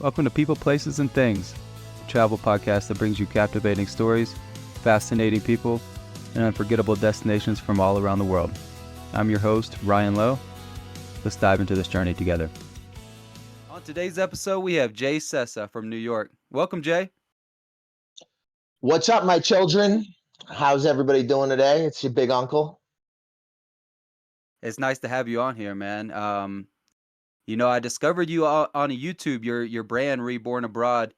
Welcome to People, Places, and Things, a travel podcast that brings you captivating stories, fascinating people, and unforgettable destinations from all around the world. I'm your host, Ryan Lowe. Let's dive into this journey together. On today's episode, we have Jay Sessa from New York. Welcome, Jay. What's up, my children? How's everybody doing today? It's your big uncle. It's nice to have you on here, man. I discovered you on YouTube, your brand, Reborn Abroad.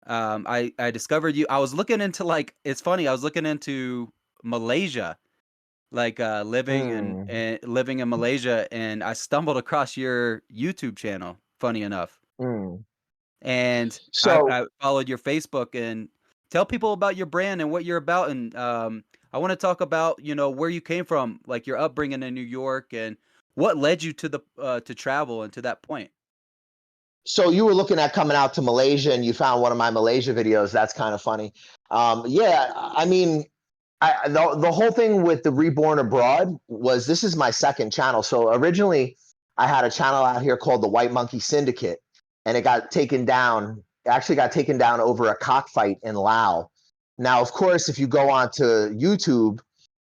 I discovered you. I was looking into it's funny. I was looking into Malaysia, living Mm, and living in Malaysia, and I stumbled across your YouTube channel. Funny enough, mm. and So, I followed your Facebook and tell people about your brand and what you're about. And I want to talk about where you came from, like your upbringing in New York, and what led you to the to travel and to that point. so you were looking at coming out to Malaysia, and you found one of my Malaysia videos. That's kind of funny. Yeah, I mean, the whole thing with the Reborn Abroad was this is my second channel. So originally, I had a channel out here called the White Monkey Syndicate, and it got taken down. It actually got taken down over a cockfight in Laos. Now, of course, if you go onto YouTube,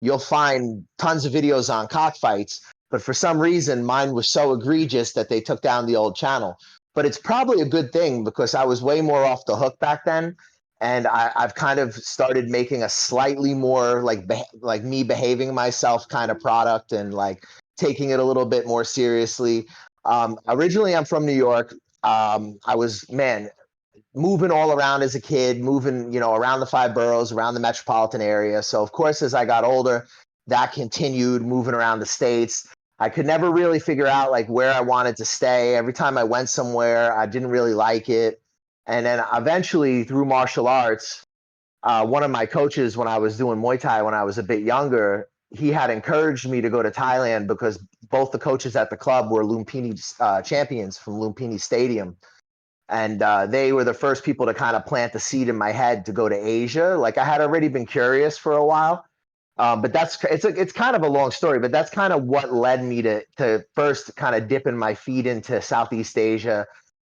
you'll find tons of videos on cockfights. But for some reason, mine was so egregious that they took down the old channel. But it's probably a good thing because I was way more off the hook back then. And I've kind of started making a slightly more like me behaving myself kind of product and like taking it a little bit more seriously. Originally, I'm from New York. I was, man, moving all around as a kid, moving, around the five boroughs, around the metropolitan area. So of course, as I got older, that continued moving around the States. I could never really figure out like where I wanted to stay. Every time I went somewhere, I didn't really like it. And then eventually through martial arts, one of my coaches when I was doing Muay Thai when I was a bit younger, he had encouraged me to go to Thailand because both the coaches at the club were Lumpini champions from Lumpini Stadium. And they were the first people to kind of plant the seed in my head to go to Asia. Like I had already been curious for a while, but it's kind of a long story. But that's kind of what led me to first kind of dipping my feet into Southeast Asia.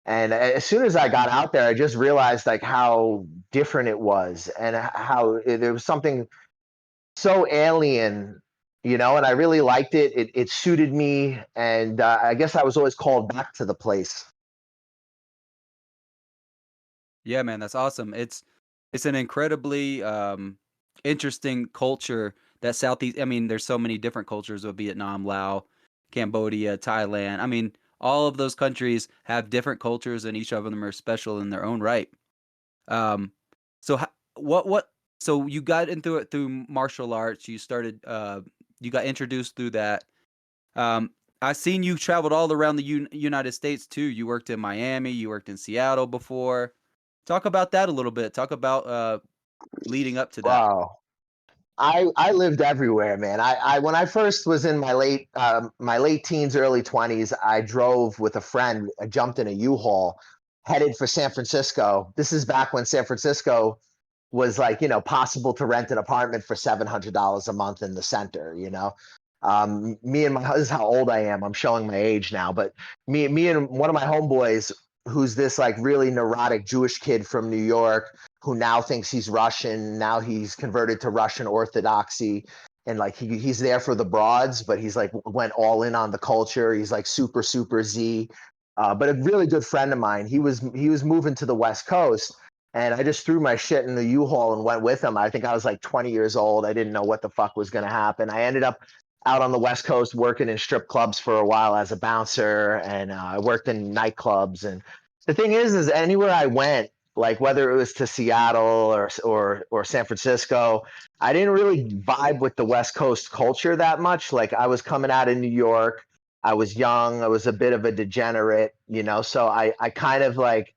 And as soon as I got out there, I just realized like how different it was and how there was something so alien, and I really liked it. It suited me, and I guess I was always called back to the place. Yeah, man, that's awesome. It's an incredibly interesting culture that Southeast. I mean, there's so many different cultures of Vietnam, Laos, Cambodia, Thailand. I mean, all of those countries have different cultures, and each of them are special in their own right. Um, so what? So you got into it through martial arts. You started. You got introduced through that. Um, I seen you traveled all around the United States too. You worked in Miami. You worked in Seattle before. Talk about that a little bit. Talk about leading up to that. Wow. I lived everywhere, man. I when I first was in my late teens, early 20s, I drove with a friend. I jumped in a U-Haul, headed for San Francisco. This is back when San Francisco was like, possible to rent an apartment for $700 a month in the center, me and this is how old I am. I'm showing my age now, but me and one of my homeboys, who's this like really neurotic Jewish kid from New York, who now thinks he's Russian. Now he's converted to Russian Orthodoxy. And like he's there for the broads, but he's like went all in on the culture. He's like super, super Z. But a really good friend of mine, he was moving to the West Coast. And I just threw my shit in the U-Haul and went with him. I think I was like 20 years old. I didn't know what the fuck was going to happen. I ended up out on the West Coast working in strip clubs for a while as a bouncer. And I worked in nightclubs. And the thing is anywhere I went, like whether it was to Seattle or San Francisco, I didn't really vibe with the West Coast culture that much. Like I was coming out of New York, I was young, I was a bit of a degenerate, so I kind of like,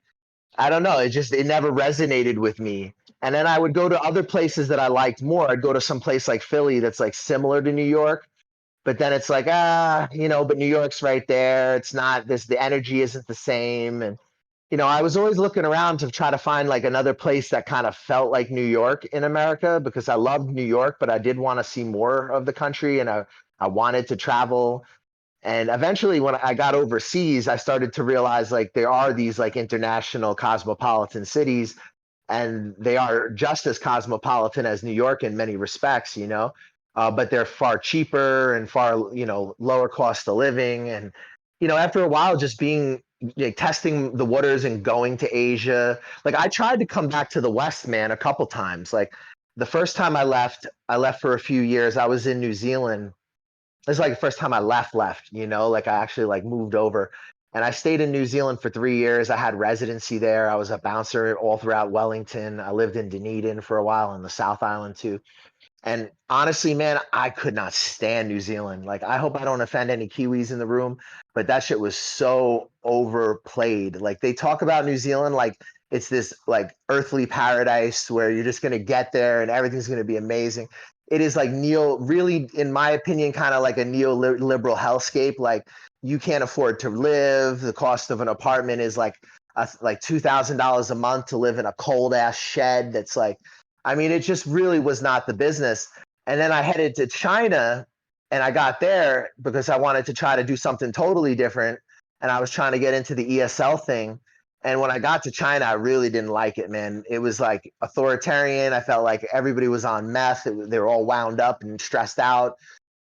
I don't know, it never resonated with me. And then I would go to other places that I liked more. I'd go to some place like Philly that's like similar to New York, but then it's like, but New York's right there. It's not this, the energy isn't the same. And I was always looking around to try to find like another place that kind of felt like New York in America because I loved New York, but I did want to see more of the country and I wanted to travel. And eventually when I got overseas, I started to realize like there are these like international cosmopolitan cities, and they are just as cosmopolitan as New York in many respects, you know, but they're far cheaper and far, you know, lower cost of living. And, you know, after a while, just being like, testing the waters and going to Asia, like I tried to come back to the West, man, a couple times. Like the first time I left for a few years. I was in New Zealand. It's like the first time I left, you know, like I actually like moved over, and I stayed in New Zealand for 3 years. I had residency there. I was a bouncer all throughout Wellington. I lived in Dunedin for a while on the South Island too. And honestly, man, I could not stand New Zealand. Like, I hope I don't offend any Kiwis in the room, but that shit was so overplayed. Like, they talk about New Zealand like it's this like earthly paradise where you're just gonna get there and everything's gonna be amazing. It is like really, in my opinion, kind of like a neoliberal hellscape. Like, you can't afford to live. The cost of an apartment is like $2,000 a month to live in a cold ass shed that's like, I mean, it just really was not the business. And then I headed to China, and I got there because I wanted to try to do something totally different. And I was trying to get into the ESL thing. And when I got to China, I really didn't like it, man. It was like authoritarian. I felt like everybody was on meth. They were all wound up and stressed out.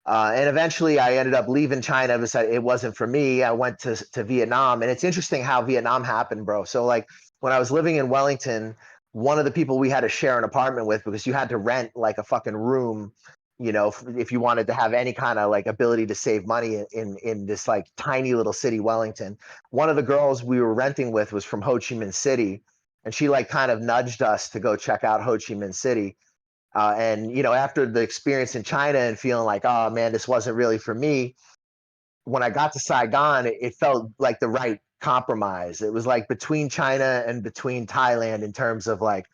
And eventually I ended up leaving China because it wasn't for me. I went to Vietnam. And it's interesting how Vietnam happened, bro. So like when I was living in Wellington, one of the people we had to share an apartment with, because you had to rent like a fucking room, you know, if you wanted to have any kind of like ability to save money in this like tiny little city, Wellington. One of the girls we were renting with was from Ho Chi Minh City, and she like kind of nudged us to go check out Ho Chi Minh City. And you know, after the experience in China and feeling like, oh man, this wasn't really for me, when I got to Saigon, it felt like the right compromise. It was like between China and between Thailand in terms of like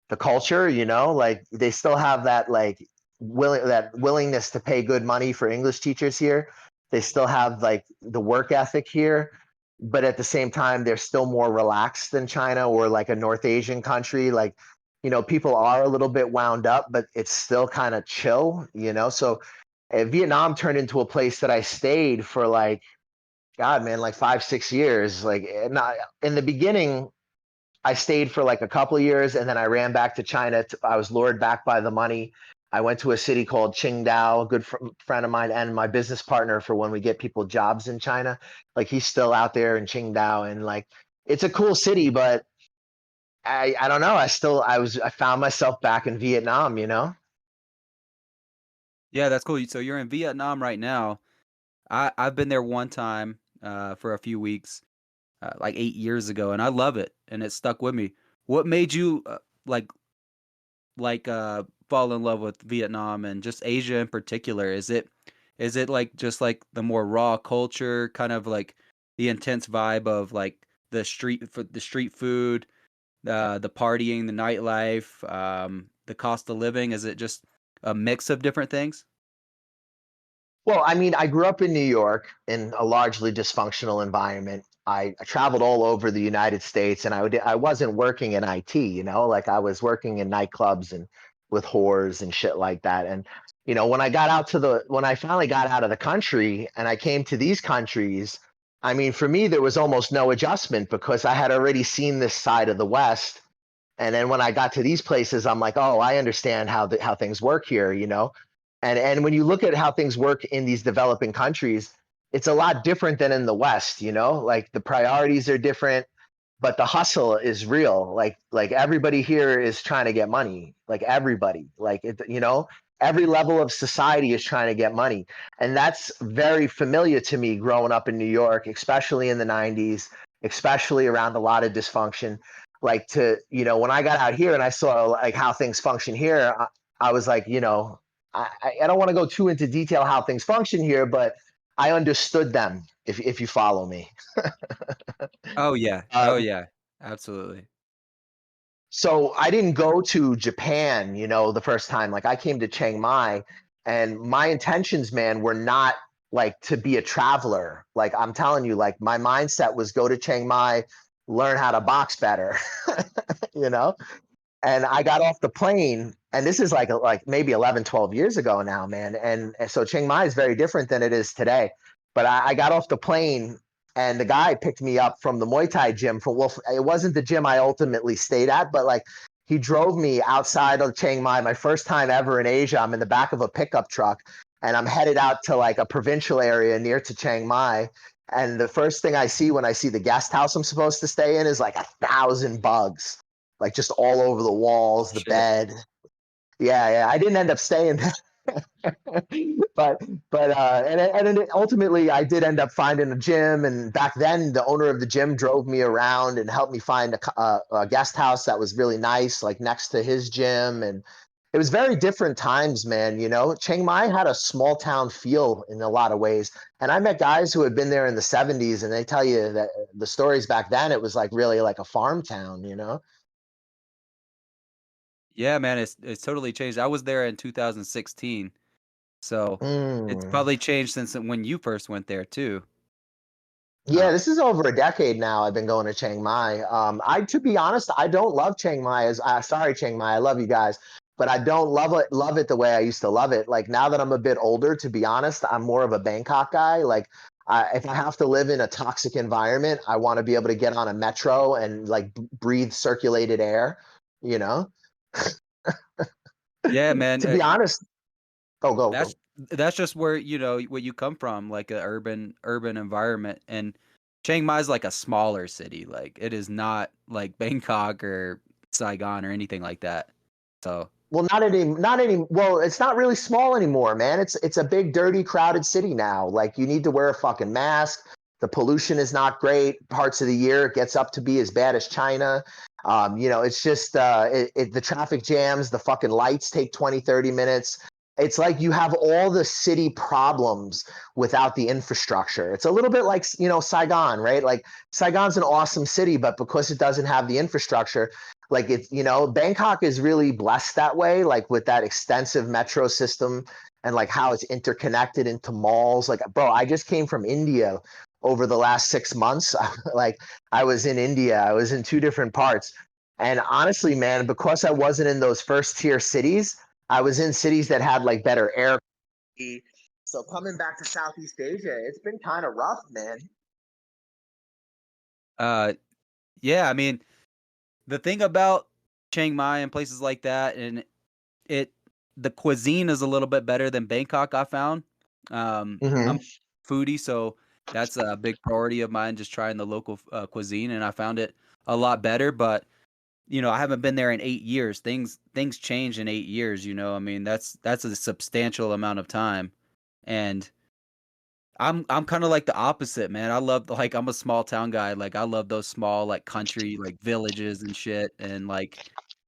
the culture, you know, like they still have that like that willingness to pay good money for English teachers here. They still have like the work ethic here, but at the same time, they're still more relaxed than China or like a North Asian country. Like, you know, people are a little bit wound up, but it's still kind of chill, you know. So Vietnam turned into a place that I stayed for like, God, man, like 5, 6 years. Like, not in the beginning, I stayed for like a couple of years, and then I ran back to China. I was lured back by the money. I went to a city called Qingdao, a good friend of mine and my business partner for when we get people jobs in China. Like, he's still out there in Qingdao, and like it's a cool city, but I don't know. I found myself back in Vietnam, you know? Yeah, that's cool. So you're in Vietnam right now. I've been there one time for a few weeks, like 8 years ago, and I love it, and it stuck with me. What made you like fall in love with Vietnam and just Asia in particular? Is it like just like the more raw culture, kind of like the intense vibe of like the street food, the partying, the nightlife, the cost of living? Is it just a mix of different things? Well, I mean, I grew up in New York in a largely dysfunctional environment. I traveled all over the United States, and I wasn't working in IT, you know, like I was working in nightclubs and with whores and shit like that. And you know, when I finally got out of the country and I came to these countries, I mean, for me there was almost no adjustment because I had already seen this side of the West. And then when I got to these places, I'm like, oh, I understand how things work here, you know. And when you look at how things work in these developing countries, it's a lot different than in the West, you know. Like the priorities are different, but the hustle is real. Like everybody here is trying to get money. Like everybody, like it, you know, every level of society is trying to get money, and that's very familiar to me growing up in New York, especially in the '90s, especially around a lot of dysfunction. Like to, you know, when I got out here and I saw like how things function here, I was like, you know, I don't want to go too into detail how things function here, but I understood them if you follow me. Oh yeah. Oh Um, yeah. Absolutely. so I didn't go to Japan, you know, the first time. Like I came to Chiang Mai, and my intentions, man, were not like to be a traveler. Like I'm telling you, like my mindset was go to Chiang Mai, learn how to box better, you know? And I got off the plane, and this is like maybe 11, 12 years ago now, man. And so Chiang Mai is very different than it is today. But I got off the plane and the guy picked me up from the Muay Thai gym. Well, it wasn't the gym I ultimately stayed at, but like he drove me outside of Chiang Mai, my first time ever in Asia. I'm in the back of a pickup truck and I'm headed out to like a provincial area near to Chiang Mai. And the first thing I see when I see the guest house I'm supposed to stay in is like 1,000 bugs, like just all over the walls, the Shit. bed. Yeah, yeah. I didn't end up staying there. but and ultimately I did end up finding a gym, and back then the owner of the gym drove me around and helped me find a guest house that was really nice, like next to his gym. And it was very different times, man. You know, Chiang Mai had a small town feel in a lot of ways, and I met guys who had been there in the 70s and they tell you that the stories back then, it was like really like a farm town, you know. Yeah, man, it's totally changed. I was there in 2016, so it's Mm. probably changed since when you first went there too. Yeah, Uh, this is over a decade now. I've been going to Chiang Mai. To be honest, I don't love Chiang Mai. Sorry, Chiang Mai, I love you guys, but I don't love it the way I used to love it. Like now that I'm a bit older, to be honest, I'm more of a Bangkok guy. Like, if I have to live in a toxic environment, I want to be able to get on a metro and like breathe circulated air. You know, yeah, man, to be honest. Oh, go. that's that's just where where you come from, like a urban environment, and Chiang Mai is like a smaller city. Like it is not like Bangkok or Saigon or anything like that. So Well, not any. Well, it's not really small anymore, man. It's a big, dirty, crowded city now. Like you need to wear a fucking mask. The pollution is not great. Parts of the year it gets up to be as bad as China. It's just the traffic jams, the fucking lights take 20, 30 minutes. It's like you have all the city problems without the infrastructure. It's a little bit like, Saigon, right? Like Saigon's an awesome city, but because it doesn't have the infrastructure, like it's, Bangkok is really blessed that way, like with that extensive metro system and like how it's interconnected into malls. Like, bro, I just came from India over the last 6 months. Like, I was in India, I was in two different parts. And honestly, man, because I wasn't in those first tier cities, I was in cities that had like better air quality. So coming back to Southeast Asia, it's been kind of rough, man. uh yeah, I mean, the thing about Chiang Mai and places like that, and it the cuisine is a little bit better than Bangkok, I found. I'm Mm-hmm. a foodie, so that's a big priority of mine, just trying the local cuisine, and I found it a lot better. But I haven't been there in 8 years. Things change in 8 years. I mean, that's a substantial amount of time, and I'm kind of like the opposite, man. I love like I'm a small town guy. Like I love those small like country like villages and shit, and like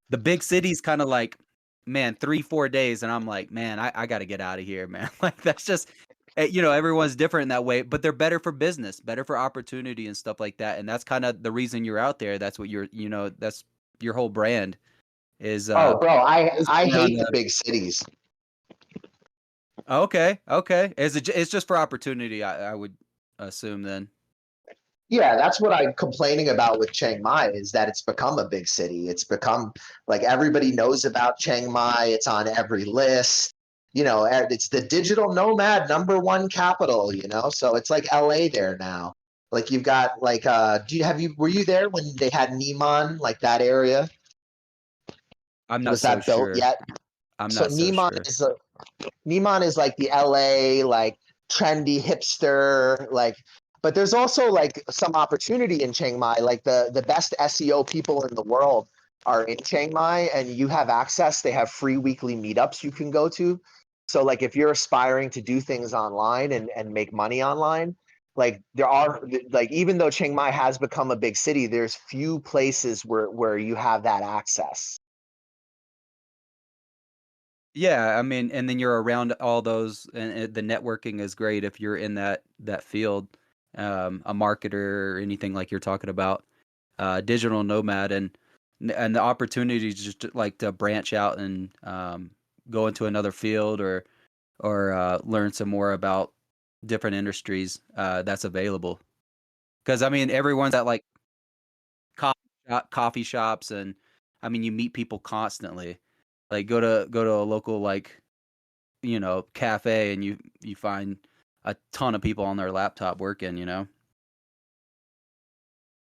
the big cities kind of like, man, 3 4 days, and I'm like, man, I got to get out of here, man. Like that's just everyone's different in that way, but they're better for business, better for opportunity and stuff like that, and that's kind of the reason you're out there. That's what that's your whole brand is Oh, bro, I around hate the big cities. okay, okay. It's just for opportunity, I would assume then. Yeah, that's what I'm complaining about with Chiang Mai is that it's become a big city. It's become like everybody knows about Chiang Mai. It's on every list. It's the digital nomad #1 capital, So it's like LA there now. Like you've got like were you there when they had Neiman, like that area? I'm not Was so that built sure. yet? I'm So not so Neiman sure. is like the LA, like trendy hipster, like, but there's also like some opportunity in Chiang Mai. Like the best SEO people in the world are in Chiang Mai, and you have access. They have free weekly meetups you can go to. So like if you're aspiring to do things online and make money online, like there are like even though Chiang Mai has become a big city, there's few places where you have that access. Yeah, I mean, and then you're around all those, and the networking is great if you're in that field, a marketer or anything like you're talking about, digital nomad, and the opportunities just like to branch out and go into another field or learn some more about different industries that's available. Because I mean, everyone's at like coffee coffee shops, and I mean, you meet people constantly. Like go to a local like cafe, and you find a ton of people on their laptop working, you know?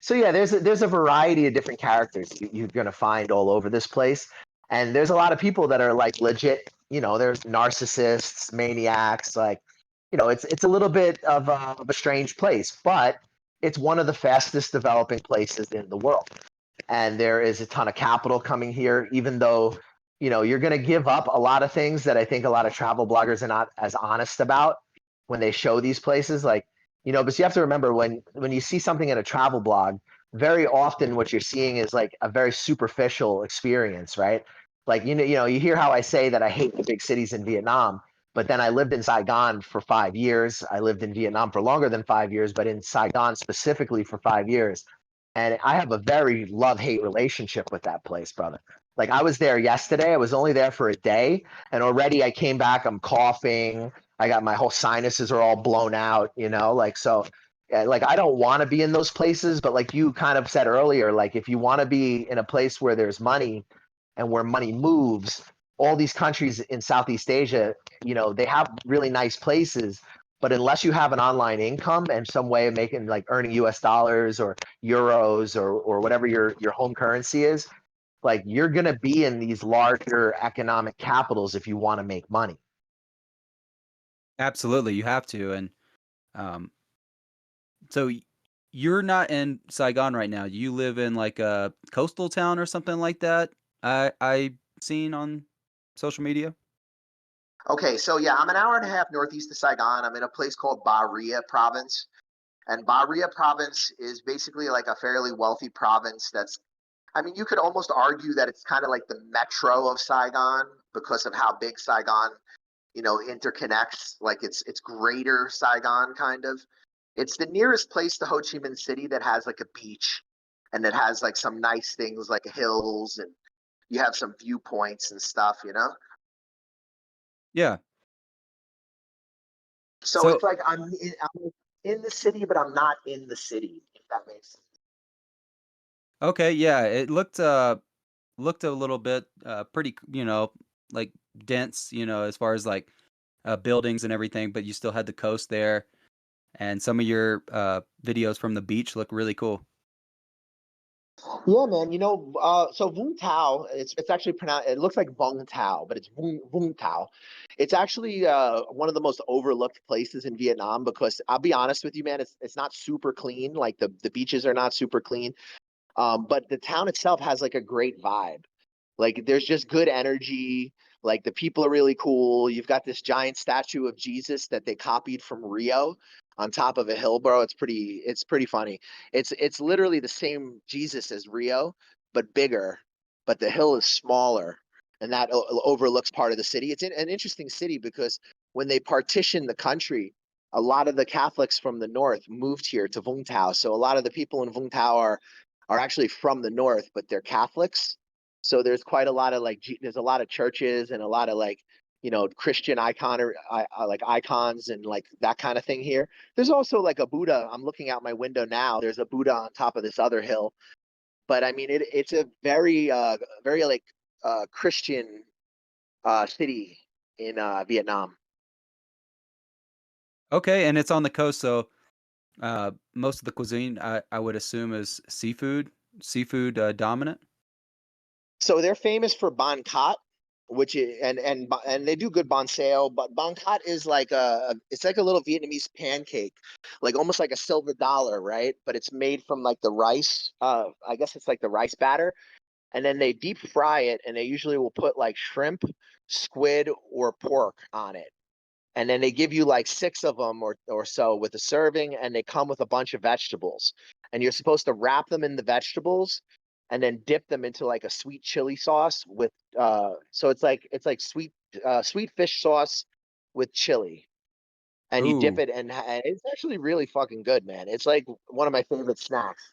So yeah, there's a variety of different characters you're gonna find all over this place, and there's a lot of people that are like legit. You know, there's narcissists, maniacs. Like, you know, it's a little bit of a strange place, but it's one of the fastest developing places in the world, and there is a ton of capital coming here. Even though, you know, you're gonna give up a lot of things that I think a lot of travel bloggers are not as honest about when they show these places. Like, you know, but you have to remember when you see something in a travel blog, very often what you're seeing is like a very superficial experience, right? Like, you hear how I say that I hate the big cities in Vietnam, but then I lived in Saigon for 5 years. I lived in Vietnam for longer than 5 years, but in Saigon specifically for 5 years. And I have a very love hate relationship with that place, brother. Like, I was there yesterday. I was only there for a day, and already I came back. I'm coughing. I got my whole sinuses are all blown out, like, so yeah, like I don't want to be in those places, but like you kind of said earlier, like if you want to be in a place where there's money and where money moves, all these countries in Southeast Asia, they have really nice places, but unless you have an online income and some way of making like earning US dollars or euros or whatever your home currency is, like you're going to be in these larger economic capitals if you want to make money. Absolutely, you have to, and, um, so you're not in Saigon right now, you live in, like, a coastal town or something like that? I seen on social media? Okay, so yeah, I'm an hour and a half northeast of Saigon. I'm in a place called Bahria province. And Bahria province is basically like a fairly wealthy province that's, I mean, you could almost argue that it's kind of like the metro of Saigon because of how big Saigon, interconnects. Like it's greater Saigon kind of. It's the nearest place to Ho Chi Minh City that has like a beach and that has like some nice things like hills and you have some viewpoints and stuff. Yeah. So So it's like I'm in the city, but I'm not in the city, if that makes sense. okay, yeah, it looked a little bit, pretty, like, dense, as far as, like, buildings and everything, but you still had the coast there, and some of your, videos from the beach look really cool. Yeah, man. So Vung Tau, it's actually pronounced. It looks like Vung Tau, but it's Vung Tau. It's actually one of the most overlooked places in Vietnam because I'll be honest with you, man. It's not super clean. Like the beaches are not super clean. But the town itself has like a great vibe. Like there's just good energy. Like the people are really cool. You've got this giant statue of Jesus that they copied from Rio on top of a hill, bro. It's pretty funny. It's literally the same Jesus as Rio, but bigger, but the hill is smaller. And that overlooks part of the city. It's an interesting city because when they partitioned the country, a lot of the Catholics from the north moved here to Vung Tau. So a lot of the people in Vung Tau are actually from the north, but they're Catholics. So there's quite a lot of like there's a lot of churches and a lot of like Christian icon or like icons and like that kind of thing here. There's also like a Buddha. I'm looking out my window now. There's a Buddha on top of this other hill. But I mean, it's a very like Christian city in Vietnam. Okay, and it's on the coast, so, most of the cuisine, I would assume is seafood, dominant? So they're famous for banh chat, which is, and they do good banh xeo, but banh chat is like it's like a little Vietnamese pancake, like almost like a silver dollar, right? But it's made from like the rice. I guess it's like the rice batter, and then they deep fry it, and they usually will put like shrimp, squid, or pork on it. And then they give you like six of them or so with a serving, and they come with a bunch of vegetables. And you're supposed to wrap them in the vegetables and then dip them into like a sweet chili sauce with so it's like sweet fish sauce with chili. And you dip Ooh, it and it's actually really fucking good, man. It's like one of my favorite snacks.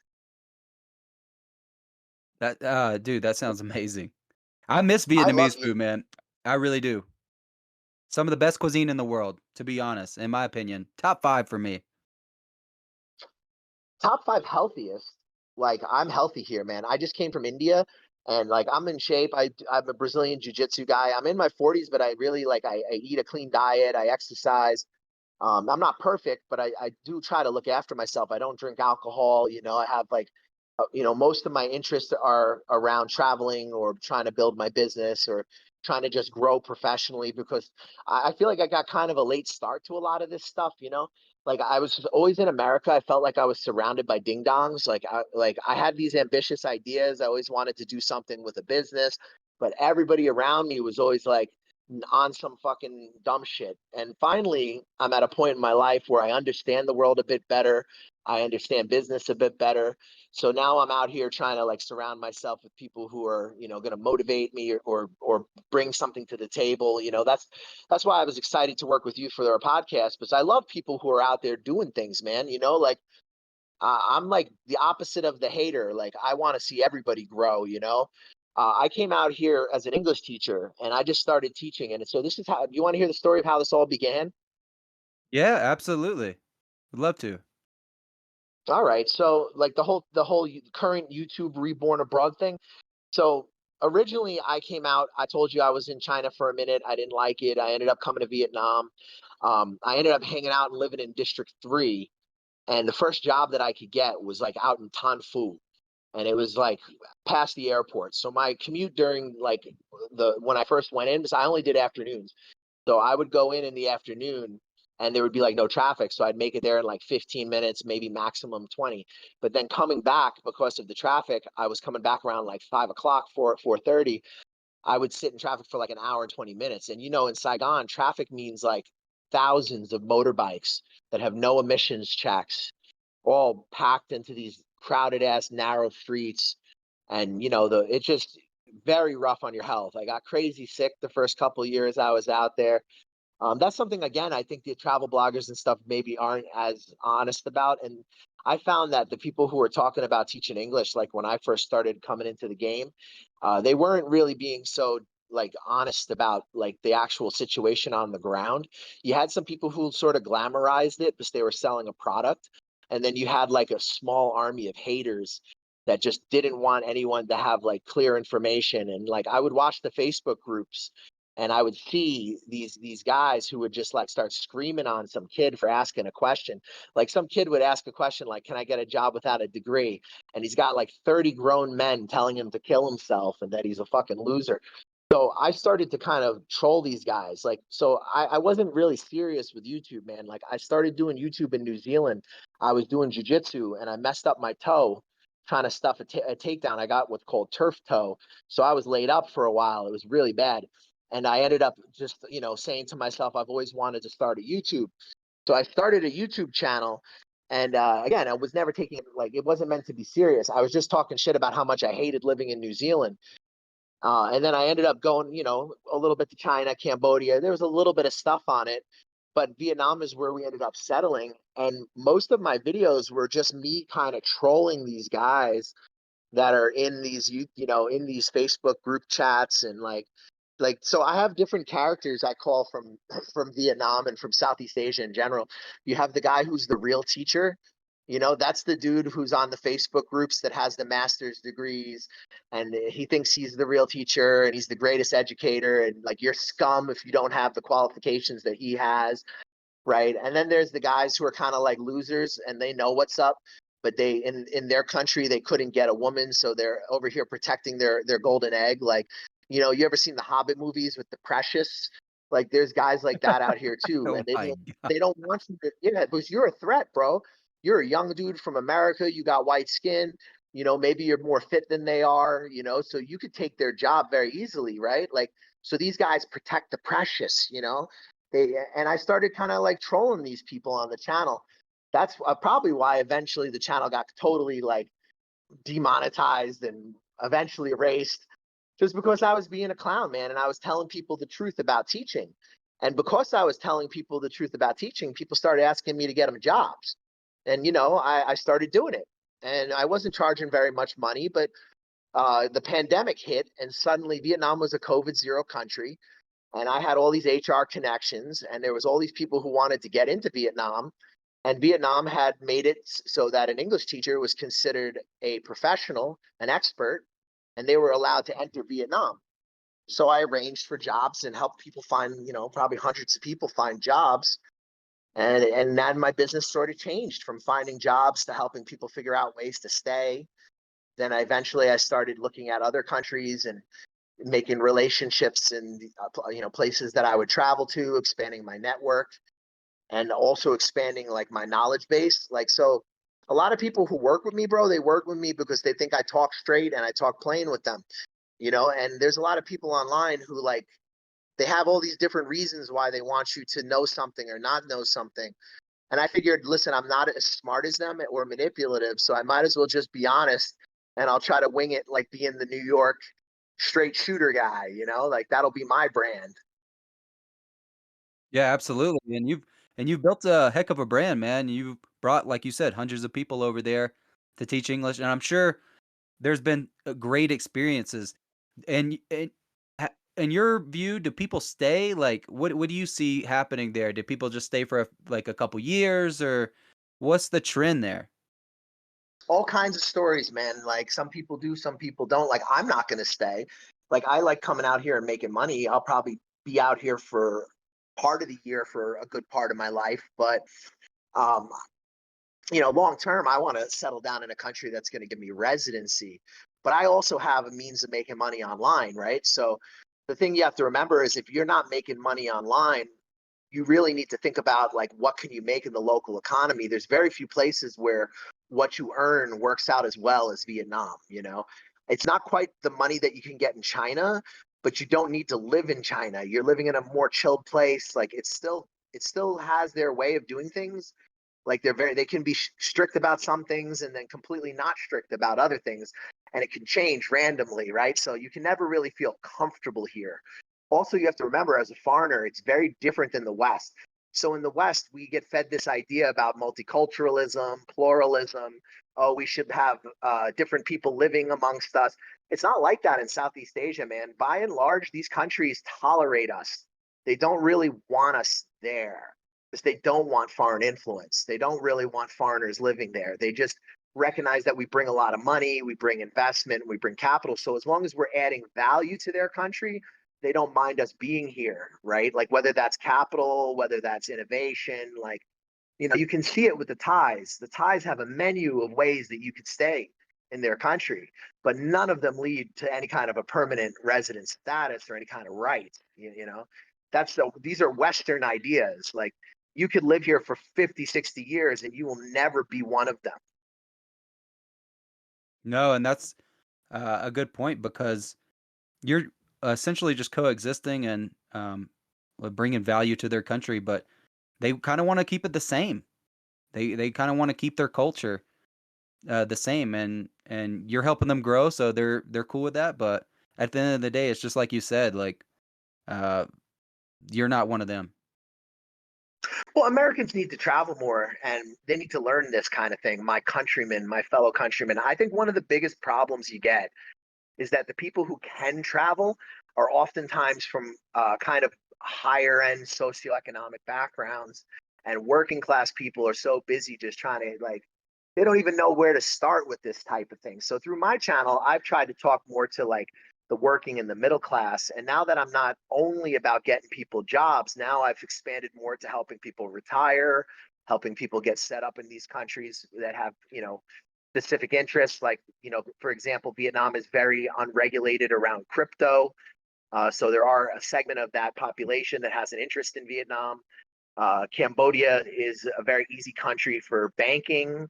dude, that sounds amazing. I miss I love Vietnamese eating food, man. I really do. Some of the best cuisine in the world, to be honest, in my opinion. Top 5 for me. top five healthiest. Like I'm healthy here, man. I just came from India and like I'm in shape. I'm a Brazilian jiu-jitsu guy. I'm in my 40s, but I really like I eat a clean diet. I exercise. I'm not perfect, but I do try to look after myself. I don't drink alcohol. I have like, most of my interests are around traveling or trying to build my business or trying to just grow professionally because I feel like I got kind of a late start to a lot of this stuff. Like I was always in America. I felt like I was surrounded by ding dongs. Like I had these ambitious ideas. I always wanted to do something with a business, but everybody around me was always like, on some fucking dumb shit. And finally, I'm at a point in my life where I understand the world a bit better. I understand business a bit better. So now I'm out here trying to like surround myself with people who are, going to motivate me or bring something to the table. That's why I was excited to work with you for our podcast because I love people who are out there doing things, man. Like I'm like the opposite of the hater. Like I want to see everybody grow. I came out here as an English teacher and I just started teaching. And so this is how, do you want to hear the story of how this all began? Yeah, absolutely. Would love to. All right. So like the whole current YouTube Reborn Abroad thing. So originally I came out, I told you I was in China for a minute. I didn't like it. I ended up coming to Vietnam. I ended up hanging out and living in District 3. And the first job that I could get was like out in Tan Phu, and it was like past the airport. So my commute during like the when I first went in, because I only did afternoons. So I would go in the afternoon and there would be like no traffic. So I'd make it there in like 15 minutes, maybe maximum 20. But then coming back because of the traffic, I was coming back around like 5 o'clock, 4:30. I would sit in traffic for like an hour and 20 minutes. And in Saigon, traffic means like thousands of motorbikes that have no emissions checks, all packed into these crowded ass narrow streets. And it's just very rough on your health. I got crazy sick the first couple of years I was out there. That's something again I think the travel bloggers and stuff maybe aren't as honest about. And I found that the people who were talking about teaching English, like when I first started coming into the game, they weren't really being so like honest about like the actual situation on the ground. You had some people who sort of glamorized it because they were selling a product, and then you had like a small army of haters that just didn't want anyone to have like clear information. And like I would watch the Facebook groups and I would see these guys who would just like start screaming on some kid for asking a question. Like some kid would ask a question like, "Can I get a job without a degree?" And he's got like 30 grown men telling him to kill himself and that he's a fucking loser. So I started to kind of troll these guys. Like, so I wasn't really serious with YouTube, man. Like I started doing YouTube in New Zealand. I was doing jujitsu and I messed up my toe trying to stuff a takedown. I got what's called turf toe. So I was laid up for a while. It was really bad. And I ended up just, saying to myself, I've always wanted to start a YouTube. So I started a YouTube channel. And again, I was never taking it like it wasn't meant to be serious. I was just talking shit about how much I hated living in New Zealand. And then I ended up going, a little bit to China, Cambodia. There was a little bit of stuff on it, but Vietnam is where we ended up settling. And most of my videos were just me kind of trolling these guys that are in these in these Facebook group chats and like so I have different characters I call from from Vietnam and from Southeast Asia in general. You have the guy who's the real teacher. That's the dude who's on the Facebook groups that has the master's degrees and he thinks he's the real teacher and he's the greatest educator and like you're scum if you don't have the qualifications that he has, right? And then there's the guys who are kind of like losers and they know what's up, but they in their country they couldn't get a woman, so they're over here protecting their golden egg. Like, you ever seen the Hobbit movies with the Precious? Like, there's guys like that out here too, Oh and they my don't god. they don't want you to, yeah, because you're a threat, bro. You're a young dude from America. You got white skin. Maybe you're more fit than they are. So you could take their job very easily, right? Like, so these guys protect the precious. And I started kind of like trolling these people on the channel. That's probably why eventually the channel got totally like demonetized and eventually erased, just because I was being a clown, man, and I was telling people the truth about teaching. And because I was telling people the truth about teaching, people started asking me to get them jobs. And I started doing it. And I wasn't charging very much money, but the pandemic hit, and suddenly Vietnam was a COVID zero country and I had all these HR connections, and there was all these people who wanted to get into Vietnam, and Vietnam had made it so that an English teacher was considered a professional, an expert, and they were allowed to enter Vietnam. So I arranged for jobs and helped people find, probably hundreds of people find jobs. And then my business sort of changed from finding jobs to helping people figure out ways to stay. Then I started looking at other countries and making relationships in places that I would travel to, expanding my network, and also expanding like my knowledge base. Like so, a lot of people who work with me, bro, they work with me because they think I talk straight and I talk plain with them. And there's a lot of people online who like they have all these different reasons why they want you to know something or not know something. And I figured, listen, I'm not as smart as them or manipulative, so I might as well just be honest and I'll try to wing it like being the New York straight shooter guy, like that'll be my brand. Yeah, absolutely, and you've built a heck of a brand, man. You've brought, like you said, hundreds of people over there to teach English, and I'm sure there's been, great experiences. And in your view, do people stay? Like, what do you see happening there? Do people just stay for, like, a couple years, or what's the trend there? All kinds of stories, man. Like some people do, some people don't. Like I'm not going to stay. Like I like coming out here and making money. I'll probably be out here for part of the year for a good part of my life, but um long term, I want to settle down in a country that's going to give me residency. But I also have a means of making money online, right? So the thing you have to remember is if you're not making money online, you really need to think about like what can you make in the local economy. There's very few places where what you earn works out as well as Vietnam. It's not quite the money that you can get in China, but you don't need to live in China. You're living in a more chilled place. Like it still has their way of doing things. Like they can be strict about some things and then completely not strict about other things, and it can change randomly, right? So you can never really feel comfortable here. Also, you have to remember, as a foreigner, it's very different than the West. So in the West, we get fed this idea about multiculturalism, pluralism. Oh, we should have different people living amongst us. It's not like that in Southeast Asia, man. By and large, these countries tolerate us. They don't really want us there because they don't want foreign influence. They don't really want foreigners living there. They just recognize that we bring a lot of money, we bring investment, we bring capital. So as long as we're adding value to their country, they don't mind us being here, right? Like whether that's capital, whether that's innovation, like you can see it with the Thais. The Thais have a menu of ways that you could stay in their country, but none of them lead to any kind of a permanent resident status or any kind of right. These are Western ideas. Like you could live here for 50, 60 years and you will never be one of them. No, and that's, a good point because you're essentially just coexisting and, bringing value to their country, but they kinda wanna keep it the same. They kinda wanna keep their culture, the same, and you're helping them grow, so they're cool with that, but at the end of the day, it's just like you said, like, uh, you're not one of them. Well, Americans need to travel more and they need to learn this kind of thing. My countrymen, my fellow countrymen. I think one of the biggest problems you get is that the people who can travel are oftentimes from kind of higher end socioeconomic backgrounds, and working class people are so busy just trying to like they don't even know where to start with this type of thing. So through my channel, I've tried to talk more to like the working and the middle class. And now that I'm not only about getting people jobs, now I've expanded more to helping people retire, helping people get set up in these countries that have, specific interests. Like, for example, Vietnam is very unregulated around crypto. So there are a segment of that population that has an interest in Vietnam. Cambodia is a very easy country for banking.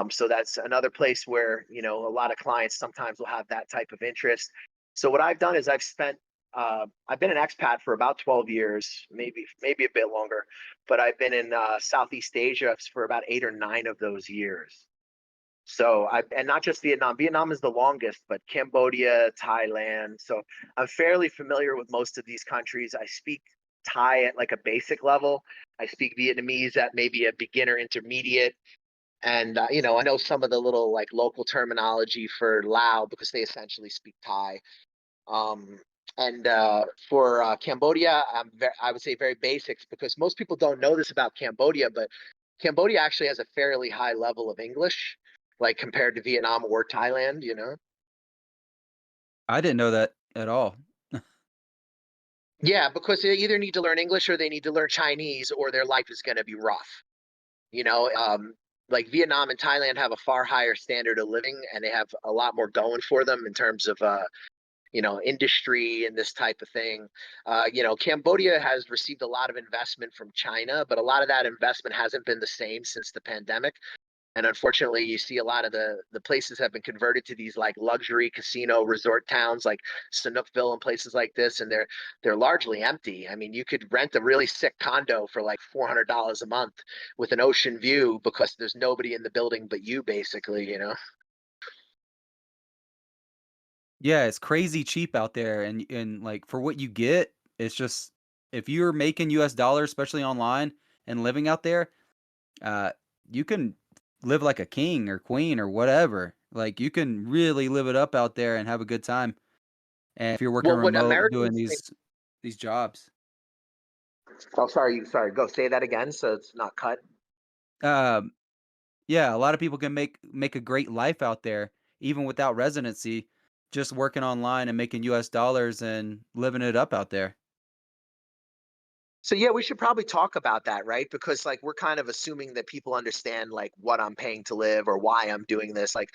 So that's another place where a lot of clients sometimes will have that type of interest. So what I've done is I've been an expat for about 12 years, maybe a bit longer, but I've been in Southeast Asia for about 8 or 9 of those years. So and not just Vietnam. Vietnam is the longest, but Cambodia, Thailand. So I'm fairly familiar with most of these countries. I speak Thai at like a basic level. I speak Vietnamese at maybe a beginner intermediate, and I know some of the little like local terminology for Lao because they essentially speak Thai. Um, and for Cambodia, I would say very basics because most people don't know this about Cambodia, but Cambodia actually has a fairly high level of English, like compared to Vietnam or Thailand. I didn't know that at all. Yeah, because they either need to learn English or they need to learn Chinese, or their life is going to be rough. You know, like Vietnam and Thailand have a far higher standard of living, and they have a lot more going for them in terms of industry and this type of thing. Cambodia has received a lot of investment from China, but a lot of that investment hasn't been the same since the pandemic. And unfortunately, you see a lot of the places have been converted to these like luxury casino resort towns, like Sanookville and places like this, and they're largely empty. I mean, you could rent a really sick condo for like $400 a month with an ocean view because there's nobody in the building but you, basically. Yeah, it's crazy cheap out there, and like for what you get, it's just if you're making US dollars, especially online and living out there, uh, you can live like a king or queen or whatever. Like you can really live it up out there and have a good time. And if you're working Well, what remote doing Americans think. these jobs. Oh, sorry. Go say that again, so it's not cut. Um, yeah, a lot of people can make a great life out there even without residency, just working online and making US dollars and living it up out there. So yeah, we should probably talk about that, right? Because like we're kind of assuming that people understand like what I'm paying to live or why I'm doing this. Like,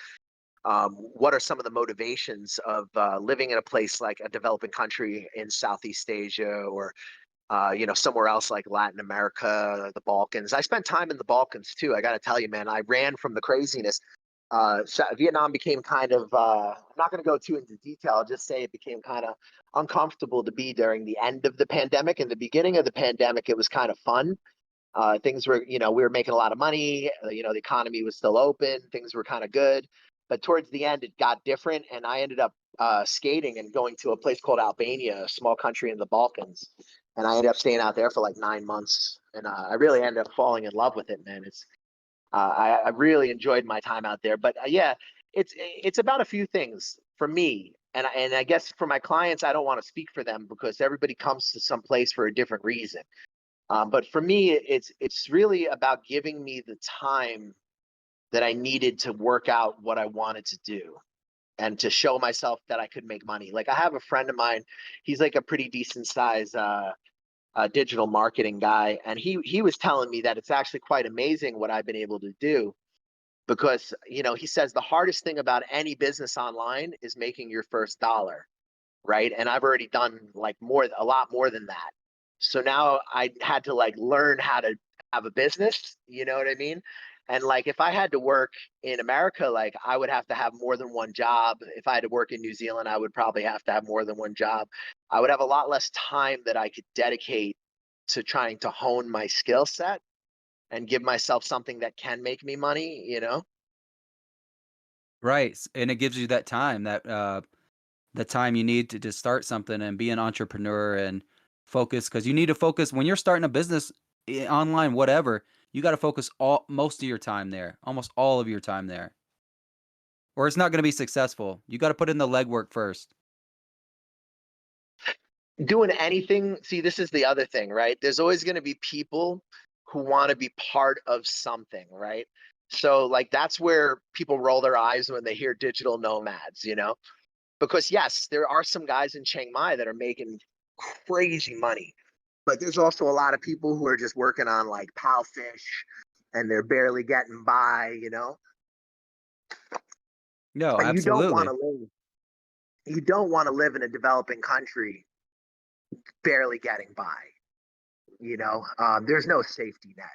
what are some of the motivations of living in a place like a developing country in Southeast Asia or somewhere else like Latin America, the Balkans. I spent time in the Balkans too. I got to tell you, man, I ran from the craziness. Vietnam became kind of, I'm not going to go too into detail, I'll just say it became kind of uncomfortable to be during the end of the pandemic. In the beginning of the pandemic, it was kind of fun. Things were, we were making a lot of money. The economy was still open. Things were kind of good. But towards the end, it got different. And I ended up skating and going to a place called Albania, a small country in the Balkans. And I ended up staying out there for like 9 months. And I really ended up falling in love with it, man. I really enjoyed my time out there. But yeah, it's about a few things for me. And I guess for my clients, I don't want to speak for them because everybody comes to some place for a different reason. But for me, it's really about giving me the time that I needed to work out what I wanted to do and to show myself that I could make money. Like I have a friend of mine, he's like a pretty decent size digital marketing guy, and he was telling me that it's actually quite amazing what I've been able to do because he says the hardest thing about any business online is making your first dollar, right? And I've already done like a lot more than that. So now I had to like learn how to have a business, you know what I mean? And like if I had to work in America, like I would have to have more than one job. If I had to work in New Zealand, I would probably have to have more than one job. I would have a lot less time that I could dedicate to trying to hone my skill set and give myself something that can make me money. Right, and it gives you that time, the time you need to start something and be an entrepreneur and focus because you need to focus when you're starting a business online, whatever. You got to focus all most of your time there, almost all of your time there, or it's not going to be successful. You got to put in the legwork first. Doing anything. See, this is the other thing, right? There's always going to be people who want to be part of something, right? So like that's where people roll their eyes when they hear digital nomads. Because yes, there are some guys in Chiang Mai that are making crazy money, but there's also a lot of people who are just working on like pal fish and they're barely getting by. No, And absolutely. you don't want to live in a developing country barely getting by. There's no safety net.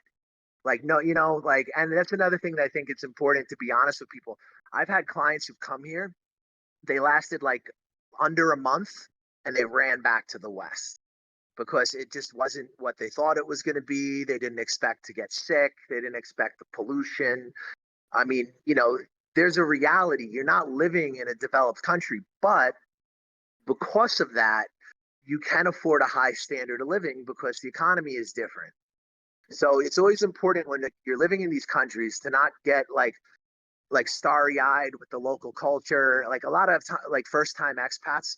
Like no, like, and that's another thing that I think it's important to be honest with people. I've had clients who've come here, they lasted like under a month and they ran back to the West because it just wasn't what they thought it was going to be. They didn't expect to get sick. They didn't expect the pollution. I mean, there's a reality. You're not living in a developed country, but because of that, you can afford a high standard of living because the economy is different. So it's always important when you're living in these countries to not get like starry eyed with the local culture. Like a lot of like first time expats,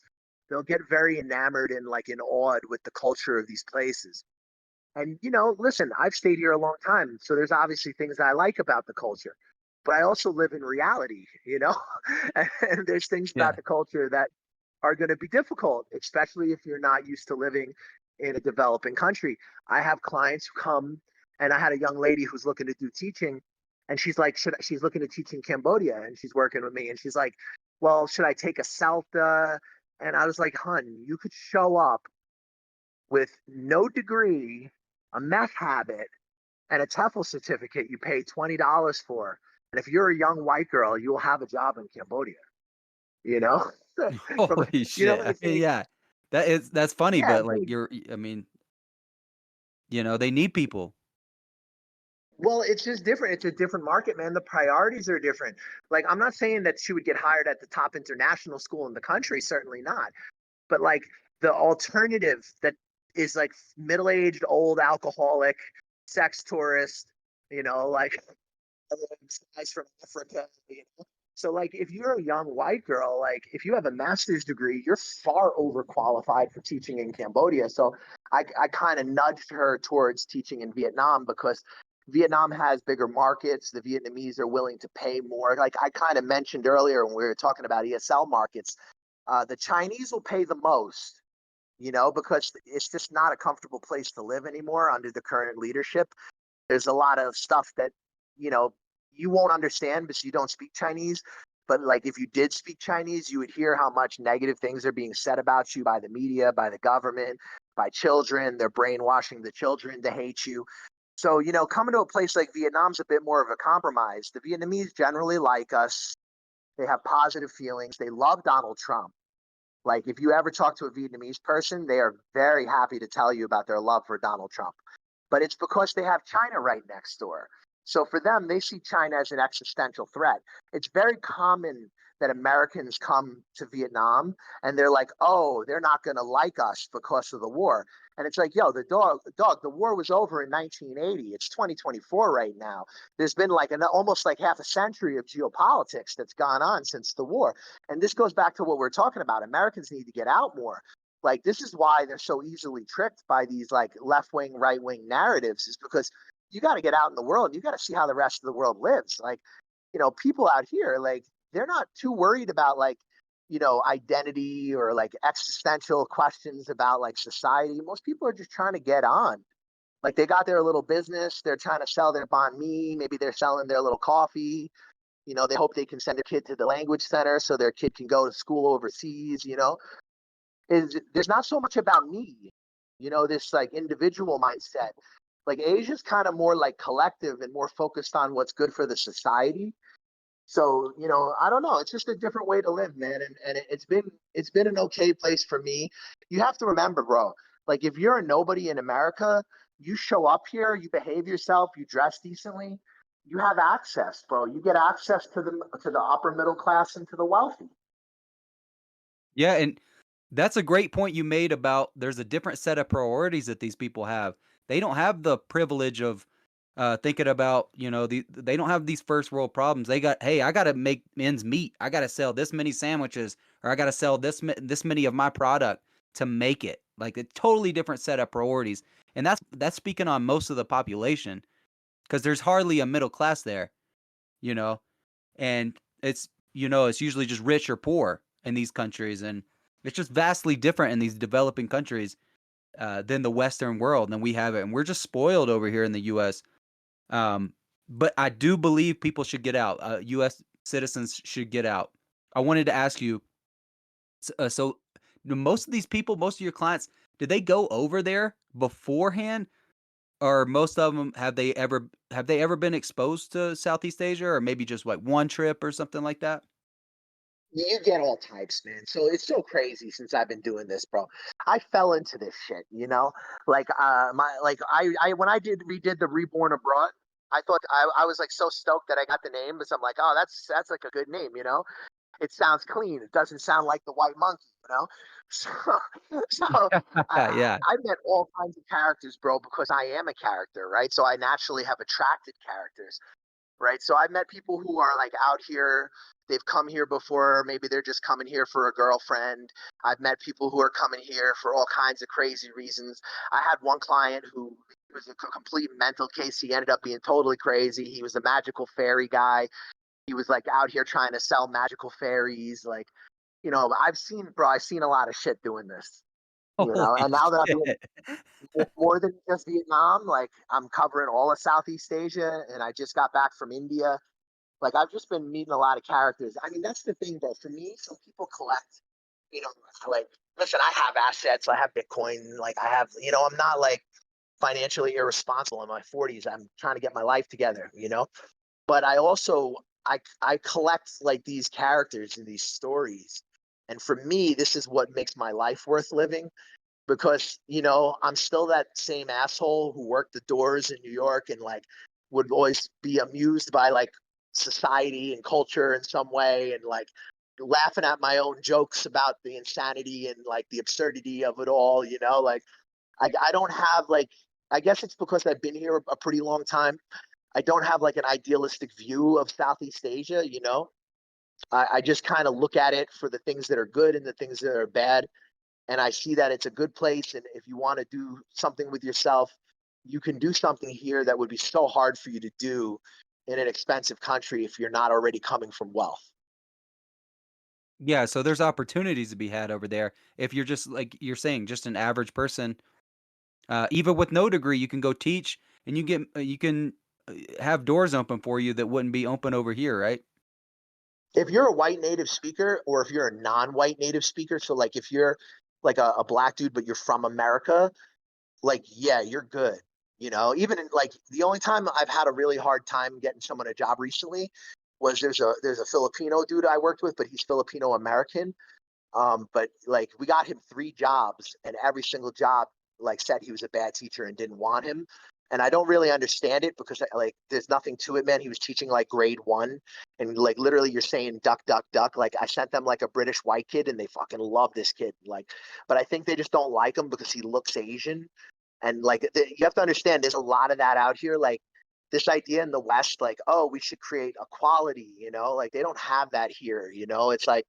they'll get very enamored and like in awed with the culture of these places. And listen, I've stayed here a long time, so there's obviously things that I like about the culture. But I also live in reality. And there's things about Yeah. the culture that are going to be difficult, especially if you're not used to living in a developing country. I have clients who come, and I had a young lady who's looking to do teaching, and she's like, she's looking to teach in Cambodia, and she's working with me, and she's like, well, should I take a CELTA? And I was like, hun, you could show up with no degree, a meth habit, and a TEFL certificate you pay $20 for. And if you're a young white girl, you will have a job in Cambodia, you know? From, Holy you know, shit. I it's mean, like, yeah. That's funny, yeah, but it's like like, I mean, they need people. well, it's just different. It's a different market, man. The priorities are different. Like, I'm not saying that she would get hired at the top international school in the country, certainly not. But like the alternative that is like middle-aged, old alcoholic, sex tourist, like guys from Africa, So like if you're a young white girl, like if you have a master's degree, you're far overqualified for teaching in Cambodia. So I kind of nudged her towards teaching in Vietnam because Vietnam has bigger markets. The Vietnamese are willing to pay more. Like I kind of mentioned earlier when we were talking about ESL markets, the Chinese will pay the most, because it's just not a comfortable place to live anymore under the current leadership. There's a lot of stuff that, you know, you won't understand because you don't speak Chinese. But like if you did speak Chinese, you would hear how much negative things are being said about you by the media, by the government, by children. They're brainwashing the children to hate you. So, coming to a place like Vietnam's a bit more of a compromise. The Vietnamese generally like us. They have positive feelings. They love Donald Trump. Like if you ever talk to a Vietnamese person, they are very happy to tell you about their love for Donald Trump. But it's because they have China right next door. So for them, they see China as an existential threat. It's very common that Americans come to Vietnam and they're like, oh, they're not going to like us because of the war. And it's like, yo, the war was over in 1980. It's 2024 right now. There's been like almost like half a century of geopolitics that's gone on since the war. And this goes back to what we're talking about. Americans need to get out more. Like this is why they're so easily tricked by these like left wing, right wing narratives, is because you got to get out in the world. You got to see how the rest of the world lives. Like, people out here, like they're not too worried about like, identity or like existential questions about like society. Most people are just trying to get on. Like they got their little business. They're trying to sell their banh mi. Maybe they're selling their little coffee. They hope they can send their kid to the language center so their kid can go to school overseas. Is there's not so much about me, this like individual mindset. Like Asia's kind of more like collective and more focused on what's good for the society. So, I don't know. It's just a different way to live, man. And it's been an okay place for me. You have to remember, bro, like if you're a nobody in America, you show up here, you behave yourself, you dress decently, you have access, bro. You get access to the upper middle class and to the wealthy. Yeah, and that's a great point you made about there's a different set of priorities that these people have. They don't have the privilege of thinking about, they don't have these first world problems. They got, hey, I got to make ends meet. I got to sell this many sandwiches, or I got to sell this many of my product to make it. Like a totally different set of priorities. And that's speaking on most of the population because there's hardly a middle class there, you know. And it's usually just rich or poor in these countries, and it's just vastly different in these developing countries than the Western world, and we have it, and we're just spoiled over here in the U.S. But I do believe people should get out. U.S. citizens should get out. I wanted to ask you, so most of these people, most of your clients, did they go over there beforehand, or most of them have they ever been exposed to Southeast Asia, or maybe just like one trip or something like that? You get all types, man. So it's so crazy since I've been doing this, bro. I fell into this shit, Like when I redid the Reborn Abroad, I thought I was like so stoked that I got the name because I'm like, oh, that's like a good name. It sounds clean. It doesn't sound like the white monkey. So so Yeah. I met all kinds of characters, bro, because I am a character, right? So I naturally have attracted characters, right? So I've met people who are like out here, they've come here before, maybe they're just coming here for a girlfriend. I've met people who are coming here for all kinds of crazy reasons. I had one client who was a complete mental case. He ended up being totally crazy. He was a magical fairy guy. He was like out here trying to sell magical fairies. Like I've seen a lot of shit doing this, Holy and now that I'm doing shit. more than just Vietnam, like I'm covering all of Southeast Asia, and I just got back from India. Like I've just been meeting a lot of characters. I mean, that's the thing, bro. For me, some people collect, you know, like listen, I have assets, I have Bitcoin, like I have, I'm not like financially irresponsible in my 40s. I'm trying to get my life together. But I collect like these characters and these stories. And for me, this is what makes my life worth living because I'm still that same asshole who worked the doors in New York and like would always be amused by like society and culture in some way and like laughing at my own jokes about the insanity and like the absurdity of it all. Like I don't have like, I guess it's because I've been here a pretty long time. I don't have like an idealistic view of Southeast Asia. I just kind of look at it for the things that are good and the things that are bad, and I see that it's a good place. And if you want to do something with yourself, you can do something here that would be so hard for you to do in an expensive country if you're not already coming from wealth. Yeah, so there's opportunities to be had over there. If you're just like you're saying, just an average person, even with no degree, you can go teach and you can have doors open for you that wouldn't be open over here, right? If you're a white native speaker or if you're a non-white native speaker, so like if you're like a black dude but you're from America, like yeah, you're good. Even in, like the only time I've had a really hard time getting someone a job recently was there's a Filipino dude I worked with, but he's Filipino American. But like we got him 3 jobs, and every single job like said he was a bad teacher and didn't want him. And I don't really understand it because like there's nothing to it, man. He was teaching like grade 1, and like literally you're saying duck, duck, duck. Like I sent them like a British white kid, and they fucking love this kid. Like, but I think they just don't like him because he looks Asian. And like you have to understand, there's a lot of that out here. Like this idea in the West, like oh, we should create equality. Like they don't have that here. It's like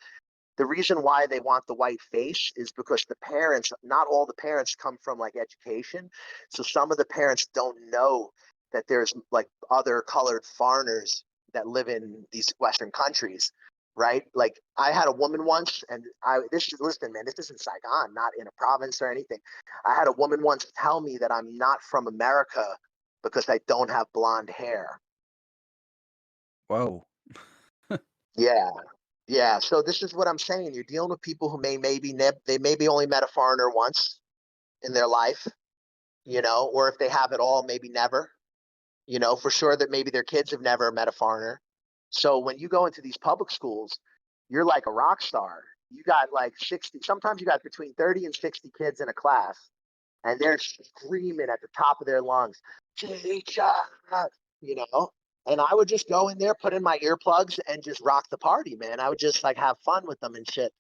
the reason why they want the white face is because the parents, not all the parents come from like education. So some of the parents don't know that there's like other colored foreigners that live in these Western countries, right? Like I had a woman once, and listen, man, this is in Saigon, not in a province or anything. I had a woman once tell me that I'm not from America because I don't have blonde hair. Whoa. Yeah, yeah, so this is what I'm saying. You're dealing with people who they maybe only met a foreigner once in their life, or if they have it all, maybe never. For sure that maybe their kids have never met a foreigner. So when you go into these public schools, you're like a rock star. You got like 60, sometimes you got between 30 and 60 kids in a class, and they're screaming at the top of their lungs, teacher, you know. And I would just go in there, put in my earplugs, and just rock the party, man. I would just like have fun with them and shit.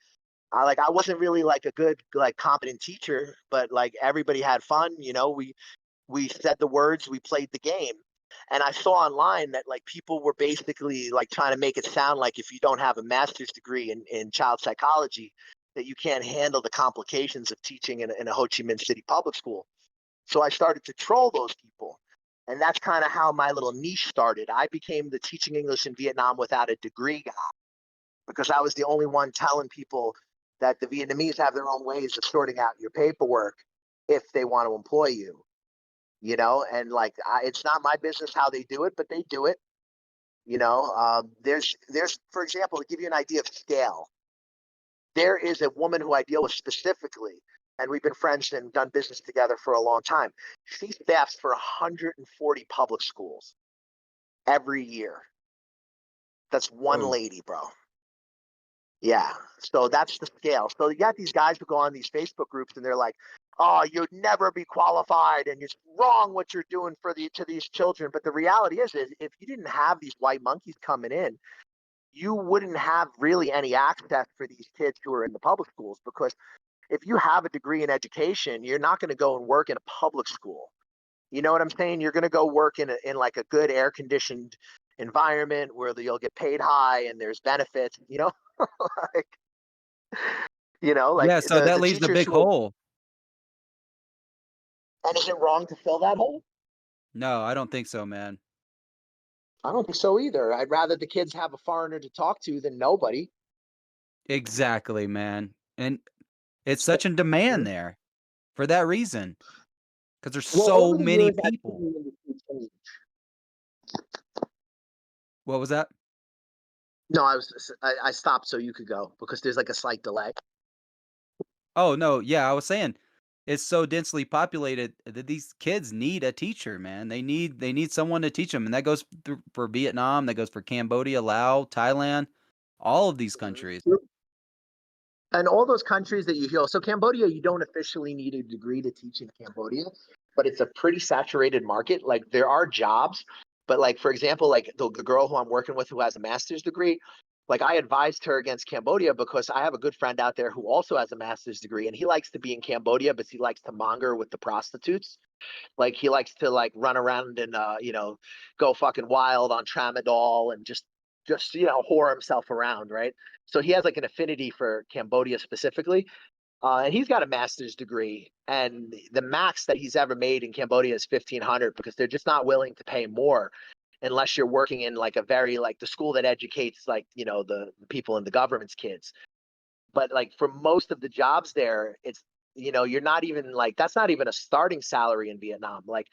I wasn't really like a good like competent teacher, but like everybody had fun. We said the words, we played the game. And I saw online that like people were basically like trying to make it sound like if you don't have a master's degree in child psychology, that you can't handle the complications of teaching in a Ho Chi Minh City public school. So I started to troll those people. And that's kind of how my little niche started. I became the teaching English in Vietnam without a degree guy because I was the only one telling people that the Vietnamese have their own ways of sorting out your paperwork if they want to employ you. And like it's not my business how they do it, but they do it. There's for example, to give you an idea of scale, there is a woman who I deal with specifically, and we've been friends and done business together for a long time. She staffs for 140 public schools every year. That's one Whoa. lady, bro. Yeah. So that's the scale. So you got these guys who go on these Facebook groups and they're like, "Oh, you'd never be qualified, and it's wrong what you're doing to these children." But the reality is if you didn't have these white monkeys coming in, you wouldn't have really any access for these kids who are in the public schools because if you have a degree in education, you're not going to go and work in a public school. You know what I'm saying? You're going to go work in like a good air conditioned environment where you'll get paid high and there's benefits. Like like Yeah, so that the leaves a teachers big who are, hole. and is it wrong to fill that hole? No, I don't think so, man. I don't think so either. I'd rather the kids have a foreigner to talk to than nobody. Exactly, man. And it's such in demand Mhm. there for that reason, because there's Well, so over the many years, I've seen people. the industry change. What was that? No, I stopped so you could go because there's like a slight delay. Oh, no, yeah, I was saying it's so densely populated that these kids need a teacher, man. They need someone to teach them, and that goes through for Vietnam, that goes for Cambodia, Laos, Thailand, all of these countries. Mhm. And all those countries that you hear, so Cambodia, you don't officially need a degree to teach in Cambodia, but it's a pretty saturated market. Like there are jobs, but like for example, like the girl who I'm working with who has a master's degree, like I advised her against Cambodia because I have a good friend out there who also has a master's degree and he likes to be in Cambodia, but he likes to monger with the prostitutes. Like he likes to like run around and go fucking wild on tramadol and just whore himself around, right? So he has like an affinity for Cambodia specifically. And he's got a master's degree, and the max that he's ever made in Cambodia is 1,500 because they're just not willing to pay more unless you're working in like a very like the school that educates like the people in the government's kids. But like for most of the jobs there, it's you're not even like that's not even a starting salary in Vietnam. Like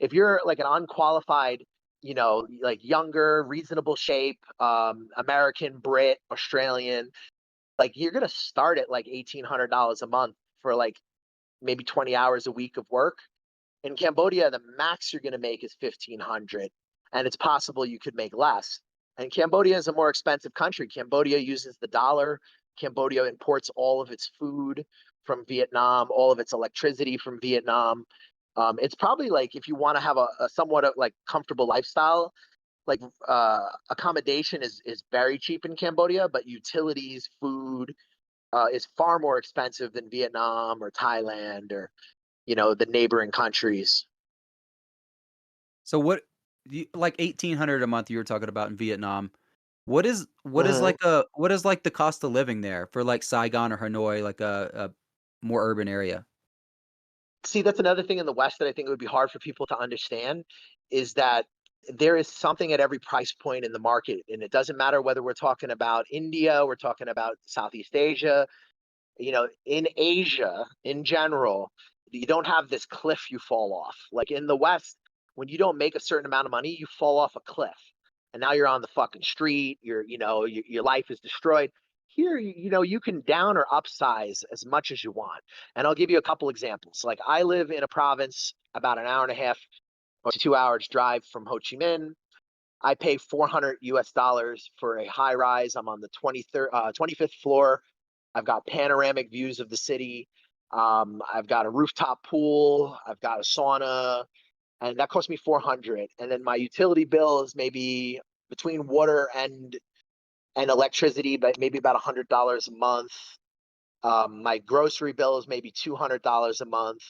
if you're like an unqualified, like younger, reasonable shape, American, Brit, Australian, like you're gonna start at like $1,800 a month for like maybe 20 hours a week of work. In Cambodia, the max you're going to make is 1,500, and it's possible you could make less. And Cambodia is a more expensive country. Cambodia uses the dollar. Cambodia imports all of its food from Vietnam, all of its electricity from Vietnam. It's probably like if you want to have a somewhat of like comfortable lifestyle, like accommodation is very cheap in Cambodia, but utilities, food is far more expensive than Vietnam or Thailand or the neighboring countries. So what like 1,800 a month you were talking about in Vietnam. What is Mhm. like what is like the cost of living there for like Saigon or Hanoi, like a more urban area? See, that's another thing in the West that I think it would be hard for people to understand is that there is something at every price point in the market. And it doesn't matter whether we're talking about India, we're talking about Southeast Asia, in Asia in general, you don't have this cliff you fall off. Like in the West, when you don't make a certain amount of money, you fall off a cliff. And now you're on the fucking street, your life is destroyed. Here, you can down or upsize as much as you want. And I'll give you a couple examples. Like I live in a province about an hour and a half or 2 hours drive from Ho Chi Minh. I pay 400 US dollars for a high rise. I'm on the 25th floor. I've got panoramic views of the city. I've got a rooftop pool. I've got a sauna, and that cost me 400. And then my utility bill is maybe between water and electricity, but maybe about $100 a month. My grocery bill is maybe $200 a month.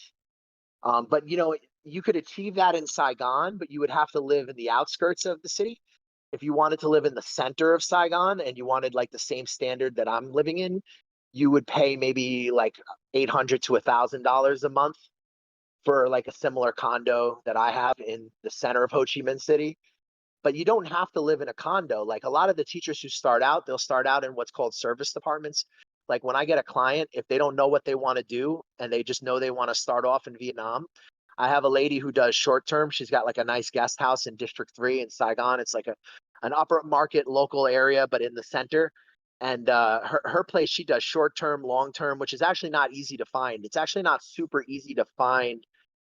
But you could achieve that in Saigon, but you would have to live in the outskirts of the city. If you wanted to live in the center of Saigon and you wanted like the same standard that I'm living in, you would pay maybe like 800 to $1,000 a month for like a similar condo that I have in the center of Ho Chi Minh City. But you don't have to live in a condo. Like a lot of the teachers who start out, they'll start out in what's called service departments. Like when I get a client, if they don't know what they want to do and they just know they want to start off in Vietnam, I have a lady who does short term. She's got like a nice guest house in District 3 in Saigon. It's like an upper market local area, but in the center. And her place, she does short term, long term, which is actually not easy to find. It's actually not super easy to find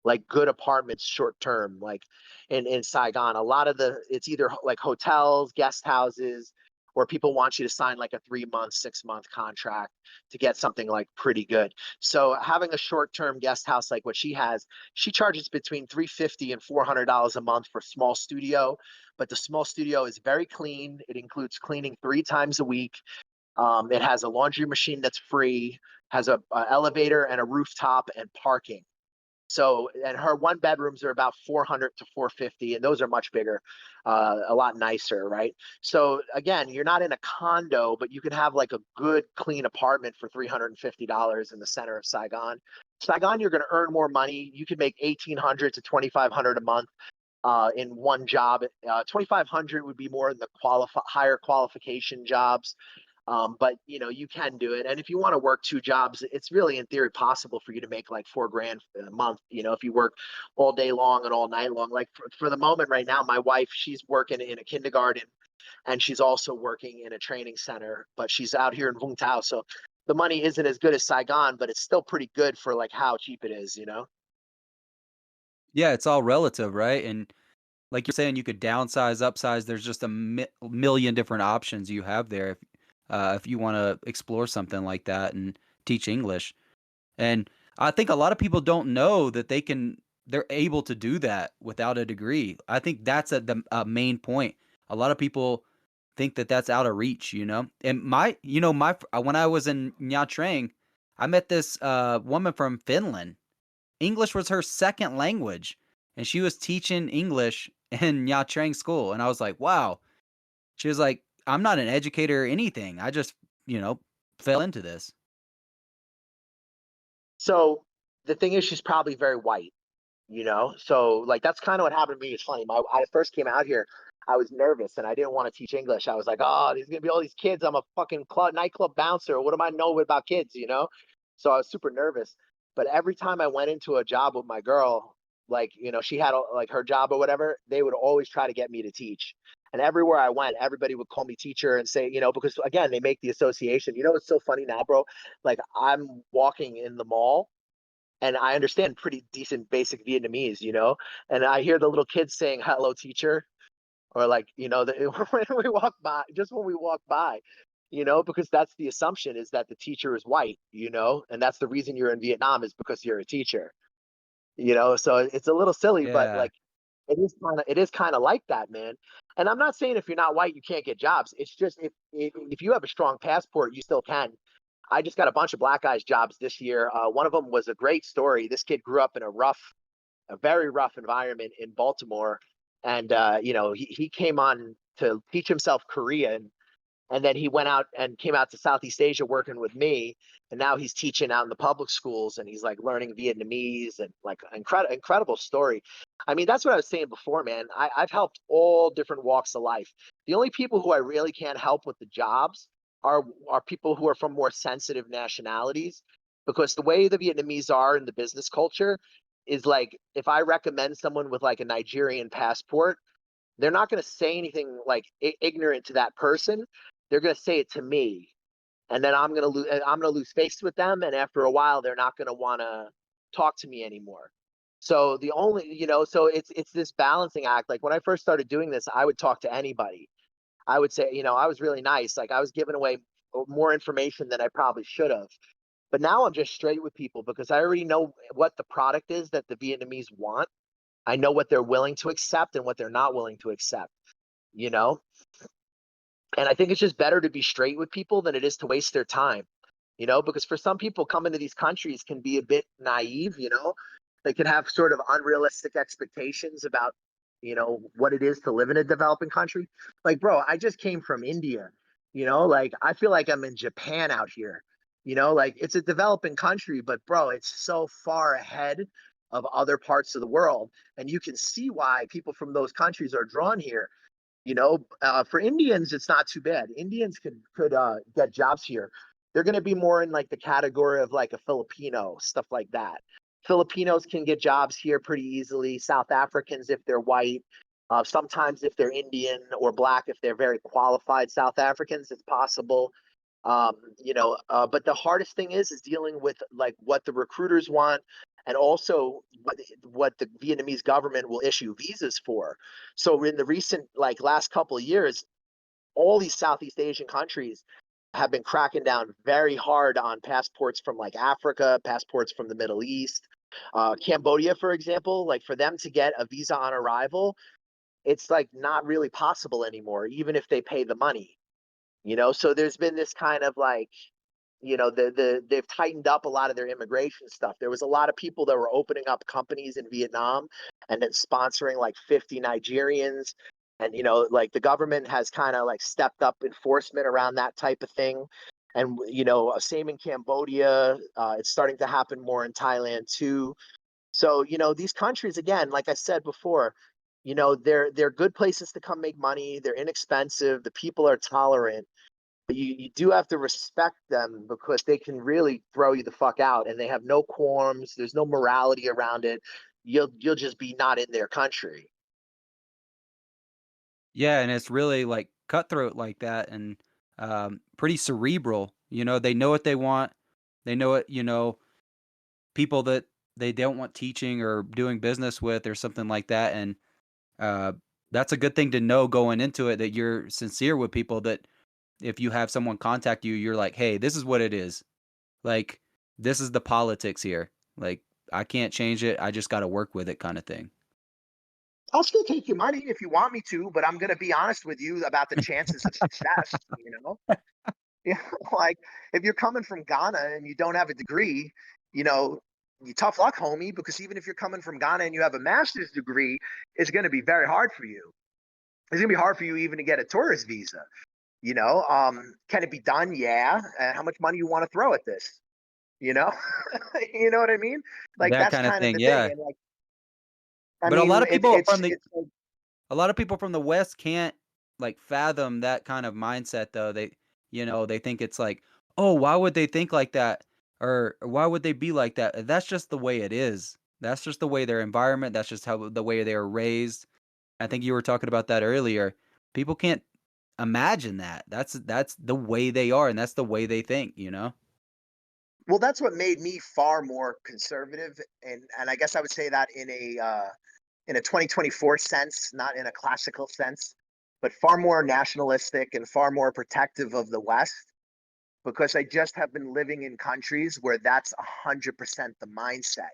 like good apartments short term, like in Saigon. A lot of it's either like hotels, guest houses, or people want you to sign like a 3 month, 6 month contract to get something like pretty good. So having a short term guest house like what she has, she charges between 350 and $400 a month for small studio. But the small studio is very clean. It includes cleaning 3 times a week. It has a laundry machine that's free, has a elevator and a rooftop and parking. So, and her one bedrooms are about 400 to 450, and those are much bigger, a lot nicer, right? So again, you're not in a condo, but you can have like a good, clean apartment for $350 in the center of Saigon. Saigon, you're going to earn more money. You can make 1,800 to 2,500 a month in one job. 2,500 would be more in the higher qualification jobs. But you can do it. And if you want to work 2 jobs, it's really in theory possible for you to make like 4 grand a month. If you work all day long and all night long. Like for the moment right now, my wife, she's working in a kindergarten and she's also working in a training center, but she's out here in Vung Tau. So the money isn't as good as Saigon, but it's still pretty good for like how cheap it is. Yeah, it's all relative, right? And like you're saying, you could downsize, upsize. There's just a million different options you have there if you want to explore something like that and teach English. And I think a lot of people don't know that they're able to do that without a degree. I think that's a main point. A lot of people think that that's out of reach, you know? And when I was in Nha Trang, I met this woman from Finland. English was her second language, and she was teaching English in Nha Trang school. And I was like, wow. She was like, I'm not an educator or anything. I just, you know, fell into this. So the thing is, she's probably very white. So like that's kind of what happened to me. It's funny. I first came out here, I was nervous and I didn't want to teach English. I was like, oh, there's gonna be all these kids. I'm a fucking nightclub bouncer. What do I know about kids? So I was super nervous. But every time I went into a job with my girl, like she had like her job or whatever, they would always try to get me to teach. And everywhere I went, everybody would call me teacher and say, because again, they make the association. It's so funny now, bro. Like I'm walking in the mall and I understand pretty decent basic Vietnamese. And I hear the little kids saying "hello, teacher," or like when we walk by, just when we walk by, because that's the assumption is that the teacher is white, and that's the reason you're in Vietnam is because you're a teacher. So it's a little silly, but Yeah. like it is kind of like that, man. And I'm not saying if you're not white you can't get jobs. It's just if you have a strong passport, you still can. I just got a bunch of black guys jobs this year. One of them was a great story. This kid grew up in a very rough environment in Baltimore, and he came on to teach himself Korean, and then he went out and came out to Southeast Asia working with me, and now he's teaching out in the public schools, and he's like learning Vietnamese, and like incredible story. I mean, that's what I was saying before, man. I've helped all different walks of life. The only people who I really can't help with the jobs are people who are from more sensitive nationalities, because the way the Vietnamese are in the business culture is like if I recommend someone with like a Nigerian passport, they're not going to say anything like ignorant to that person. They're going to say it to me, and then I'm going to lose face with them, and after a while they're not going to want to talk to me anymore. So the only so it's this balancing act. Like when I first started doing this, I would talk to anybody. I would say, I was really nice. Like I was giving away more information than I probably should have. But now I'm just straight with people because I already know what the product is that the Vietnamese want. I know what they're willing to accept and what they're not willing to accept, you know? And I think it's just better to be straight with people than it is to waste their time, because for some people coming to these countries can be a bit naive. They can have sort of unrealistic expectations about, what it is to live in a developing country. Like, bro, I just came from India, like I feel like I'm in Japan out here, like it's a developing country, but bro, it's so far ahead of other parts of the world. And you can see why people from those countries are drawn here. For Indians, it's not too bad. Indians could get jobs here. They're going to be more in like the category of like a Filipino, stuff like that. Filipinos can get jobs here pretty easily. South Africans, if they're white, sometimes if they're Indian or black, if they're very qualified South Africans, it's possible. But the hardest thing is dealing with like what the recruiters want, and also what the Vietnamese government will issue visas for. So in the recent like last couple of years, all these Southeast Asian countries have been cracking down very hard on passports from like Africa, passports from the Middle East. Cambodia, for example, like for them to get a visa on arrival, it's like not really possible anymore, even if they pay the money. So there's been this kind of like they've tightened up a lot of their immigration stuff. There was a lot of people that were opening up companies in Vietnam and then sponsoring like 50 Nigerians. And like the government has kind of like stepped up enforcement around that type of thing. And same in Cambodia. It's starting to happen more in Thailand too. So these countries, again, like I said before, they're good places to come make money. They're inexpensive. The people are tolerant. you do have to respect them because they can really throw you the fuck out, and they have no quorums. There's no morality around it. You'll just be not in their country. Yeah, and it's really like cutthroat like that, and pretty cerebral. You know, they know what they want. They know it. You know, people that they don't want teaching or doing business with or something like that, and uh, that's a good thing to know going into it, that you're sincere with people. That if you have someone contact you, you're like, hey, this is what it is. Like, this is the politics here. Like, I can't change it. I just got to work with it, kind of thing. I'll still take your money if you want me to, but I'm going to be honest with you about the chances of success. You know, yeah, like if you're coming from Ghana and you don't have a degree, you know, you tough luck, homie. Because even if you're coming from Ghana and you have a master's degree, it's going to be very hard for you. It's going to be hard for you even to get a tourist visa. You know, can it be done? Yeah. And how much money you want to throw at this? You know, you know what I mean? Like That that's kind of kind of thing, the thing. yeah. And like, I But a lot mean, of people from the it's like, a lot of people from the West can't like fathom that kind of mindset though. They think it's like, "Oh, why would they think like that?" Or "Why would they be like that?" That's just the way it is. That's just the way their environment, that's just how the way they were raised. I think you were talking about that earlier. People can't imagine that. That's the way they are, and that's the way they think, you know? well, that's what made me far more conservative, and I guess I would say that in a 2024 sense, not in a classical sense, but far more nationalistic and far more protective of the West, because I just have been living in countries where that's 100% the mindset.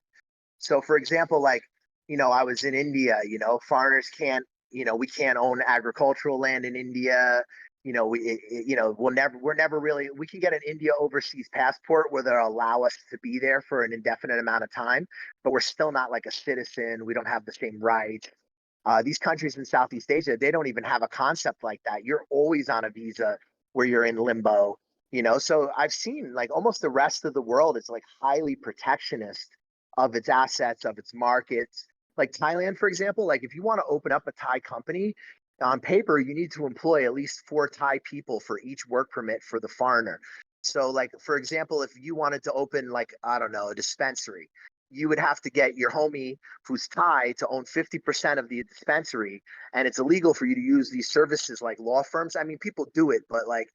So, for example, like, I was in India. Foreigners can't, we can't own agricultural land in India. We're never really, we can get an India overseas passport where they'll allow us to be there for an indefinite amount of time, but we're still not like a citizen. We don't have the same rights. These countries in Southeast Asia, they don't even have a concept like that. You're always on a visa where you're in limbo. So I've seen like almost the rest of the world is like highly protectionist of its assets, of its markets. Like Thailand, for example, like if you want to open up a Thai company, on paper, you need to employ at least 4 Thai people for each work permit for the foreigner. So, like, for example, if you wanted to open, like, I don't know, a dispensary, you would have to get your homie who's Thai to own 50% of the dispensary. And it's illegal for you to use these services like law firms. I mean, people do it, but like,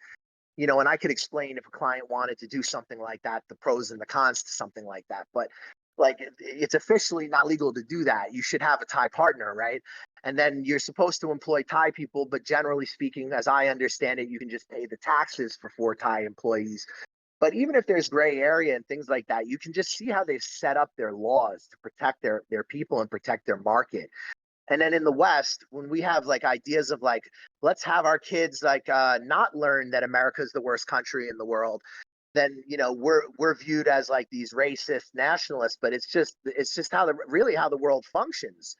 and I could explain if a client wanted to do something like that, the pros and the cons to something like that. But like, it's officially not legal to do that. You should have a Thai partner, right? And then you're supposed to employ Thai people, but generally speaking, as I understand it, you can just pay the taxes for 4 Thai employees. But even if there's gray area and things like that, you can just see how they've set up their laws to protect their people and protect their market. And then in the West, when we have like ideas of like, let's have our kids like not learn that America is the worst country in the world, then we're viewed as like these racist nationalists. But it's just how the world functions.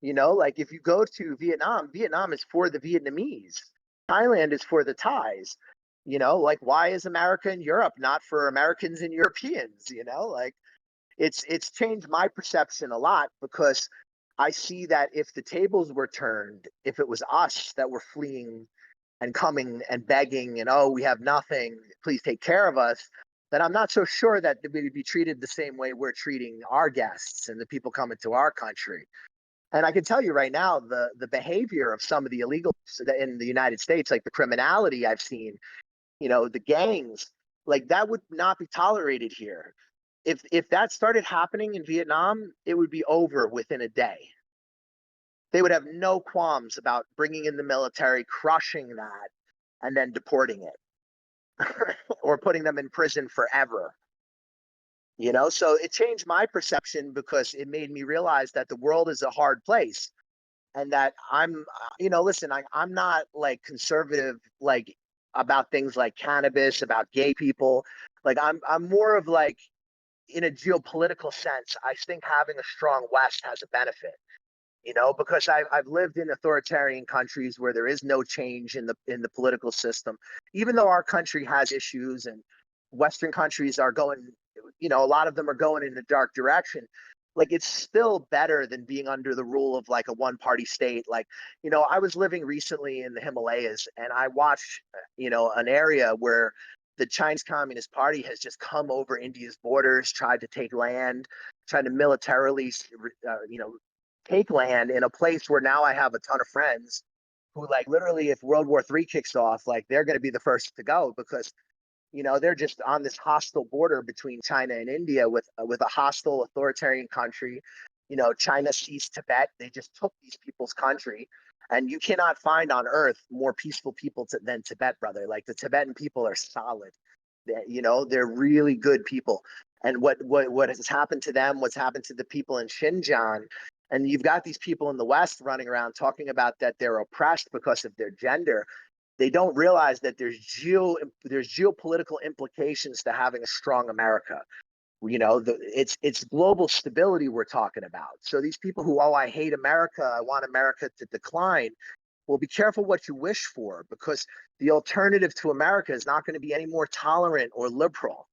Like if you go to Vietnam, Vietnam is for the Vietnamese. Thailand is for the Thais. Like why is America and Europe not for Americans and Europeans? Like it's changed my perception a lot, because I see that if the tables were turned, if it was us that were fleeing and coming and begging and, oh, we have nothing, please take care of us, then I'm not so sure that we'd be treated the same way we're treating our guests and the people coming to our country. And I can tell you right now, the behavior of some of the illegals in the United States, like the criminality I've seen, the gangs, like that would not be tolerated here. If that started happening in Vietnam, it would be over within a day. They would have no qualms about bringing in the military, crushing that, and then deporting it or putting them in prison forever. So it changed my perception, because it made me realize that the world is a hard place, and that listen, I'm not like conservative, like about things like cannabis, about gay people. Like I'm more of like, in a geopolitical sense, I think having a strong West has a benefit. Because I've lived in authoritarian countries where there is no change in the political system, even though our country has issues, and Western countries are going, a lot of them are going in a dark direction. Like it's still better than being under the rule of like a one party state. Like, I was living recently in the Himalayas, and I watched, an area where the Chinese Communist Party has just come over India's borders, tried to take land, tried to militarily, take land in a place where now I have a ton of friends who, like, literally, if World War III kicks off, like, they're going to be the first to go because they're just on this hostile border between China and India with a hostile authoritarian country. China seized Tibet. They just took these people's country. And you cannot find on earth more peaceful people than Tibet, brother. Like, the Tibetan people are solid. They're really good people. And what has happened to them, what's happened to the people in Xinjiang, and you've got these people in the West running around talking about that they're oppressed because of their gender. They don't realize that there's geopolitical implications to having a strong America. It's global stability we're talking about. So these people who, oh, I hate America, I want America to decline. Well, be careful what you wish for, because the alternative to America is not going to be any more tolerant or liberal.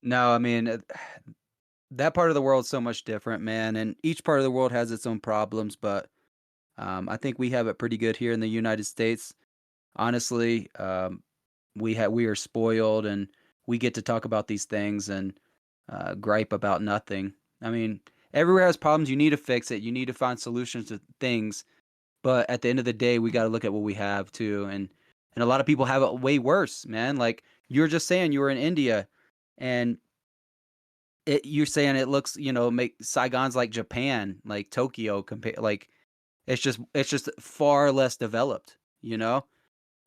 No, I mean, that part of the world's so much different, man, and each part of the world has its own problems, but I think we have it pretty good here in the United States. Honestly, we are spoiled, and we get to talk about these things and gripe about nothing. I mean, everywhere has problems. You need to fix it. You need to find solutions to things. But at the end of the day, we got to look at what we have too. And a lot of people have it way worse, man. Like you were just saying, you were in India, and you're saying it looks, make Saigon's like Japan, like Tokyo, like it's just far less developed.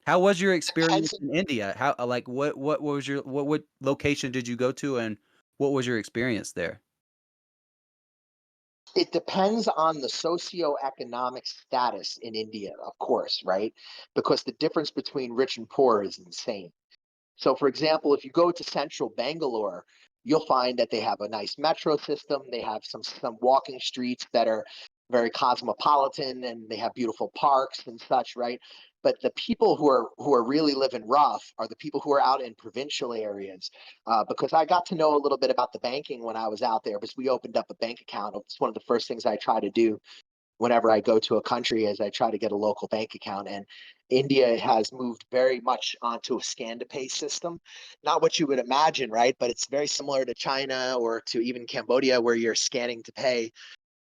How was your experience in India? How like what was your what location did you go to, and what was your experience there? It depends on the socioeconomic status in India, of course, right? Because the difference between rich and poor is insane. So, for example, if you go to central Bangalore, you'll find that they have a nice metro system. They have some walking streets that are very cosmopolitan, and they have beautiful parks and such, right? But the people who are really living rough are the people who are out in provincial areas. Because I got to know a little bit about the banking when I was out there, because we opened up a bank account. It's one of the first things I try to do whenever I go to a country, is I try to get a local bank account. And India has moved very much onto a scan to pay system. Not what you would imagine, right? But it's very similar to China or to even Cambodia, where you're scanning to pay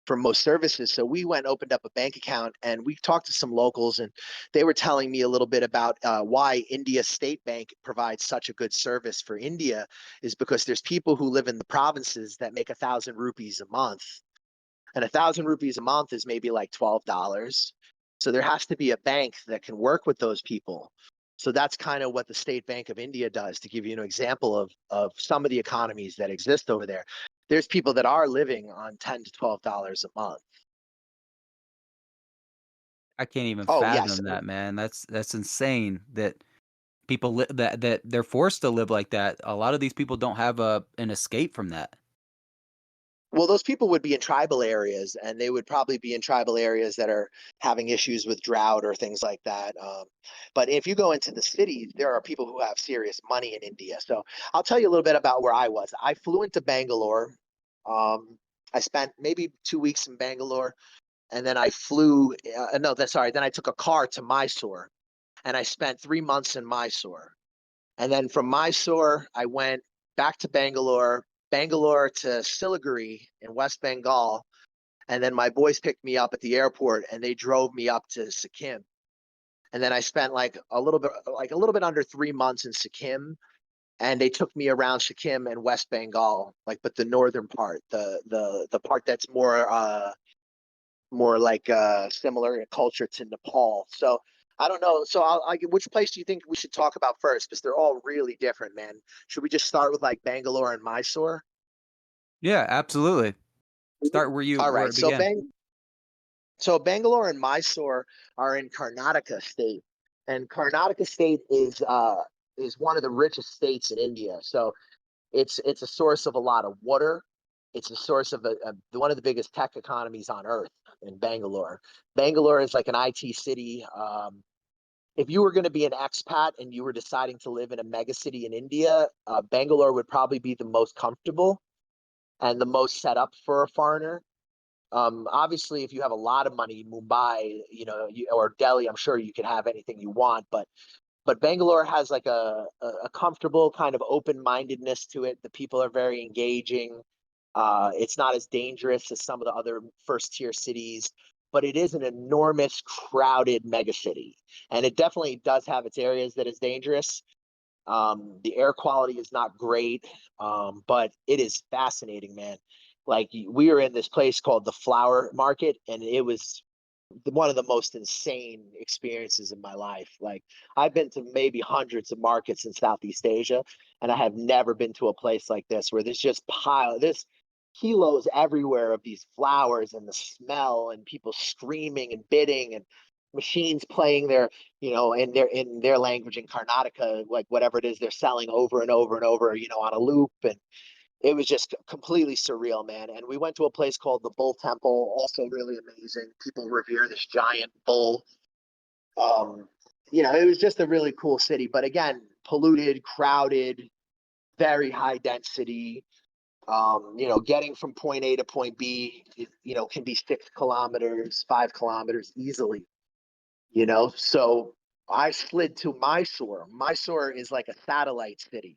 for most services. So we went and opened up a bank account, and we talked to some locals, and they were telling me a little bit about why India State Bank provides such a good service for India, is because there's people who live in the provinces that make 1,000 rupees a month, and 1,000 rupees a month is maybe like $12. So there has to be a bank that can work with those people. So that's kind of what the State Bank of India does, to give you an example of some of the economies that exist over there. There's people that are living on $10 to $12 a month. I can't even Oh, yes. fathom that, man. That's insane that people that they're forced to live like that. A lot of these people don't have an escape from that. Well, those people would be in tribal areas, and they would probably be in tribal areas that are having issues with drought or things like that. But if you go into the cities, there are people who have serious money in India. So I'll tell you a little bit about where I was. I flew into Bangalore. Um, I spent maybe 2 weeks in Bangalore, and then I flew. No, that's sorry. Then I took a car to Mysore, and I spent 3 months in Mysore. And then from Mysore, I went back to Bangalore to Siliguri in West Bengal. And then my boys picked me up at the airport, and they drove me up to Sikkim. And then I spent like a little bit under 3 months in Sikkim. And they took me around Sikkim and West Bengal, like, but the northern part, the part that's more like similar in culture to Nepal. So I don't know. So which place do you think we should talk about first? Because they're all really different, man. Should we just start with like Bangalore and Mysore? Yeah, absolutely. Start where All where right. it began. So Bangalore and Mysore are in Karnataka state, and Karnataka state is one of the richest states in India. So it's a source of a lot of water. It's a source of one of the biggest tech economies on earth in Bangalore. Bangalore is like an IT city. If you were going to be an expat and you were deciding to live in a mega city in India, Bangalore would probably be the most comfortable and the most set up for a foreigner. Obviously, if you have a lot of money, Mumbai, or Delhi, I'm sure you can have anything you want. But Bangalore has like a comfortable kind of open-mindedness to it. The people are very engaging. It's not as dangerous as some of the other first-tier cities, but it is an enormous, crowded megacity, and it definitely does have its areas that is dangerous. The air quality is not great, but it is fascinating, man. Like we were in this place called the Flower Market, and it was one of the most insane experiences in my life. Like I've been to maybe hundreds of markets in Southeast Asia, and I have never been to a place like this where there's kilos everywhere of these flowers and the smell and people screaming and bidding and machines playing their in their language in Karnataka, like whatever it is they're selling over and over and over, on a loop. And it was just completely surreal, man. And we went to a place called the Bull Temple, also really amazing. People revere this giant bull. Um, it was just a really cool city, but again, polluted, crowded, very high density. Getting from point A to point B, can be 6 kilometers, 5 kilometers easily. So I slid to Mysore. Mysore is like a satellite city.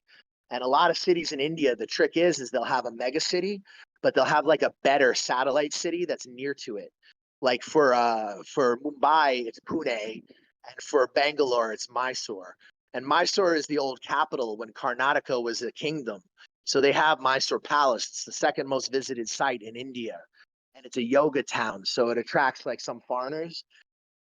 And a lot of cities in India, the trick is they'll have a mega city, but they'll have like a better satellite city that's near to it. Like for Mumbai, it's Pune, and for Bangalore, it's Mysore. And Mysore is the old capital when Karnataka was a kingdom. So they have Mysore Palace. It's the second most visited site in India. And it's a yoga town. So it attracts like some foreigners.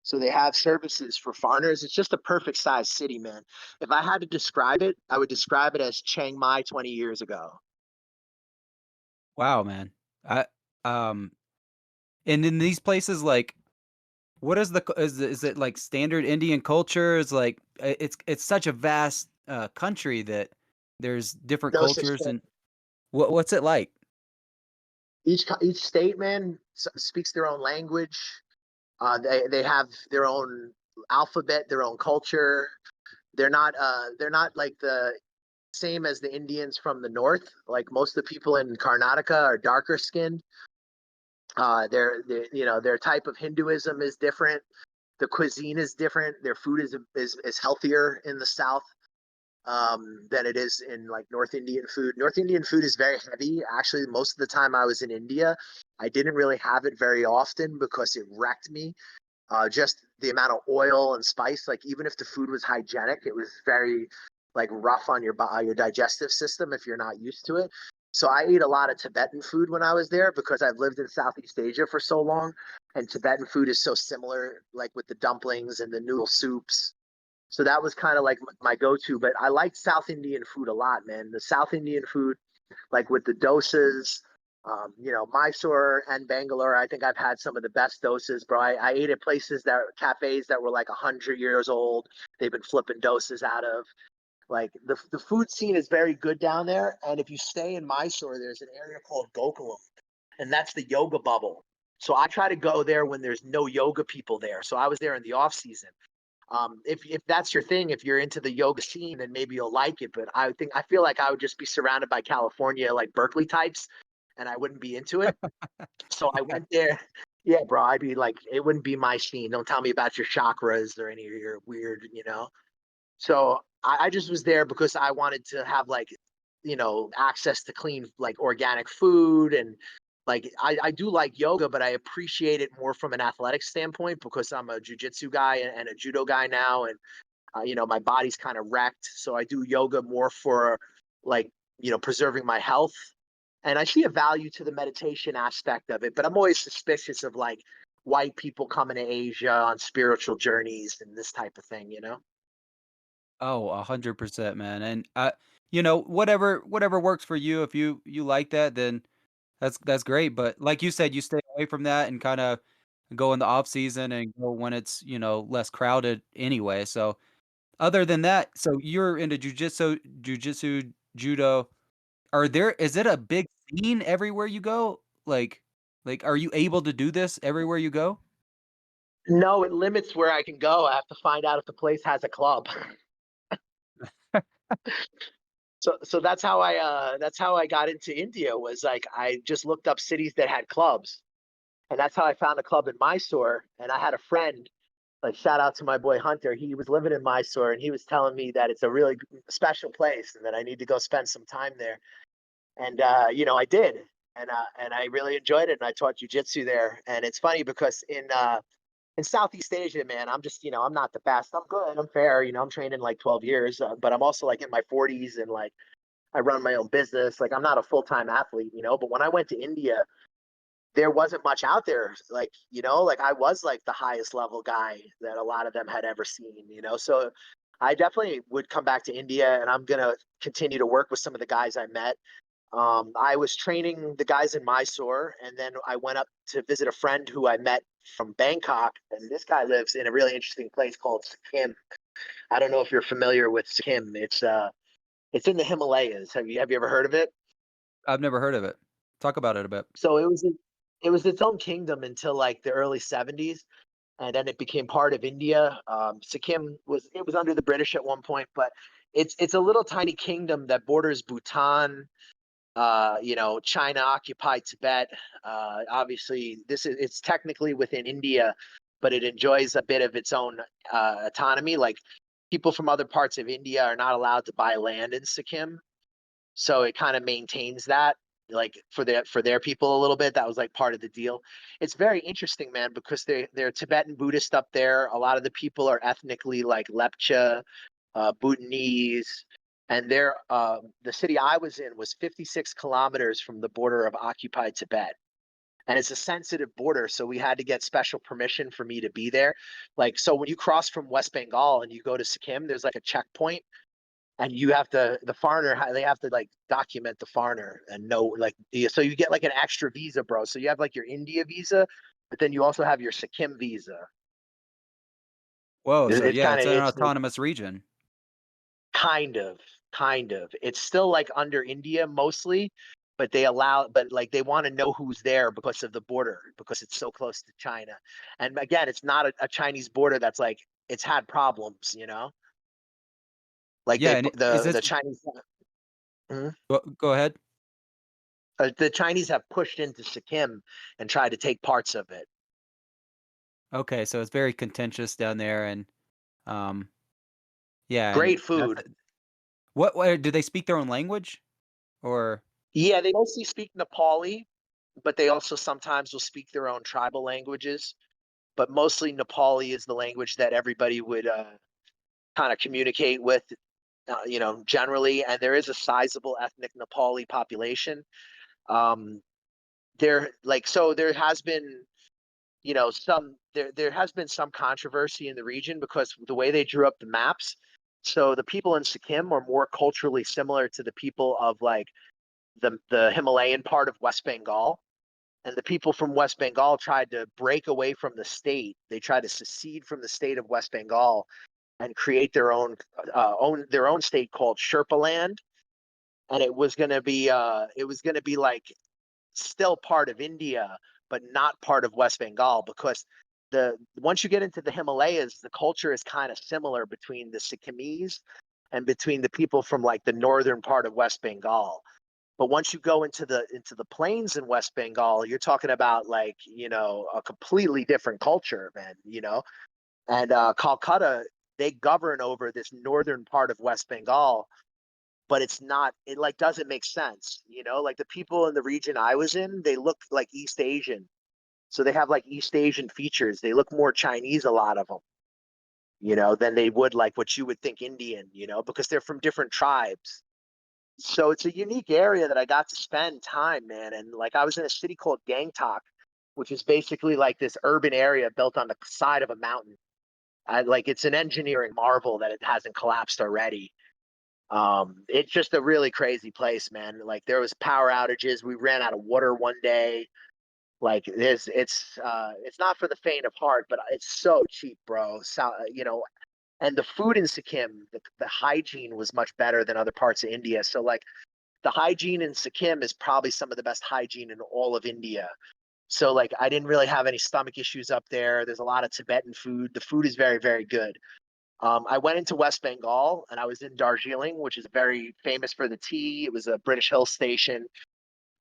So they have services for foreigners. It's just a perfect size city, man. If I had to describe it, I would describe it as Chiang Mai 20 years ago. Wow, man. I um and in these places, like, what is is it like standard Indian culture? Is like it's such a vast country that there's different Those are cultures, and what's it like? each state, man, speaks their own language. They have their own alphabet, their own culture. They're not like the same as the Indians from the north. Like most of the people in Karnataka are darker skinned. Their type of Hinduism is different. The cuisine is different. Their food is healthier in the south than it is in like North Indian food. North Indian food is very heavy. Actually, most of the time I was in India, I didn't really have it very often because it wrecked me. Just the amount of oil and spice, like even if the food was hygienic, it was very like rough on your digestive system if you're not used to it. So I ate a lot of Tibetan food when I was there because I've lived in Southeast Asia for so long, and Tibetan food is so similar, like with the dumplings and the noodle soups. So that was kind of like my go-to. But I liked South Indian food a lot, man. The South Indian food, like with the dosas, Mysore and Bangalore, I think I've had some of the best dosas, bro. I ate at cafes that were like 100 years old. They've been flipping dosas out of. Like the food scene is very good down there. And if you stay in Mysore, there's an area called Gokulam, and that's the yoga bubble. So I try to go there when there's no yoga people there. So I was there in the off season. If that's your thing, if you're into the yoga scene, then maybe you'll like it. But I feel like I would just be surrounded by California, like Berkeley types, and I wouldn't be into it. So I went there. Yeah, bro, I'd be like, it wouldn't be my scene. Don't tell me about your chakras or any of your weird. So I just was there because I wanted to have like, access to clean, like organic food. And like, I do like yoga, but I appreciate it more from an athletic standpoint because I'm a jujitsu guy and a judo guy now. And, my body's kind of wrecked. So I do yoga more for like, preserving my health. And I see a value to the meditation aspect of it, but I'm always suspicious of like white people coming to Asia on spiritual journeys and this type of thing. Oh, 100%, man. And whatever works for you. If you like that, then that's great. But like you said, you stay away from that and kind of go in the off season and go when it's less crowded anyway. So other than that, so you're into jujitsu, judo. Is it a big scene everywhere you go? Like, are you able to do this everywhere you go? No, it limits where I can go. I have to find out if the place has a club. So that's how I got into India was like I just looked up cities that had clubs. And that's how I found a club in Mysore. And I had a friend, like shout out to my boy Hunter. He was living in Mysore and he was telling me that it's a really special place and that I need to go spend some time there. And I did. And I really enjoyed it. And I taught jujitsu there. And it's funny because in Southeast Asia, man, I'm just, I'm not the best. I'm good. I'm fair. I'm trained in like 12 years, but I'm also like in my 40s and like I run my own business. Like I'm not a full-time athlete, but when I went to India, there wasn't much out there. Like, like I was like the highest level guy that a lot of them had ever seen. So I definitely would come back to India and I'm going to continue to work with some of the guys I met. I was training the guys in Mysore, and then I went up to visit a friend who I met from Bangkok. And this guy lives in a really interesting place called Sikkim. I don't know if you're familiar with Sikkim. It's in the Himalayas. Have you ever heard of it? I've never heard of it. Talk about it a bit. So it was its own kingdom until like the early 70s, and then it became part of India. Sikkim was under the British at one point, but it's a little tiny kingdom that borders Bhutan. China occupied Tibet. Obviously, it's technically within India, but it enjoys a bit of its own autonomy. Like people from other parts of India are not allowed to buy land in Sikkim, so it kind of maintains that. Like for their people a little bit, that was like part of the deal. It's very interesting, man, because they're Tibetan Buddhist up there. A lot of the people are ethnically like Lepcha, Bhutanese, and the city I was in was 56 kilometers from the border of occupied Tibet. And it's a sensitive border, so we had to get special permission for me to be there. Like, so when you cross from West Bengal and you go to Sikkim, there's like a checkpoint, and the foreigner, they have to like document the foreigner and know, like, so you get like an extra visa, bro. So you have like your India visa, but then you also have your Sikkim visa. Whoa, so It's yeah, kind it's of, an it's autonomous region. Kind of, kind of. It's still like under India mostly, but like they want to know who's there because of the border, because it's so close to China. And again, it's not a Chinese border that's like it's had problems. Like Yeah, they and is the this Chinese. Mhm. go ahead. The Chinese have pushed into Sikkim and tried to take parts of it. Okay, so it's very contentious down there and um yeah, and Great food. what do they speak their own language or Yeah, they mostly speak Nepali, but they also sometimes will speak their own tribal languages. But mostly Nepali is the language that everybody would kind of communicate with, generally. And there is a sizable ethnic Nepali population. Um, there has been, there has been some controversy in the region because the way they drew up the maps. So the people in Sikkim are more culturally similar to the people of like the Himalayan part of West Bengal. And the people from West Bengal tried to break away from the state. They tried to secede from the state of West Bengal and create their own state called Sherpa Land. And it was going to be like still part of India, but not part of West Bengal, because the once you get into the Himalayas, the culture is kind of similar between the Sikkimese and between the people from like the northern part of West Bengal. But once you go into the plains in West Bengal, you're talking about like, a completely different culture, man. And Calcutta, they govern over this northern part of West Bengal, but it like doesn't make sense. Like the people in the region I was in, they look like East Asian. So they have like East Asian features. They look more Chinese, a lot of them, than they would like what you would think Indian, because they're from different tribes. So it's a unique area that I got to spend time, man. And like I was in a city called Gangtok, which is basically like this urban area built on the side of a mountain. Like it's an engineering marvel that it hasn't collapsed already. It's just a really crazy place, man. Like there was power outages. We ran out of water one day. Like it's not for the faint of heart, but it's so cheap, bro. So, and the food in Sikkim, the hygiene was much better than other parts of India. So like the hygiene in Sikkim is probably some of the best hygiene in all of India. So like I didn't really have any stomach issues up there. There's a lot of Tibetan food. The food is very, very good. I went into West Bengal and I was in Darjeeling, which is very famous for the tea. It was a British hill station.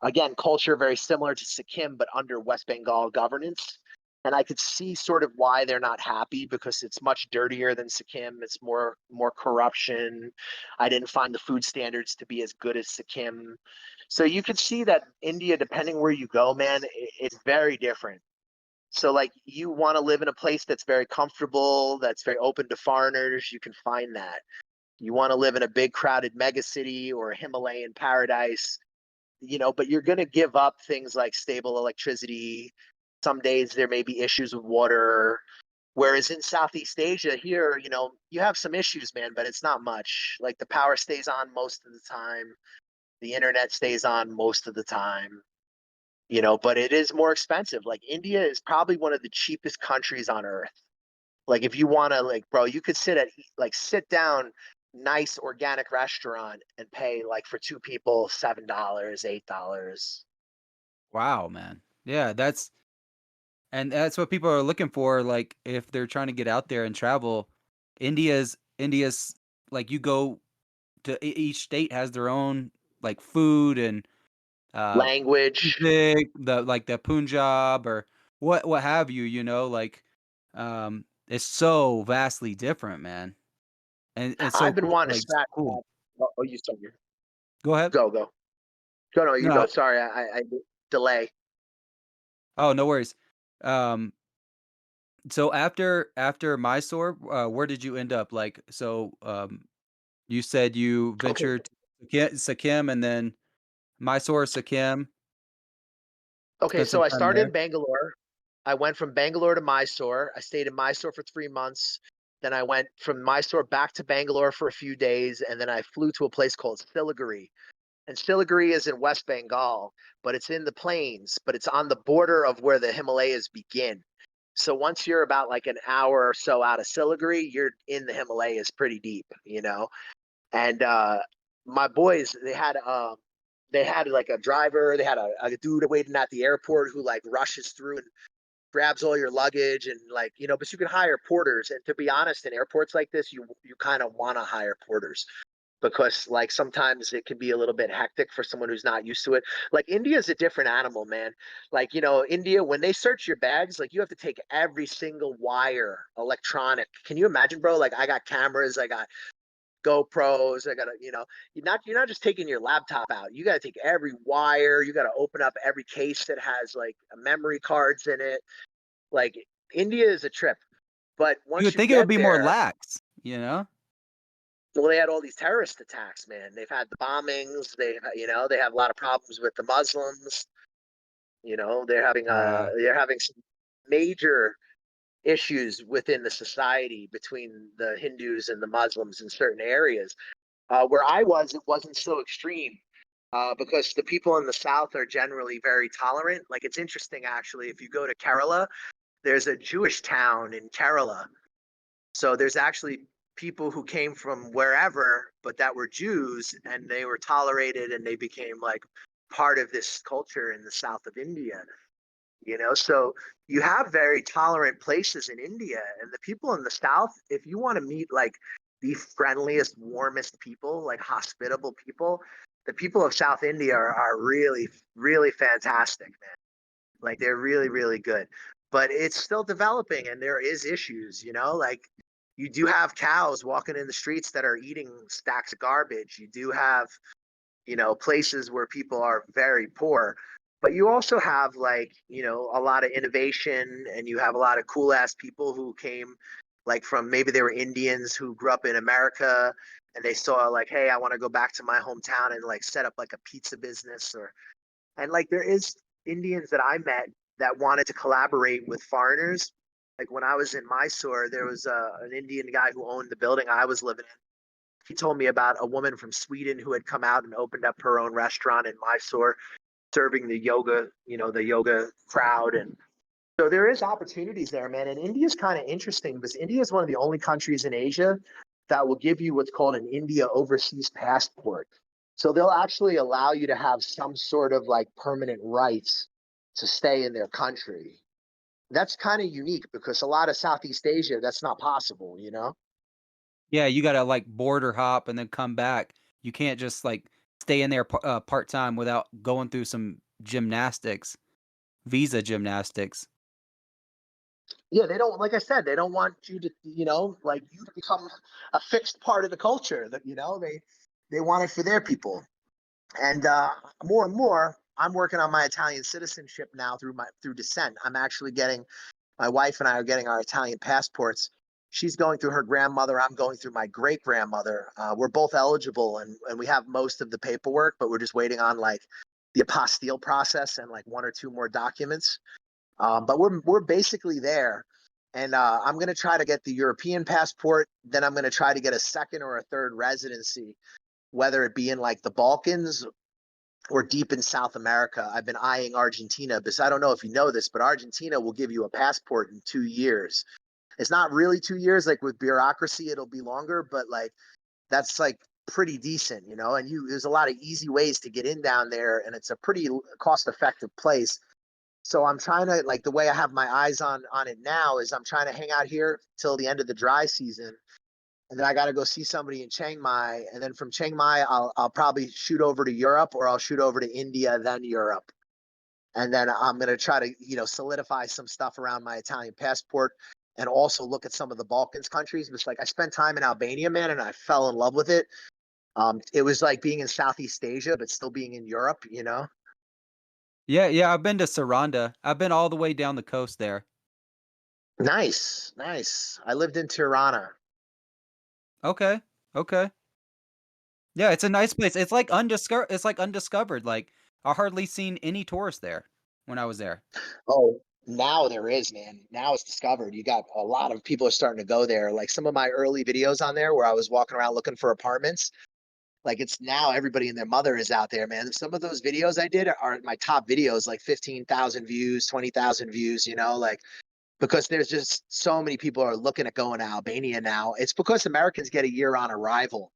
Again, culture very similar to Sikkim, but under West Bengal governance. And I could see sort of why they're not happy, because it's much dirtier than Sikkim. It's more corruption. I didn't find the food standards to be as good as Sikkim. So you could see that India, depending where you go, man, it's very different. So like you want to live in a place that's very comfortable, that's very open to foreigners, you can find that. You want to live in a big crowded mega city or a Himalayan paradise, but you're going to give up things like stable electricity. Some days there may be issues with water. Whereas in Southeast Asia here, you have some issues, man, but it's not much. Like the power stays on most of the time. The internet stays on most of the time, but it is more expensive. Like India is probably one of the cheapest countries on earth. Like if you want to, like, bro, you could sit down, nice organic restaurant and pay like for two people $7, $8. Wow, man. Yeah, that's what people are looking for. Like if they're trying to get out there and travel, India's like you go to each state has their own like food and uh Language. music, the Punjab or what have you, like it's so vastly different, man. And it's so I've been cool, wanting to like so smack. cool. Oh, you said you Go ahead. go. No, you No. go. Sorry, I delay. Oh, no worries. Um so after Mysore, where did you end up? Like you said you Okay. ventured to Sikkim and then Mysore, Sikkim, Okay, spent so some I time started there. in Bangalore. I went from Bangalore to Mysore. I stayed in Mysore for 3 months. Then I went from Mysore back to Bangalore for a few days, and then I flew to a place called Siliguri. And Siliguri is in West Bengal, but it's in the plains, but it's on the border of where the Himalayas begin. So once you're about like an hour or so out of Siliguri, you're in the Himalayas pretty deep. And my boys, they had like a driver, they had a dude waiting at the airport who like rushes through and grabs all your luggage and like, but you can hire porters. And to be honest, in airports like this, you kind of want to hire porters because like sometimes it can be a little bit hectic for someone who's not used to it. Like India is a different animal, man. Like, India, when they search your bags, like you have to take every single wire electronic. Can you imagine, bro? Like I got cameras, I got GoPros. I gotta, you're not just taking your laptop out. You gotta take every wire. You gotta open up every case that has like memory cards in it. Like India is a trip, but You once would you think it would get be more there, lax, you know? well, they had all these terrorist attacks, man. They've had the bombings. They have a lot of problems with the Muslims. Uh, They're having some major issues within the society between the Hindus and the Muslims in certain areas. Where I was, it wasn't so extreme because the people in the South are generally very tolerant. Like it's interesting, actually, if you go to Kerala, there's a Jewish town in Kerala. So there's actually people who came from wherever, but that were Jews, and they were tolerated and they became like part of this culture in the south of India. So you have very tolerant places in India, and the people in the south, if you want to meet like the friendliest, warmest people, like hospitable people, the people of South India are really, really fantastic, man. Like they're really, really good. But it's still developing and there is issues. Like you do have cows walking in the streets that are eating stacks of garbage. You do have places where people are very poor. But you also have like, a lot of innovation, and you have a lot of cool ass people who came like from, maybe they were Indians who grew up in America, and they saw like, hey, I want to go back to my hometown and like set up like a pizza business. And like there is Indians that I met that wanted to collaborate with foreigners. Like when I was in Mysore, there was an Indian guy who owned the building I was living in. He told me about a woman from Sweden who had come out and opened up her own restaurant in Mysore, serving the yoga crowd. And so there is opportunities there, man. And India is kind of interesting because India is one of the only countries in Asia that will give you what's called an India overseas passport. So they'll actually allow you to have some sort of like permanent rights to stay in their country. That's kind of unique because a lot of Southeast Asia, that's not possible. yeah, you gotta like border hop and then come back. You can't just like stay in there part time without going through some gymnastics, visa gymnastics. Yeah, they don't, like I said, they don't want you to, like you to become a fixed part of the culture. That they want it for their people. And more and more, I'm working on my Italian citizenship now through descent. I'm actually getting my wife and I are getting our Italian passports. She's going through her grandmother. I'm going through my great grandmother. We're both eligible, and we have most of the paperwork, but we're just waiting on like the apostille process and like one or two more documents. But we're basically there. And I'm going to try to get the European passport. Then I'm going to try to get a second or a third residency, whether it be in like the Balkans or deep in South America. I've been eyeing Argentina because I don't know if you know this, but Argentina will give you a passport in 2 years. It's not really 2 years, like with bureaucracy, it'll be longer, but like that's like pretty decent, and there's a lot of easy ways to get in down there, and it's a pretty cost effective place. So I'm trying to, like, the way I have my eyes on it now is I'm trying to hang out here till the end of the dry season, and then I got to go see somebody in Chiang Mai, and then from Chiang Mai I'll probably shoot over to Europe, or I'll shoot over to India, then Europe, and then I'm gonna try to solidify some stuff around my Italian passport, and also look at some of the Balkans countries. It's like I spent time in Albania, man, and I fell in love with it. It was like being in Southeast Asia, but still being in Europe. Yeah, yeah, I've been to Saranda. I've been all the way down the coast there. Nice, nice. I lived in Tirana. Okay, okay. Yeah, it's a nice place. It's like undiscovered. Like I hardly seen any tourists there when I was there. Oh, now there is, man. Now it's discovered. You got a lot of people are starting to go there. Like some of my early videos on there where I was walking around looking for apartments. Like it's now everybody and their mother is out there, man. Some of those videos I did are my top videos, like 15,000 views, 20,000 views, like because there's just so many people are looking at going to Albania now. It's because Americans get a year on arrival.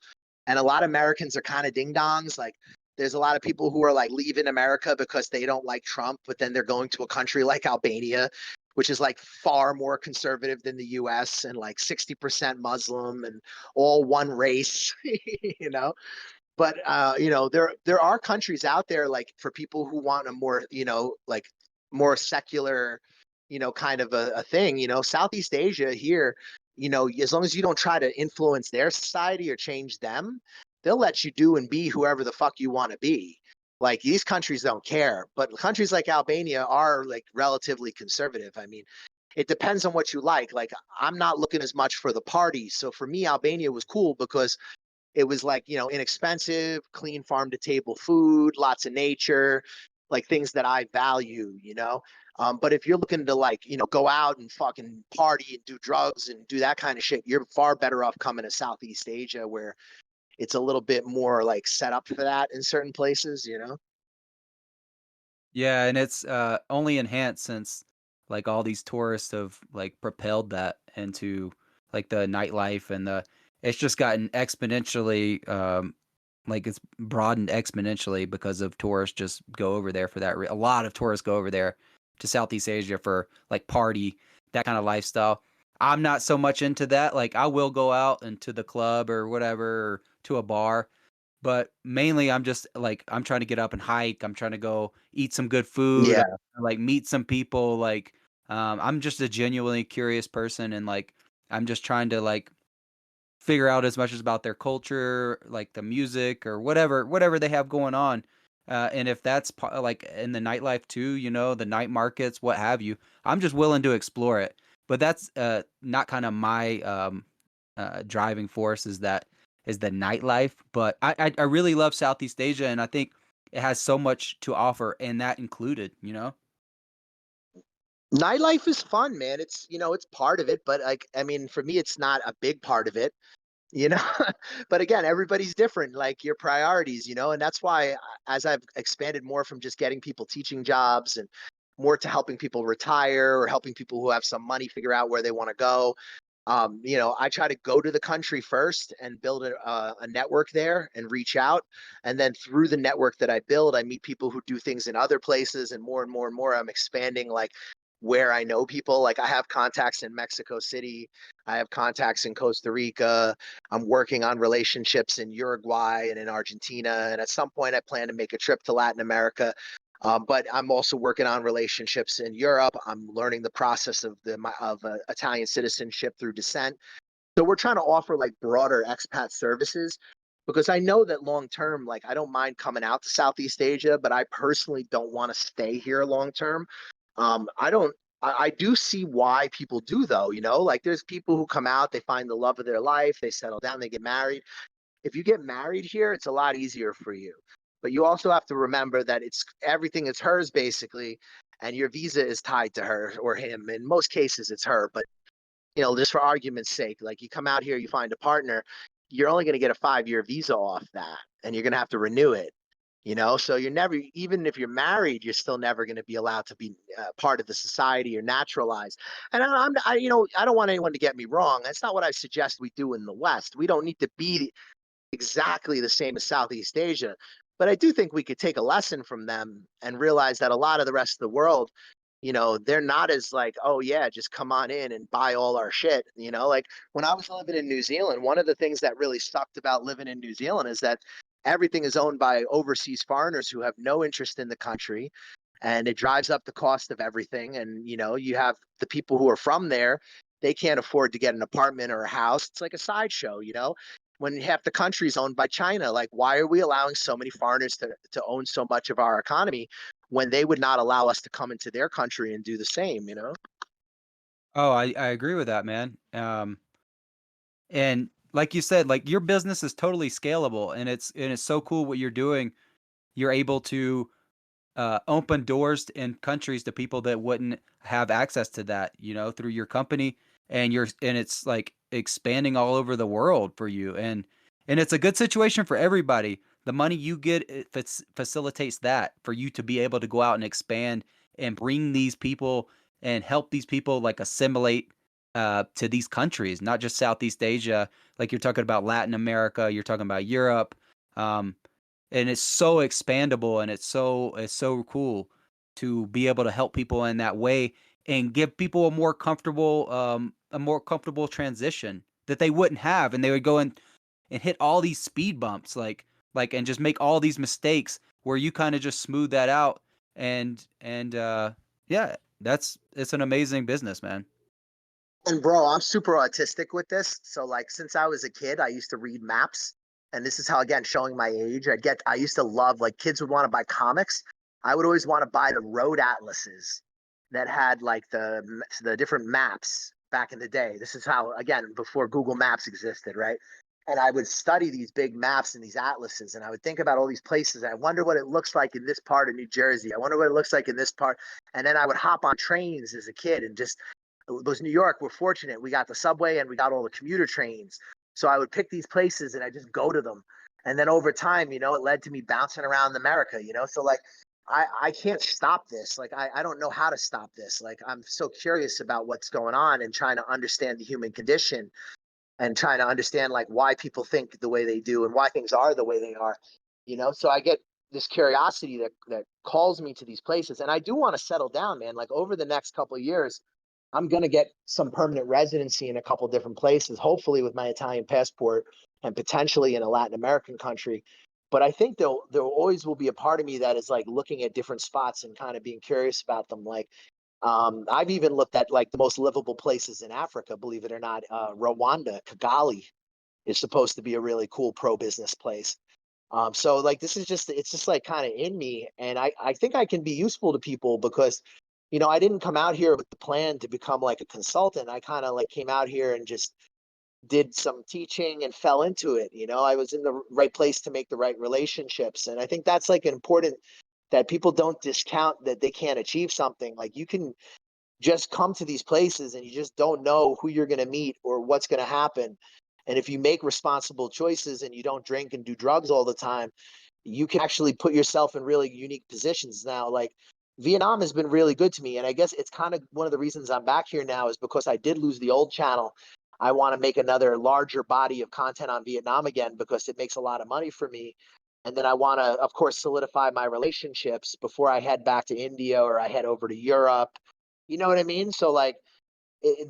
And a lot of Americans are kind of ding dongs. Like there's a lot of people who are like leaving America because they don't like Trump, but then they're going to a country like Albania, which is like far more conservative than the US and like 60% Muslim and all one race, you know? But there are countries out there like for people who want a more like more secular kind of a thing. Southeast Asia here, as long as you don't try to influence their society or change them, they'll let you do and be whoever the fuck you want to be. Like these countries don't care, but countries like Albania are like relatively conservative. I mean, it depends on what you like. Like I'm not looking as much for the parties, so for me Albania was cool because it was like, inexpensive, clean farm to table food, lots of nature, like things that I value. But if you're looking to like, go out and fucking party and do drugs and do that kind of shit, you're far better off coming to Southeast Asia where it's a little bit more like set up for that in certain places. Yeah, and it's only enhanced since like all these tourists have like propelled that into like the nightlife and the it's just gotten exponentially like it's broadened exponentially because of tourists just go over there for that. A lot of tourists go over there to Southeast Asia for like party, that kind of lifestyle. I'm not so much into that. Like I will go out into the club or whatever or to a bar, but mainly I'm just like I'm trying to get up and hike. I'm trying to go eat some good food, Yeah. like meet some people. Like I'm just a genuinely curious person, and like I'm just trying to like figure out as much as about their culture, like the music or whatever they have going on. And if that's like in the nightlife too, the night markets, what have you, I'm just willing to explore it. But that's not kind of my driving force is the nightlife. But I really love Southeast Asia, and I think it has so much to offer, and that included. Nightlife is fun, man. It's part of it, but like, I mean, for me, it's not a big part of it. you know but again, everybody's different, like your priorities, and that's why as I've expanded more from just getting people teaching jobs and more to helping people retire or helping people who have some money figure out where they want to go. I try to go to the country first and build a network there and reach out, and then through the network that I build, I meet people who do things in other places, and more and more I'm expanding like where I know people. Like I have contacts in Mexico City, I have contacts in Costa Rica. I'm working on relationships in Uruguay and in Argentina. And at some point, I plan to make a trip to Latin America. But I'm also working on relationships in Europe. I'm learning the process of Italian citizenship through descent. So we're trying to offer like broader expat services because I know that long term, like I don't mind coming out to Southeast Asia, but I personally don't want to stay here long term. I don't. I do see why people do though. You know, like there's people who come out, they find the love of their life, they settle down, they get married. If you get married here, it's a lot easier for you. But you also have to remember that it's everything is hers basically, and your visa is tied to her or him. In most cases, it's her, but just for argument's sake, like you come out here, you find a partner, you're only going to get a 5-year visa off that, and you're going to have to renew it. So you're never, even if you're married, you're still never going to be allowed to be part of the society or naturalized. And I don't want anyone to get me wrong. That's not what I suggest we do in the West. We don't need to be exactly the same as Southeast Asia. But I do think we could take a lesson from them and realize that a lot of the rest of the world, they're not as like, oh yeah, just come on in and buy all our shit. Like when I was living in New Zealand, one of the things that really sucked about living in New Zealand is that everything is owned by overseas foreigners who have no interest in the country. And it drives up the cost of everything. And, you have the people who are from there, they can't afford to get an apartment or a house. It's like a sideshow. When half the country is owned by China, like why are we allowing so many foreigners to own so much of our economy when they would not allow us to come into their country and do the same? Oh, I agree with that, man. And like you said, like your business is totally scalable, and it's so cool what you're doing. You're able to open doors in countries to people that wouldn't have access to that, through your company, and it's like expanding all over the world for you, and it's a good situation for everybody. The money you get, it facilitates that for you to be able to go out and expand and bring these people and help these people like assimilate to these countries, not just Southeast Asia, like you're talking about Latin America, you're talking about Europe. Um, and it's so expandable, and it's so cool to be able to help people in that way and give people a more comfortable transition that they wouldn't have, and they would go and hit all these speed bumps, and just make all these mistakes where you kind of just smooth that out. And yeah, it's an amazing business, man. And bro, I'm super autistic with this. So like since I was a kid, I used to read maps. And this is how again showing my age. I used to love like kids would want to buy comics. I would always want to buy the road atlases that had like the different maps back in the day. This is how again before Google Maps existed, right? And I would study these big maps and these atlases, and I would think about all these places. I wonder what it looks like in this part of New Jersey. I wonder what it looks like in this part. And then I would hop on trains as a kid and just it was New York. We're fortunate. We got the subway and we got all the commuter trains. So I would pick these places and I just go to them. And then over time, it led to me bouncing around America. So like I can't stop this. Like I don't know how to stop this. Like I'm so curious about what's going on and trying to understand the human condition and trying to understand like why people think the way they do and why things are the way they are. So I get this curiosity that calls me to these places. And I do want to settle down, man. Like over the next couple of years, I'm going to get some permanent residency in a couple different places, hopefully with my Italian passport and potentially in a Latin American country. But I think there always will be a part of me that is like looking at different spots and kind of being curious about them. Like I've even looked at like the most livable places in Africa, believe it or not. Rwanda, Kigali is supposed to be a really cool pro business place. So like this is it's just like kind of in me, and I think I can be useful to people because I didn't come out here with the plan to become like a consultant. I kind of like came out here and just did some teaching and fell into it. I was in the right place to make the right relationships, and I think that's like important that people don't discount that they can't achieve something. Like you can just come to these places and you just don't know who you're going to meet or what's going to happen. And if you make responsible choices and you don't drink and do drugs all the time, you can actually put yourself in really unique positions. Now, like Vietnam has been really good to me. And I guess it's kind of one of the reasons I'm back here now is because I did lose the old channel. I want to make another larger body of content on Vietnam again because it makes a lot of money for me. And then I want to, of course, solidify my relationships before I head back to India or I head over to Europe. You know what I mean? So like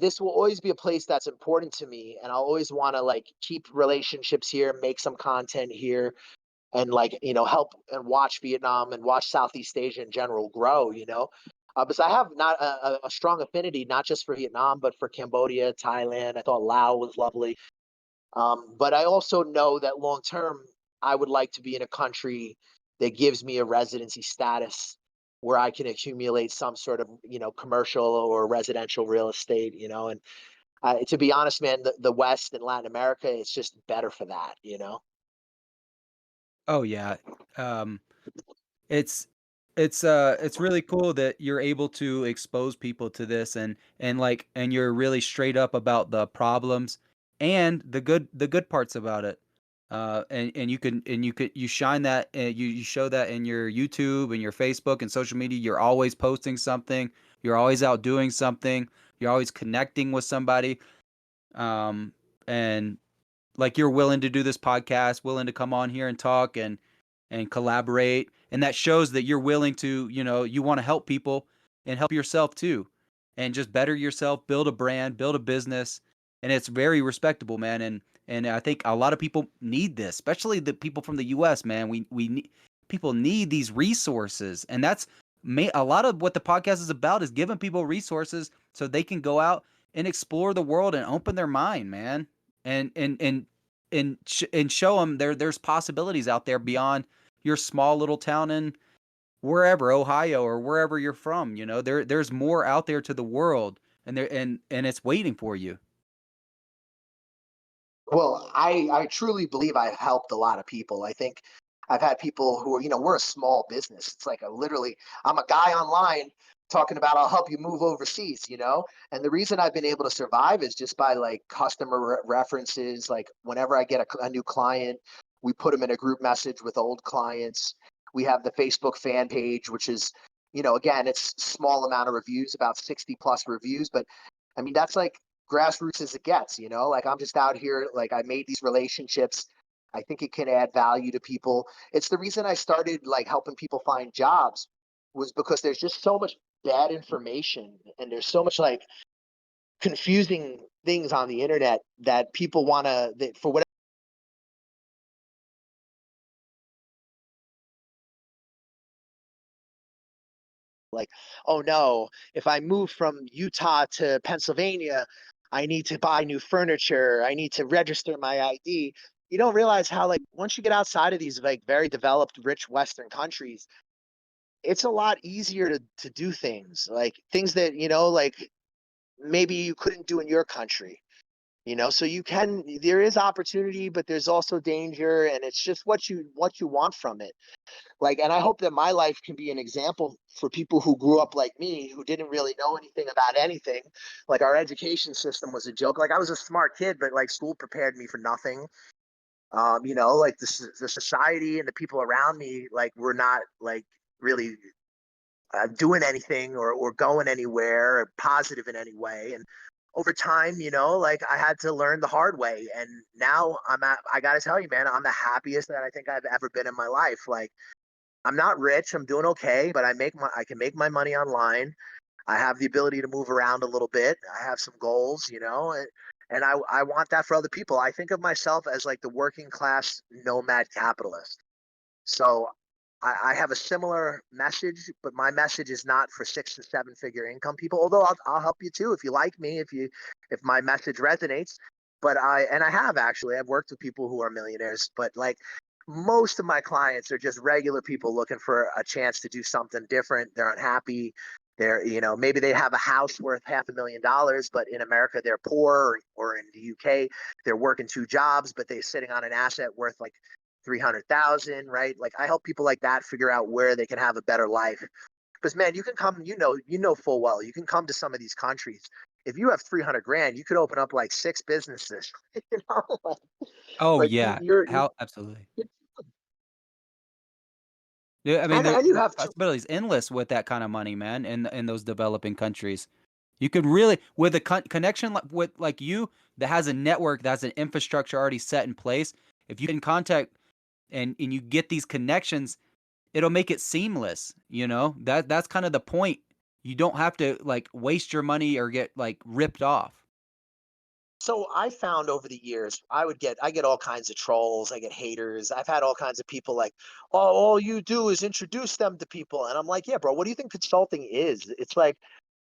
this will always be a place that's important to me, and I'll always want to like keep relationships here, make some content here, and like help and watch Vietnam and watch Southeast Asia in general grow. Because I have not a strong affinity not just for Vietnam but for Cambodia, Thailand. I thought Laos was lovely, but I also know that long term I would like to be in a country that gives me a residency status where I can accumulate some sort of commercial or residential real estate. And to be honest, man, the West and Latin America, it's just better for that. Oh yeah. Um, it's it's really cool that you're able to expose people to this, and you're really straight up about the problems and the good parts about it. And you shine that, and you show that in your YouTube and your Facebook and social media. You're always posting something. You're always out doing something. You're always connecting with somebody. And like you're willing to do this podcast, willing to come on here and talk and collaborate, and that shows that you're willing to, you want to help people and help yourself too, and just better yourself, build a brand, build a business, and it's very respectable, man. And I think a lot of people need this, especially the people from the U.S. Man, we need people need these resources, and that's a lot of what the podcast is about is giving people resources so they can go out and explore the world and open their mind, man, and show them there's possibilities out there beyond your small little town in wherever Ohio or wherever you're from. There's more out there to the world, and it's waiting for you. Well, I truly believe I've helped a lot of people. I think I've had people who are, we're a small business. It's like literally, I'm a guy online talking about I'll help you move overseas. And the reason I've been able to survive is just by like customer references. Like whenever I get a new client, we put them in a group message with old clients. We have the Facebook fan page, which is, again, it's small amount of reviews, about 60 plus reviews, but I mean, that's like grassroots as it gets. Like I'm just out here, like I made these relationships. I think it can add value to people. It's the reason I started like helping people find jobs was because there's just so much bad information and there's so much like confusing things on the internet that people want to, for whatever, like, oh no, if I move from Utah to Pennsylvania, I need to buy new furniture. I need to register my ID. You don't realize how, like, once you get outside of these, like, very developed, rich Western countries, it's a lot easier to do things like things that, like maybe you couldn't do in your country. So there is opportunity, but there's also danger. And it's just what you want from it. Like, and I hope that my life can be an example for people who grew up like me, who didn't really know anything about anything. Like our education system was a joke. Like I was a smart kid, but like school prepared me for nothing. Like the society and the people around me, like were not like really doing anything or going anywhere or positive in any way. And over time, like I had to learn the hard way. And now I got to tell you, man, I'm the happiest that I think I've ever been in my life. Like, I'm not rich. I'm doing okay, but I can make my money online. I have the ability to move around a little bit. I have some goals, and I want that for other people. I think of myself as like the working class nomad capitalist. So I have a similar message, but my message is not for 6 and 7 figure income people. Although I'll help you too if you like me, if my message resonates. But I have actually I've worked with people who are millionaires, but like most of my clients are just regular people looking for a chance to do something different. They're unhappy. Maybe they have a house worth $500,000, but in America they're poor, or in the UK they're working 2 jobs, but they're sitting on an asset worth like 300,000, right? Like I help people like that figure out where they can have a better life. Because man, you can come, full well, you can come to some of these countries. If you have 300 grand, you could open up like 6 businesses. you know, Oh like yeah, you're how absolutely. Yeah, I mean, and you the have two. possibilities endless with that kind of money, man, in those developing countries. You could really, with a connection with like you that has a network, that has an infrastructure already set in place. If you can contact and you get these connections, it'll make it seamless. That's kind of the point. you don't have to like waste your money or get like ripped off. So I found over the years, I get all kinds of trolls, I get haters. I've had all kinds of people like, "Oh, all you do is introduce them to people." And I'm like, "Yeah, bro, what do you think consulting is?" It's like,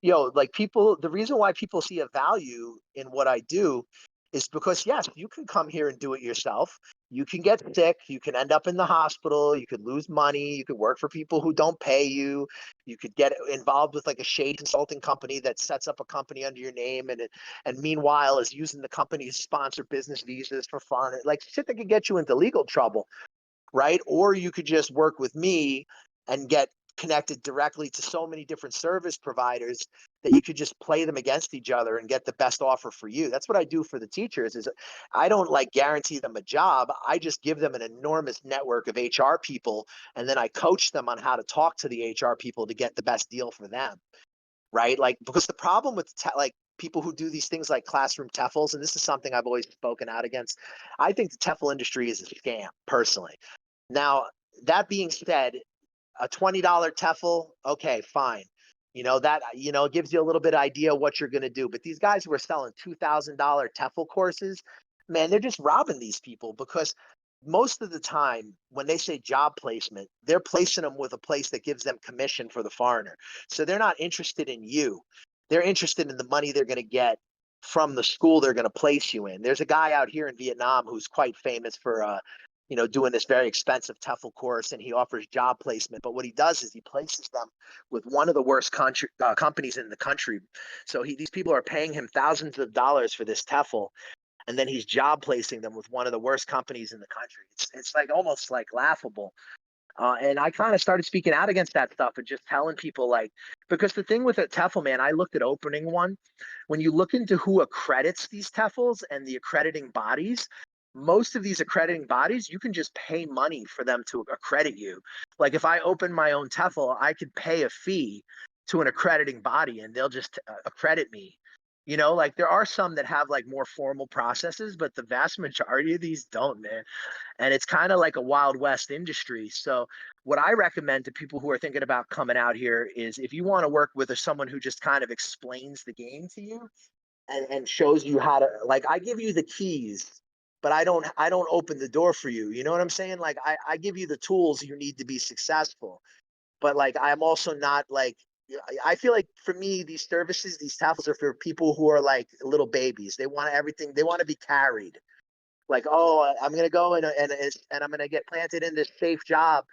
like people, the reason why people see a value in what I do is because yes, you can come here and do it yourself. You can get sick, you can end up in the hospital, you could lose money, you could work for people who don't pay you, you could get involved with like a shady consulting company that sets up a company under your name and meanwhile is using the company to sponsor business visas for fun, like shit that could get you into legal trouble, right? Or you could just work with me and get connected directly to so many different service providers that you could just play them against each other and get the best offer for you. That's what I do for the teachers. Is I don't like guarantee them a job. I just give them an enormous network of HR people, and then I coach them on how to talk to the HR people to get the best deal for them, right? Like, because the problem with like people who do these things like classroom TEFLs, and this is something I've always spoken out against. I think the TEFL industry is a scam, personally. Now, that being said, a $20 TEFL, okay, fine. That gives you a little bit of idea what you're going to do. But these guys who are selling $2,000 TEFL courses, man, they're just robbing these people, because most of the time when they say job placement, they're placing them with a place that gives them commission for the foreigner. So they're not interested in you. They're interested in the money they're going to get from the school they're going to place you in. There's a guy out here in Vietnam who's quite famous for doing this very expensive TEFL course, and he offers job placement. But what he does is he places them with one of the worst companies in the country. So these people are paying him thousands of dollars for this TEFL, and then he's job placing them with one of the worst companies in the country. It's like almost like laughable. And I kind of started speaking out against that stuff and just telling people, like, because the thing with a TEFL, man, I looked at opening one. When you look into who accredits these TEFLs and the accrediting bodies, most of these accrediting bodies, you can just pay money for them to accredit you. Like if I open my own TEFL, I could pay a fee to an accrediting body and they'll just accredit me. Like there are some that have like more formal processes, but the vast majority of these don't, man. And it's kind of like a Wild West industry. So what I recommend to people who are thinking about coming out here is, if you want to work with someone who just kind of explains the game to you and shows you how to, like, I give you the keys, but I don't open the door for you. You know what I'm saying? Like I give you the tools you need to be successful. But like I'm also not like, I feel like for me, these services, these TAFLs are for people who are like little babies. They want everything, they want to be carried. Like, oh, I'm gonna go and I'm gonna get planted in this safe job.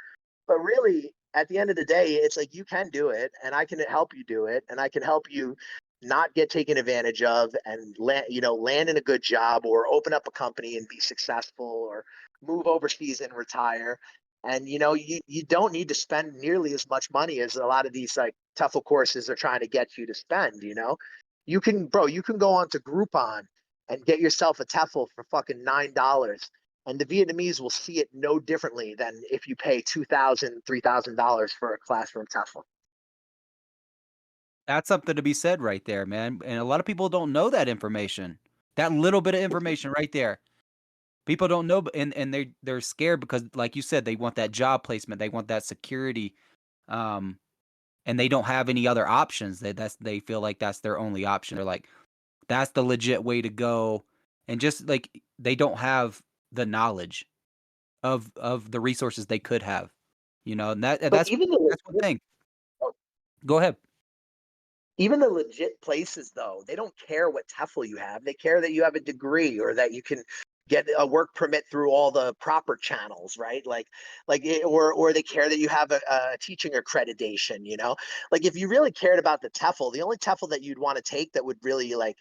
But really, at the end of the day, it's like you can do it, and I can help you do it, and I can help you not get taken advantage of and land in a good job, or open up a company and be successful, or move overseas and retire. And you don't need to spend nearly as much money as a lot of these like TEFL courses are trying to get you to spend. You can go on to Groupon and get yourself a TEFL for fucking $9. And the Vietnamese will see it no differently than if you pay $2,000, $3,000 for a classroom TEFL. That's something to be said right there, man. And a lot of people don't know that information. That little bit of information right there. People don't know, and they're scared because, like you said, they want that job placement, they want that security, um, and they don't have any other options. They feel like that's their only option. They're like, that's the legit way to go, and just like they don't have the knowledge of the resources they could have, and But that's one thing. Go ahead. even the legit places, though, they don't care what TEFL you have. They care that you have a degree or that you can get a work permit through all the proper channels, right? Or they care that you have a teaching accreditation. Like if you really cared about the TEFL, the only TEFL that you'd want to take that would really like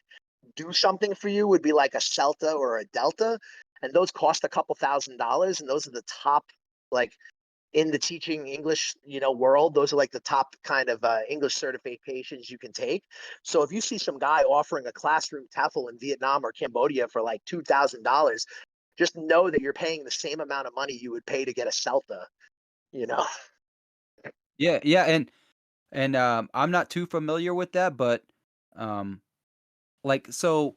do something for you would be like a CELTA or a Delta, and those cost a couple $1,000s, and those are the top, like, in the teaching English, world, those are like the top kind of English certifications you can take. So if you see some guy offering a classroom TEFL in Vietnam or Cambodia for like $2,000, just know that you're paying the same amount of money you would pay to get a CELTA. You know. Yeah, yeah, and I'm not too familiar with that, but um, like, so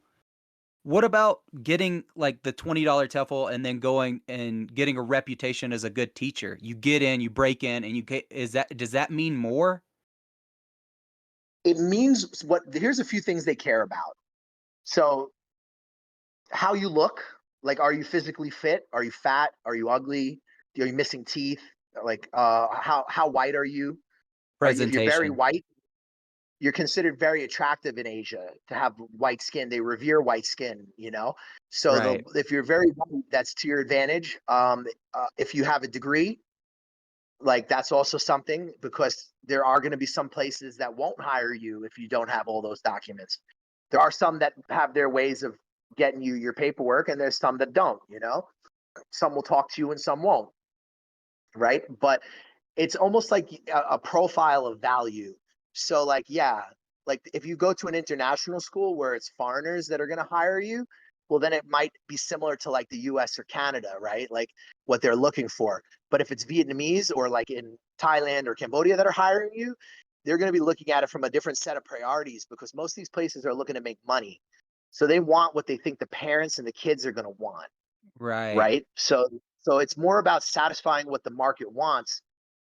what about getting like the $20 TEFL and then going and getting a reputation as a good teacher? You get in, you break in, and you get, does that mean more? It means what, here's a few things they care about. So how you look, like, are you physically fit? Are you fat? Are you ugly? Are you missing teeth? Like, how white are you? Are you, if you're very Presentation. white, you're considered very attractive in Asia to have white skin. They revere white skin, you know? So Right. if you're very white, that's to your advantage. If you have a degree, like that's also something, because there are going to be some places that won't hire you if you don't have all those documents. There are some that have their ways of getting you your paperwork, and there's some that don't, you know? Some will talk to you and some won't, right? But it's almost like a profile of value. So like, yeah, like if you go to an international school where it's foreigners that are going to hire you, well, then it might be similar to like the US or Canada, right? Like what they're looking for. But if it's Vietnamese or like in Thailand or Cambodia that are hiring you, they're going to be looking at it from a different set of priorities, because most of these places are looking to make money. So they want what they think the parents and the kids are going to want, Right. right? So it's more about satisfying what the market wants,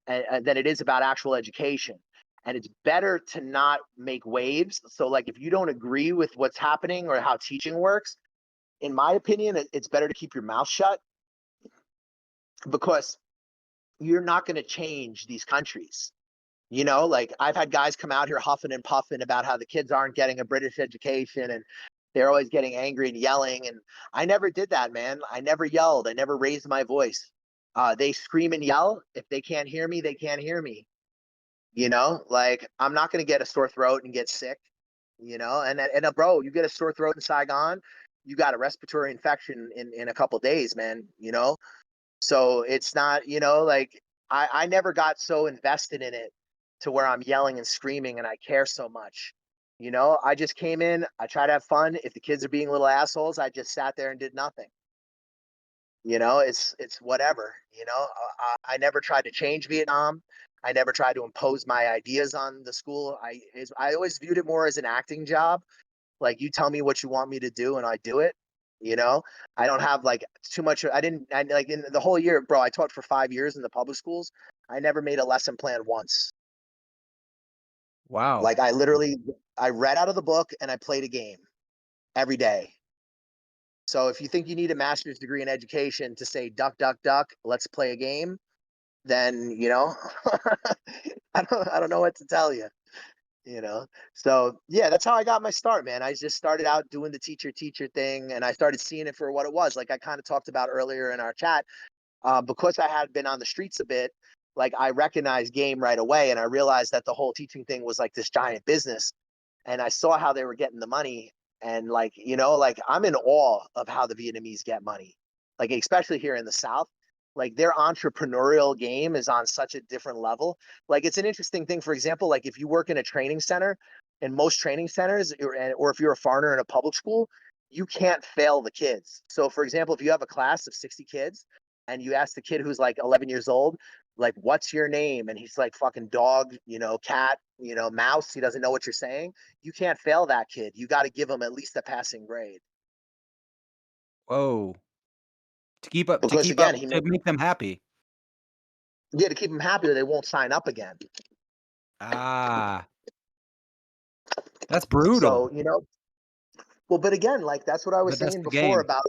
and than it is about actual education. And it's better to not make waves. So like if you don't agree with what's happening or how teaching works, in my opinion, it's better to keep your mouth shut, because you're not going to change these countries. You know, like I've had guys come out here huffing and puffing about how the kids aren't getting a British education, and they're always getting angry and yelling. And I never did that, man. I never yelled. I never raised my voice. They scream and yell. If they can't hear me, they can't hear me. You know, like I'm not going to get a sore throat and get sick, you know, and bro, you get a sore throat in Saigon, you got a respiratory infection in a couple days, man, you know? So it's not, you know, like I never got so invested in it to where I'm yelling and screaming and I care so much. You know, I just came in, I try to have fun. If the kids are being little assholes, I just sat there and did nothing. You know, it's whatever. You know, I never tried to change Vietnam. I never tried to impose my ideas on the school. I always viewed it more as an acting job. Like you tell me what you want me to do and I do it. You know, I don't have like too much. I like in the whole year, bro. I taught for 5 years in the public schools. I never made a lesson plan once. Wow. Like I read out of the book and I played a game every day. So if you think you need a master's degree in education to say duck, duck, duck, let's play a game, then you know, I don't know what to tell you. You know, so yeah, that's how I got my start, man. I just started out doing the teacher thing, and I started seeing it for what it was. Like I kind of talked about earlier in our chat, because I had been on the streets a bit. Like I recognized game right away, and I realized that the whole teaching thing was like this giant business, and I saw how they were getting the money. And like, you know, like I'm in awe of how the Vietnamese get money, like especially here in the South. Like their entrepreneurial game is on such a different level. Like it's an interesting thing. For example, like if you work in a training center, in most training centers, or if you're a foreigner in a public school, you can't fail the kids. So for example, if you have a class of 60 kids and you ask the kid who's like 11 years old, like, what's your name? And he's like, fucking dog, you know, cat, you know, mouse. He doesn't know what you're saying. You can't fail that kid. You got to give him at least a passing grade, Whoa. To because keep again, up to make them happy. yeah, to keep him happy or they won't sign up again. Ah, that's brutal, So, you know, well, but again, like that's what I was but that's saying the before game. about,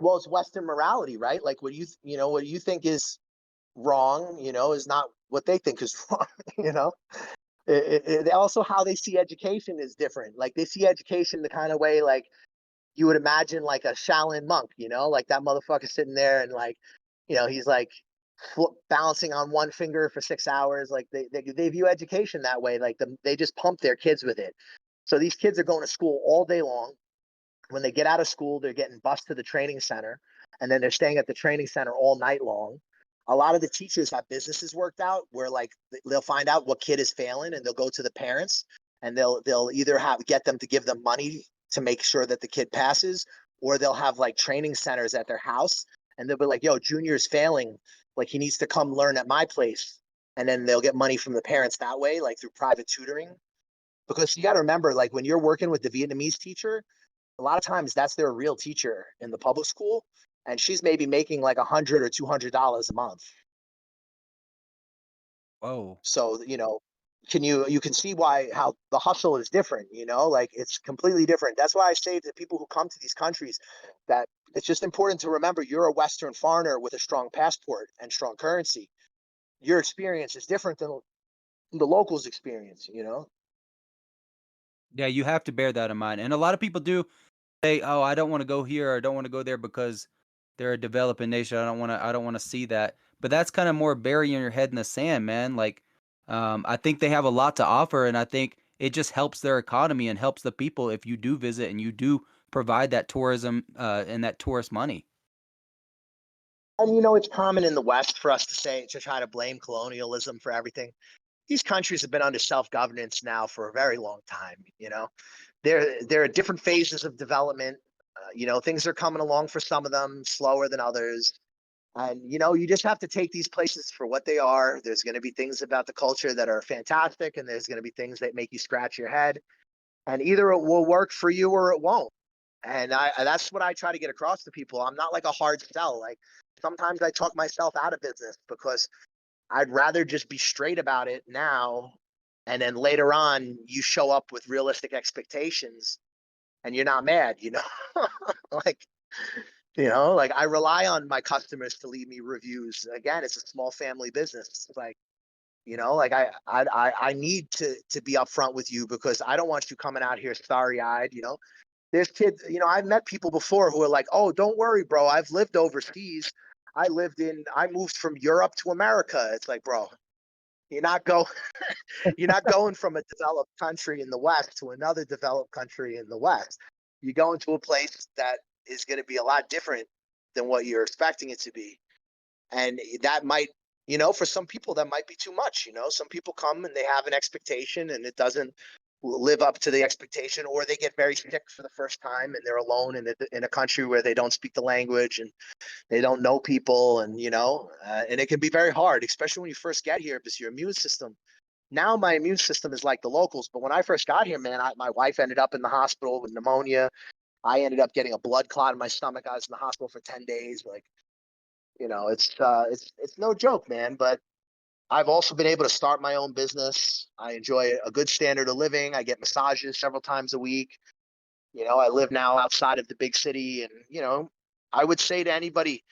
well, it's Western morality, right? Like what you know, what you think is wrong, you know, is not what they think is wrong, you know? Also how they see education is different. Like they see education the kind of way like you would imagine like a Shaolin monk, you know, like that motherfucker sitting there and like, you know, he's like balancing on one finger for 6 hours. Like they view education that way. Like they just pump their kids with it. So these kids are going to school all day long. When they get out of school, they're getting bused to the training center, and then they're staying at the training center all night long. A lot of the teachers have businesses worked out where like they'll find out what kid is failing and they'll go to the parents and they'll either have get them to give them money to make sure that the kid passes, or they'll have like training centers at their house and they'll be like, yo, Junior's failing, like he needs to come learn at my place. And then they'll get money from the parents that way, like through private tutoring. Because you got to remember, like when you're working with the Vietnamese teacher, a lot of times that's their real teacher in the public school, and she's maybe making like $100 or $200 a month. Whoa. So you know, you can see why how the hustle is different, like it's completely different. That's why I say to people who come to these countries that it's just important to remember you're a Western foreigner with a strong passport and strong currency. Your experience is different than the locals' experience. Yeah, you have to bear that in mind. And a lot of people do say, "Oh, I don't wanna go here or I don't wanna go there because they're a developing nation. I don't wanna see that." But that's kinda more burying your head in the sand, man. Like, I think they have a lot to offer, and I think it just helps their economy and helps the people if you do visit and you do provide that tourism, and that tourist money. And it's common in the West for us to try to blame colonialism for everything. These countries have been under self-governance now for a very long time. There are different phases of development. Things are coming along for some of them, slower than others. And you just have to take these places for what they are. There's going to be things about the culture that are fantastic, and there's going to be things that make you scratch your head. And either it will work for you or it won't. And that's what I try to get across to people. I'm not like a hard sell. Like sometimes I talk myself out of business because I'd rather just be straight about it now. And then later on, you show up with realistic expectations and you're not mad. Like, like I rely on my customers to leave me reviews. Again, it's a small family business. It's like I need to be upfront with you because I don't want you coming out here starry eyed. There's kids, I've met people before who are like, oh, don't worry, bro. I've lived overseas. I moved from Europe to America. It's like, bro, you're not go you're not going from a developed country in the West to another developed country in the West. You're going to a place that is going to be a lot different than what you're expecting it to be. And that might, for some people, that might be too much. Some people come and they have an expectation and it doesn't live up to the expectation, or they get very sick for the first time and they're alone in a country where they don't speak the language and they don't know people. And it can be very hard, especially when you first get here because your immune system. Now my immune system is like the locals, but when I first got here, man, my wife ended up in the hospital with pneumonia. I ended up getting a blood clot in my stomach. I was in the hospital for 10 days. Like, it's no joke, man. But I've also been able to start my own business. I enjoy a good standard of living. I get massages several times a week. I live now outside of the big city, and I would say to anybody,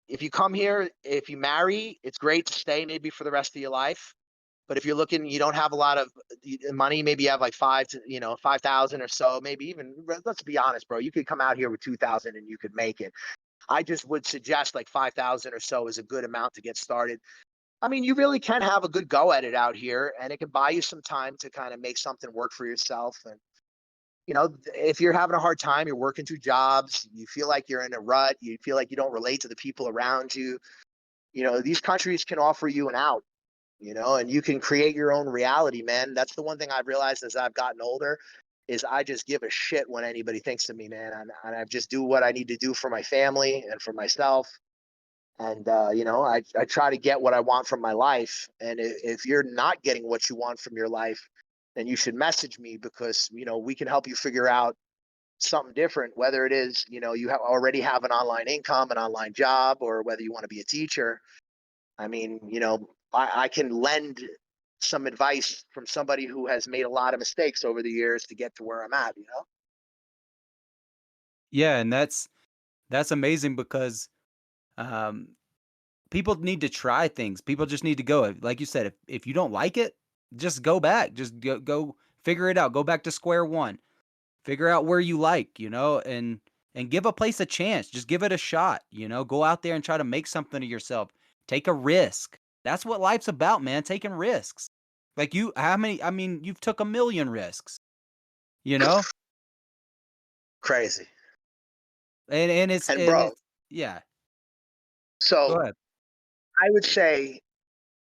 if you come here, if you marry, it's great to stay maybe for the rest of your life. But if you're looking, you don't have a lot of money. Maybe you have like 5,000 or so. Maybe even, let's be honest, bro. You could come out here with 2,000 and you could make it. I just would suggest like 5,000 or so is a good amount to get started. I mean, you really can have a good go at it out here, and it can buy you some time to kind of make something work for yourself. And if you're having a hard time, you're working two jobs, you feel like you're in a rut, you feel like you don't relate to the people around you. These countries can offer you an out. And you can create your own reality, man. That's the one thing I've realized as I've gotten older is I just give a shit when anybody thinks of me, man. And I just do what I need to do for my family and for myself. And, I try to get what I want from my life. And if you're not getting what you want from your life, then you should message me because, we can help you figure out something different, whether it is, already have an online income, an online job, or whether you want to be a teacher. I mean, I can lend some advice from somebody who has made a lot of mistakes over the years to get to where I'm at. Yeah, and that's amazing because, um, people need to try things. People just need to go. Like you said, if you don't like it, just go back. Just go figure it out. Go back to square one. Figure out where you like, and give a place a chance. Just give it a shot, Go out there and try to make something of yourself. Take a risk. That's what life's about, man, taking risks. Like how many I mean, you've took a million risks, you know? Crazy. And it's And and bro, it's yeah. Go so ahead. I would say,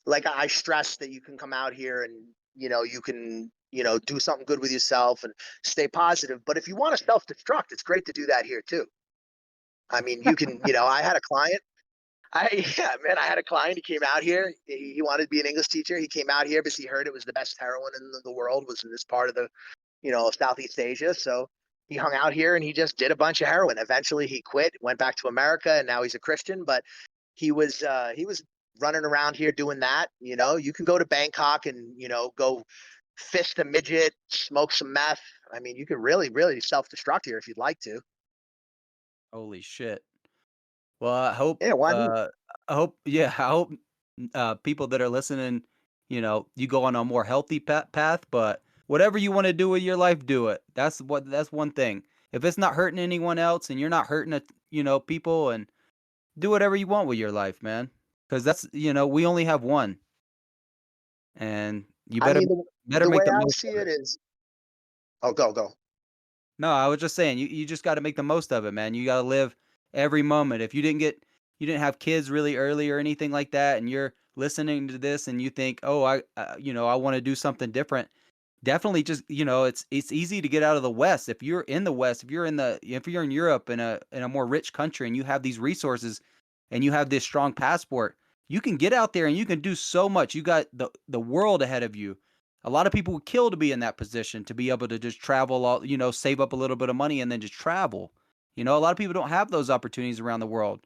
like, I stress that you can come out here and, you can, do something good with yourself and stay positive. But if you want to self destruct, it's great to do that here too. I mean, you can, I had a client. Yeah, man, I had a client. He came out here. He wanted to be an English teacher. He came out here because he heard it was the best heroin in the world was in this part of the, Southeast Asia. So he hung out here and he just did a bunch of heroin. Eventually he quit, went back to America, and now he's a Christian. But he was running around here doing that. You know, you can go to Bangkok and, you know, go fist a midget, smoke some meth. I mean, you can really, really self-destruct here if you'd like to. Holy shit. Well, I hope, Yeah, why not? yeah, I hope, people that are listening, you know, you go on a more healthy path, but whatever you wanna do with your life, do it. That's one thing. If it's not hurting anyone else and you're not hurting, you know, people, and do whatever you want with your life, man. Because that's, you know, we only have one, and you I better mean, better the make way the I most see of it it. is, oh, go. No, I was just saying, you just gotta make the most of it, man. You gotta live every moment. If you didn't have kids really early or anything like that, and you're listening to this and you think, "Oh, you know, I wanna do something different," definitely just, you know, it's easy to get out of the West. If you're in the West, if you're in Europe in a more rich country and you have these resources and you have this strong passport, you can get out there and you can do so much. You got the world ahead of you. A lot of people would kill to be in that position, to be able to just travel all, you know, save up a little bit of money and then just travel. You know, a lot of people don't have those opportunities around the world.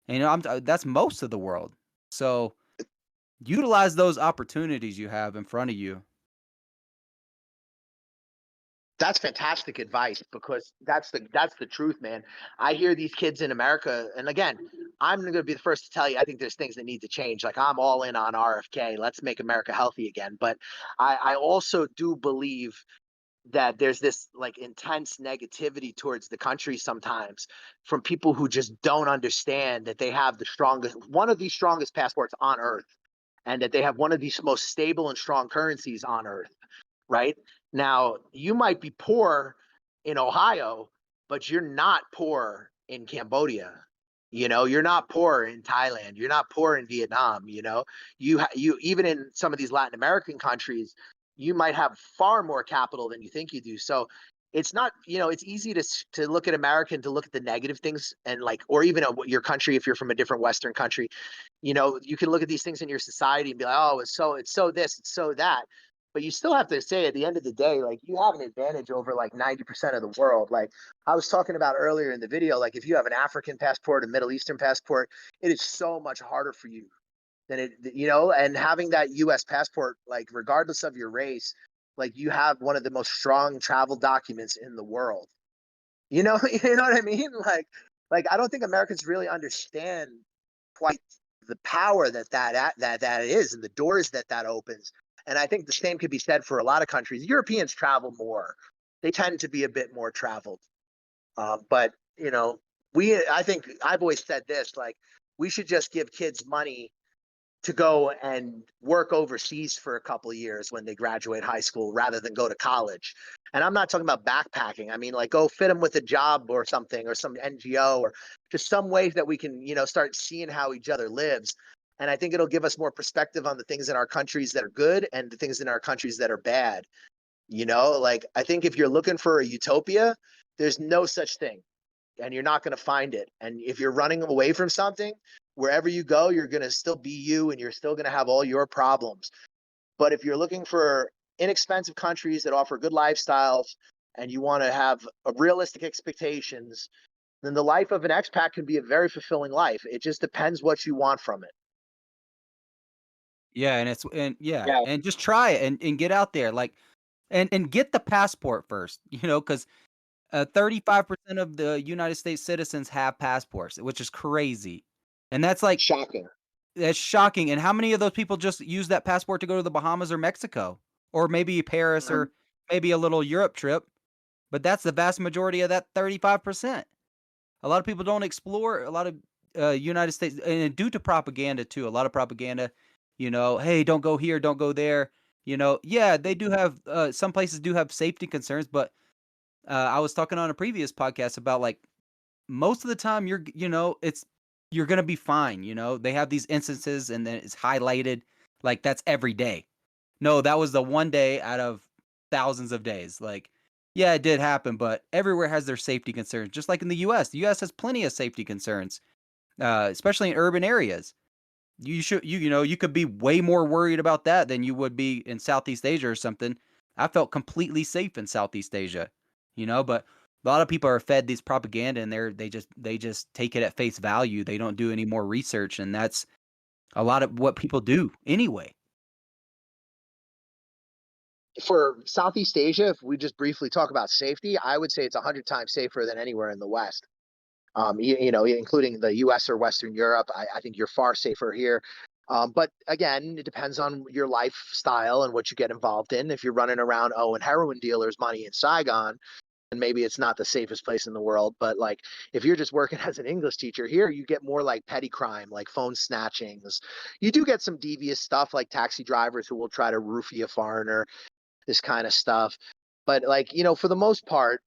And you know, that's most of the world. So, utilize those opportunities you have in front of you. That's fantastic advice because that's the truth, man. I hear these kids in America, and again, I'm going to be the first to tell you, I think there's things that need to change. Like I'm all in on RFK. Let's make America healthy again. But I also do believe that there's this like intense negativity towards the country sometimes from people who just don't understand that they have the strongest, one of the strongest passports on earth, and that they have one of the most stable and strong currencies on earth, right? Now, you might be poor in Ohio, but you're not poor in Cambodia. You know, you're not poor in Thailand. You're not poor in Vietnam. You know, you even in some of these Latin American countries, you might have far more capital than you think you do. So it's not, you know, it's easy to look at America and to look at the negative things and like, or even your country if you're from a different Western country. You know, you can look at these things in your society and be like, oh, it's so this, it's so that, but you still have to say at the end of the day, like you have an advantage over like 90% of the world. Like I was talking about earlier in the video, like if you have an African passport, a Middle Eastern passport, it is so much harder for you than it, you know, and having that US passport, like regardless of your race, like you have one of the most strong travel documents in the world. You know, you know what I mean? Like I don't think Americans really understand quite the power that is and the doors that opens. And I think the same could be said for a lot of countries. Europeans travel more; they tend to be a bit more traveled. But you know, I think I've always said this: like we should just give kids money to go and work overseas for a couple of years when they graduate high school rather than go to college. And I'm not talking about backpacking. I mean, like go fit them with a job or something or some NGO or just some ways that we can, you know, start seeing how each other lives. And I think it'll give us more perspective on the things in our countries that are good and the things in our countries that are bad. You know, like I think if you're looking for a utopia, there's no such thing and you're not going to find it. And if you're running away from something, wherever you go, you're going to still be you and you're still going to have all your problems. But if you're looking for inexpensive countries that offer good lifestyles and you want to have a realistic expectations, then the life of an expat can be a very fulfilling life. It just depends what you want from it. Yeah, and yeah, Yeah, and just try it and get out there, like, and get the passport first, you know, because 35% of the United States citizens have passports, which is crazy, and shocking. that's shocking. And how many of those people just use that passport to go to the Bahamas or Mexico, or maybe Paris, Um, or maybe a little Europe trip? But that's the vast majority of that 35%. A lot of people don't explore a lot of United States, and due to propaganda too. A lot of propaganda, you know, hey, don't go here, don't go there. You know, yeah, they do have some places do have safety concerns, but I was talking on a previous podcast about like most of the time you know, you're gonna be fine. You know, they have these instances and then it's highlighted like that's every day. No, that was the one day out of thousands of days. Like, yeah, it did happen, but everywhere has their safety concerns. Just like in the U.S., the U.S. has plenty of safety concerns, especially in urban areas. You know, you could be way more worried about that than you would be in Southeast Asia or something. I felt completely safe in Southeast Asia, you know, but a lot of people are fed this propaganda and they just take it at face value. They don't do any more research, and a lot of what people do anyway. For Southeast Asia, if we just briefly talk about safety, I would say it's 100 times safer than anywhere in the West. You know, including the U.S. or Western Europe. I think you're far safer here. But again, it depends on your lifestyle and what you get involved in. If you're running around owing heroin dealers money in Saigon, and maybe it's not the safest place in the world. But like, if you're just working as an English teacher here, you get more like petty crime, like phone snatchings. You do get some devious stuff like taxi drivers who will try to roofie a foreigner, this kind of stuff. But like, you know, for the most part,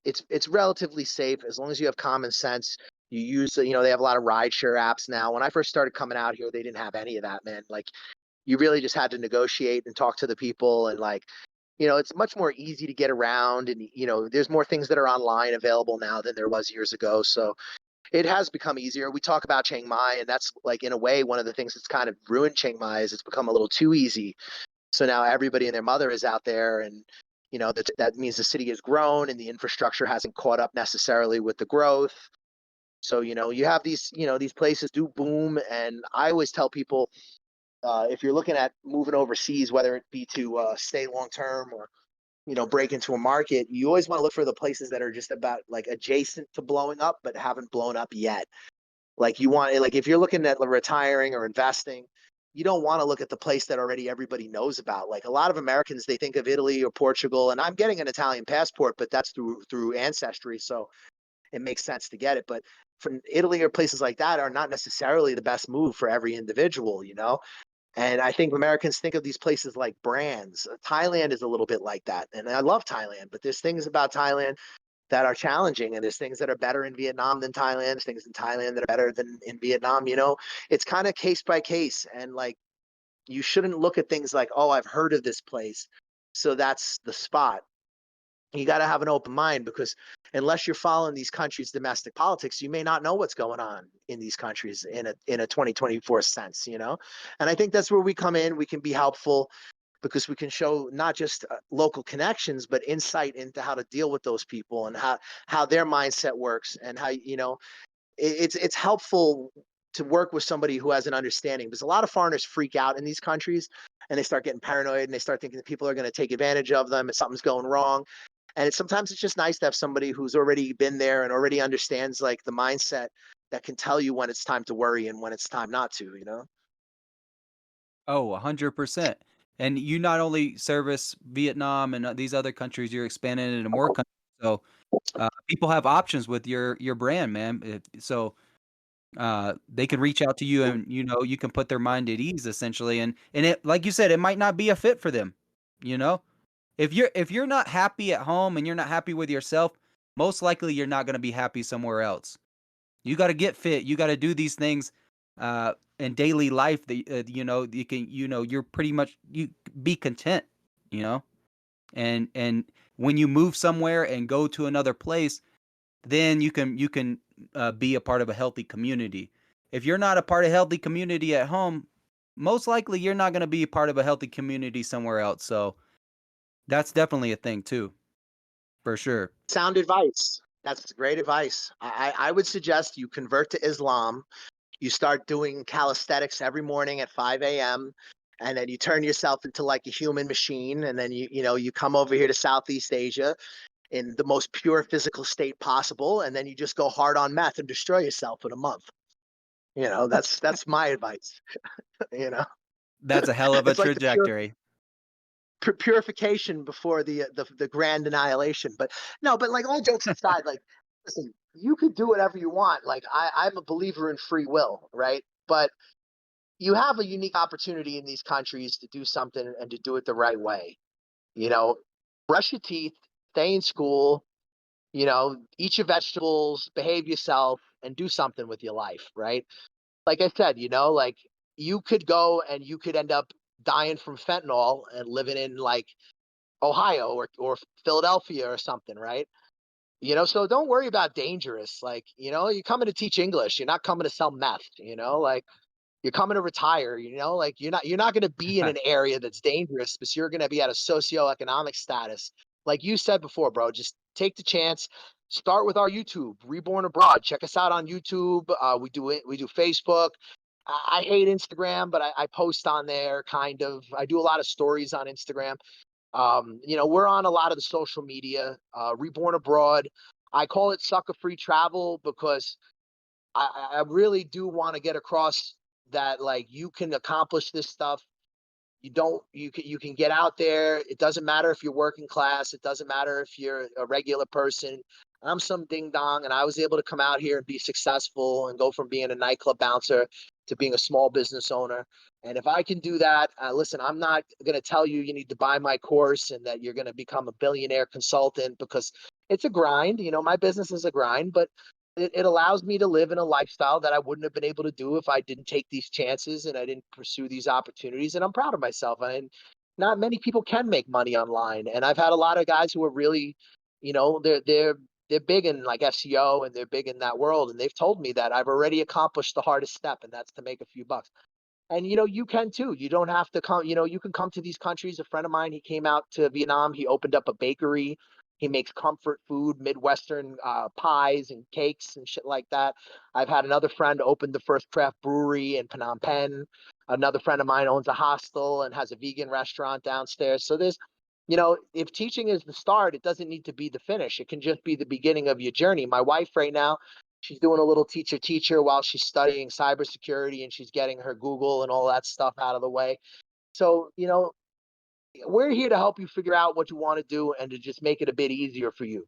it's relatively safe as long as you have common sense. You use, you know, they have a lot of rideshare apps now. When I first started coming out here, they didn't have any of that, man. Like, you really just had to negotiate and talk to the people, and like, you know, it's much more easy to get around, and you know, there's more things that are online available now than there was years ago. So it has become easier. We talk about Chiang Mai, and that's like, in a way, one of the things that's kind of ruined Chiang Mai is it's become a little too easy. So now everybody and their mother is out there, and you know, that means the city has grown and the infrastructure hasn't caught up necessarily with the growth. So you know, you have these, you know, these places do boom, and I always tell people, if you're looking at moving overseas, whether it be to stay long term or, you know, break into a market, you always want to look for the places that are just about like adjacent to blowing up but haven't blown up yet. Like, you want, like, if you're looking at retiring or investing, you don't want to look at the place that already everybody knows about. Like, a lot of Americans, they think of Italy or Portugal, and I'm getting an Italian passport, but that's through ancestry, so it makes sense to get it. But from Italy or places like that are not necessarily the best move for every individual, you know. And I think Americans think of these places like brands. Thailand is a little bit like that, and I love Thailand, but there's things about Thailand that are challenging, and there's things that are better in Vietnam than Thailand, there's things in Thailand that are better than in Vietnam. You know, it's kind of case by case, and like, you shouldn't look at things like, oh, I've heard of this place, so that's the spot. You got to have an open mind, because unless you're following these countries' domestic politics, you may not know what's going on in these countries in a 2024 sense, you know. And I think that's where we come in. We can be helpful because we can show not just local connections, but insight into how to deal with those people and how their mindset works, and how, you know, it's helpful to work with somebody who has an understanding, because a lot of foreigners freak out in these countries and they start getting paranoid and they start thinking that people are going to take advantage of them and something's going wrong. And sometimes it's just nice to have somebody who's already been there and already understands like the mindset, that can tell you when it's time to worry and when it's time not to, you know. Oh, 100%. And you not only service Vietnam and these other countries, you're expanding into more countries. So people have options with your brand, man. So they can reach out to you, and you know, you can put their mind at ease essentially. And it, like you said, it might not be a fit for them. You know, if you're not happy at home and you're not happy with yourself, most likely you're not going to be happy somewhere else. You got to get fit. You got to do these things in daily life that you know, you can, you know, you're pretty much, you be content, you know. And when you move somewhere and go to another place, then you can be a part of a healthy community. If you're not a part of a healthy community at home, most likely you're not going to be a part of a healthy community somewhere else. So that's definitely a thing too, for sure. Sound advice. That's great advice. I would suggest you convert to Islam. You start doing calisthenics every morning at 5 a.m. And then you turn yourself into like a human machine. And then you know, you come over here to Southeast Asia in the most pure physical state possible. And then you just go hard on meth and destroy yourself in a month. You know, that's my advice. You know, That's a hell of a it's like the trajectory. purification before the grand annihilation. But no, but like, all jokes aside, like, listen, you could do whatever you want. Like, I'm a believer in free will, right? But you have a unique opportunity in these countries to do something and to do it the right way. You know, brush your teeth, stay in school, you know, eat your vegetables, behave yourself, and do something with your life, right? Like I said, you know, like, you could go and you could end up dying from fentanyl and living in like Ohio or Philadelphia or something, right? You know, so don't worry about dangerous. Like, you know, you're coming to teach English. You're not coming to sell meth, you know, like, you're coming to retire, you know, like, you're not going to be in an area that's dangerous, because you're going to be at a socioeconomic status. Like you said before, bro, just take the chance. Start with our YouTube, Reborn Abroad. Check us out on YouTube. We do Facebook. I hate Instagram, but I post on there kind of. I do a lot of stories on Instagram. We're on a lot of the social media. Reborn Abroad. I call it sucker free travel because I really do want to get across that like you can accomplish this stuff. You can get out there. It doesn't matter if you're working class. It doesn't matter if you're a regular person. I'm some ding dong, and I was able to come out here and be successful and go from being a nightclub bouncer to being a small business owner. And if I can do that, listen, I'm not going to tell you need to buy my course and that you're going to become a billionaire consultant, because it's a grind. My business is a grind, but it allows me to live in a lifestyle that I wouldn't have been able to do if I didn't take these chances and I didn't pursue these opportunities. And I'm proud of myself. And not many people can make money online. And I've had a lot of guys who are really, they're big in like SEO, and they're big in that world. And they've told me that I've already accomplished the hardest step, and that's to make a few bucks. And you can too. You don't have to come. You can come to these countries. A friend of mine, he came out to Vietnam. He opened up a bakery. He makes comfort food, Midwestern pies and cakes and shit like that. I've had another friend open the first craft brewery in Phnom Penh. Another friend of mine owns a hostel and has a vegan restaurant downstairs. So if teaching is the start, it doesn't need to be the finish. It can just be the beginning of your journey. My wife right now, she's doing a little teacher while she's studying cybersecurity, and she's getting her Google and all that stuff out of the way. So, we're here to help you figure out what you want to do and to just make it a bit easier for you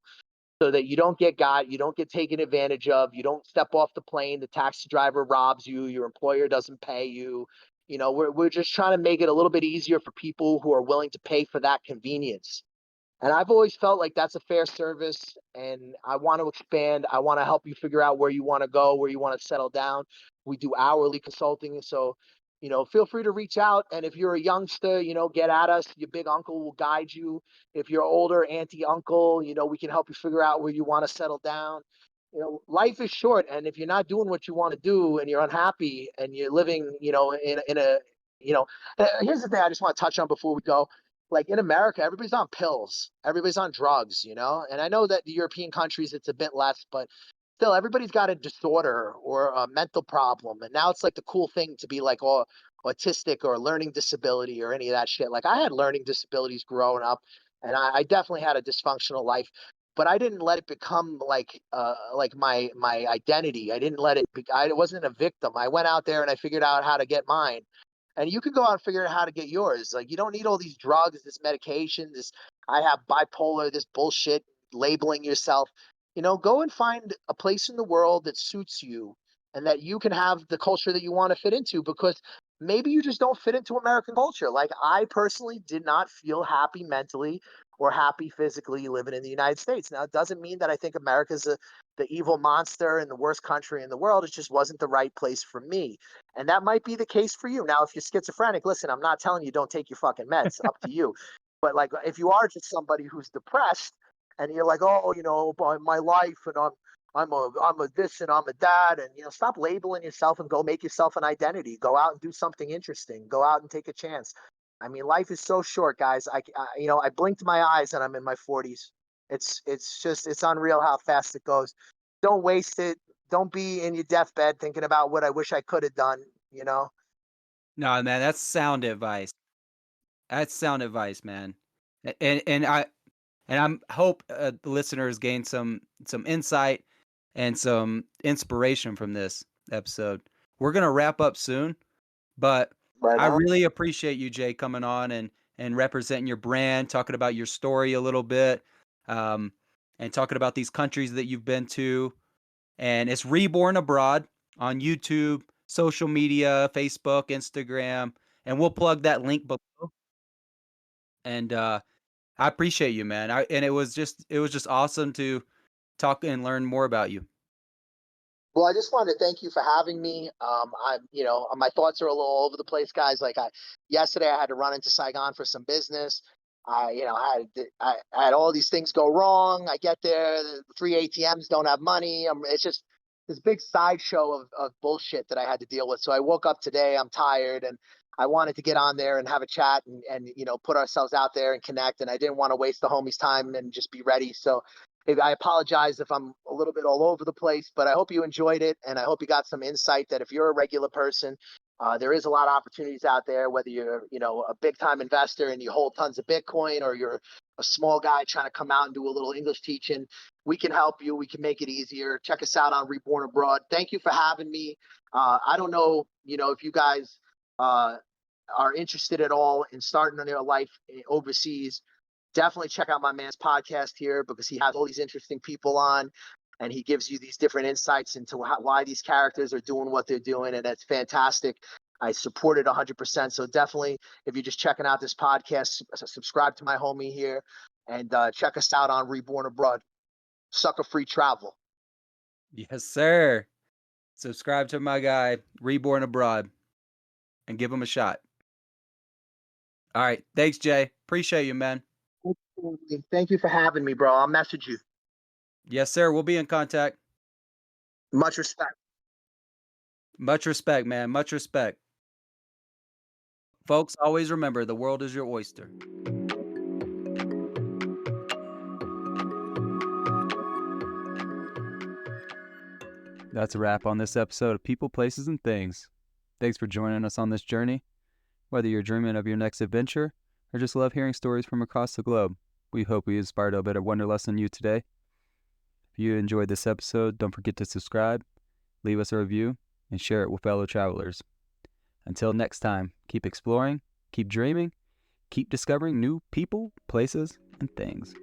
so that you don't get got, you don't get taken advantage of, you don't step off the plane, the taxi driver robs you, your employer doesn't pay you. We're just trying to make it a little bit easier for people who are willing to pay for that convenience. And I've always felt like that's a fair service, and I want to expand. I want to help you figure out where you want to go, where you want to settle down. We do hourly consulting. So, feel free to reach out. And if you're a youngster, get at us. Your big uncle will guide you. If you're older, auntie, uncle, we can help you figure out where you want to settle down. Life is short. And if you're not doing what you want to do and you're unhappy and you're living, in a, here's the thing I just want to touch on before we go. Like in America, everybody's on pills, everybody's on drugs, and I know that the European countries it's a bit less, but still everybody's got a disorder or a mental problem. And now it's like the cool thing to be like autistic or learning disability or any of that shit. Like I had learning disabilities growing up, and I definitely had a dysfunctional life, but I didn't let it become like my identity. I didn't let it I wasn't a victim. I went out there and I figured out how to get mine. And you can go out and figure out how to get yours. Like you don't need all these drugs, this medication, this I have bipolar, this bullshit labeling yourself. Go and find a place in the world that suits you and that you can have the culture that you want to fit into, because maybe you just don't fit into American culture. Like I personally did not feel happy mentally or happy physically living in the United States. Now it doesn't mean that I think America's the evil monster and the worst country in the world. It just wasn't the right place for me. And that might be the case for you. Now, if you're schizophrenic, listen, I'm not telling you don't take your fucking meds, up to you. But like, if you are just somebody who's depressed and you're like, oh, my life and I'm a this and I'm a that, and stop labeling yourself and go make yourself an identity. Go out and do something interesting. Go out and take a chance. I mean, life is so short, guys. I blinked my eyes and I'm in my 40s. It's unreal how fast it goes. Don't waste it. Don't be in your deathbed thinking about what I wish I could have done. No, man, that's sound advice. That's sound advice, man. And I'm hope the listeners gain some insight and some inspiration from this episode. We're gonna wrap up soon, but Right I on. really appreciate you, Jay, coming on and representing your brand, talking about your story a little bit, um, and talking about these countries that you've been to. And it's Reborn Abroad on YouTube, social media, Facebook, Instagram, and we'll plug that link below. And I appreciate you, man. And it was just awesome to talk and learn more about you. Well, I just wanted to thank you for having me. My thoughts are a little over the place, guys. Yesterday I had to run into Saigon for some business. I had all these things go wrong. I get there, the three ATMs don't have money. It's just this big sideshow of bullshit that I had to deal with. So I woke up today, I'm tired, and I wanted to get on there and have a chat and put ourselves out there and connect. And I didn't want to waste the homies' time and just be ready. So I apologize if I'm a little bit all over the place, but I hope you enjoyed it, and I hope you got some insight that if you're a regular person, there is a lot of opportunities out there. Whether you're, a big time investor and you hold tons of Bitcoin, or you're a small guy trying to come out and do a little English teaching, we can help you. We can make it easier. Check us out on Reborn Abroad. Thank you for having me. I don't know, if you guys are interested at all in starting their life overseas. Definitely check out my man's podcast here, because he has all these interesting people on, and he gives you these different insights into why these characters are doing what they're doing, and that's fantastic. I support it 100%. So definitely, if you're just checking out this podcast, subscribe to my homie here, and check us out on Reborn Abroad. Sucker free travel. Yes, sir. Subscribe to my guy, Reborn Abroad, and give him a shot. All right. Thanks, Jay. Appreciate you, man. Thank you for having me, bro. I'll message you. Yes, sir. We'll be in contact. Much respect. Much respect, man. Much respect. Folks, always remember, the world is your oyster. That's a wrap on this episode of People, Places, and Things. Thanks for joining us on this journey. Whether you're dreaming of your next adventure or just love hearing stories from across the globe, we hope we inspired a bit of wanderlust in you today. If you enjoyed this episode, don't forget to subscribe, leave us a review, and share it with fellow travelers. Until next time, keep exploring, keep dreaming, keep discovering new people, places, and things.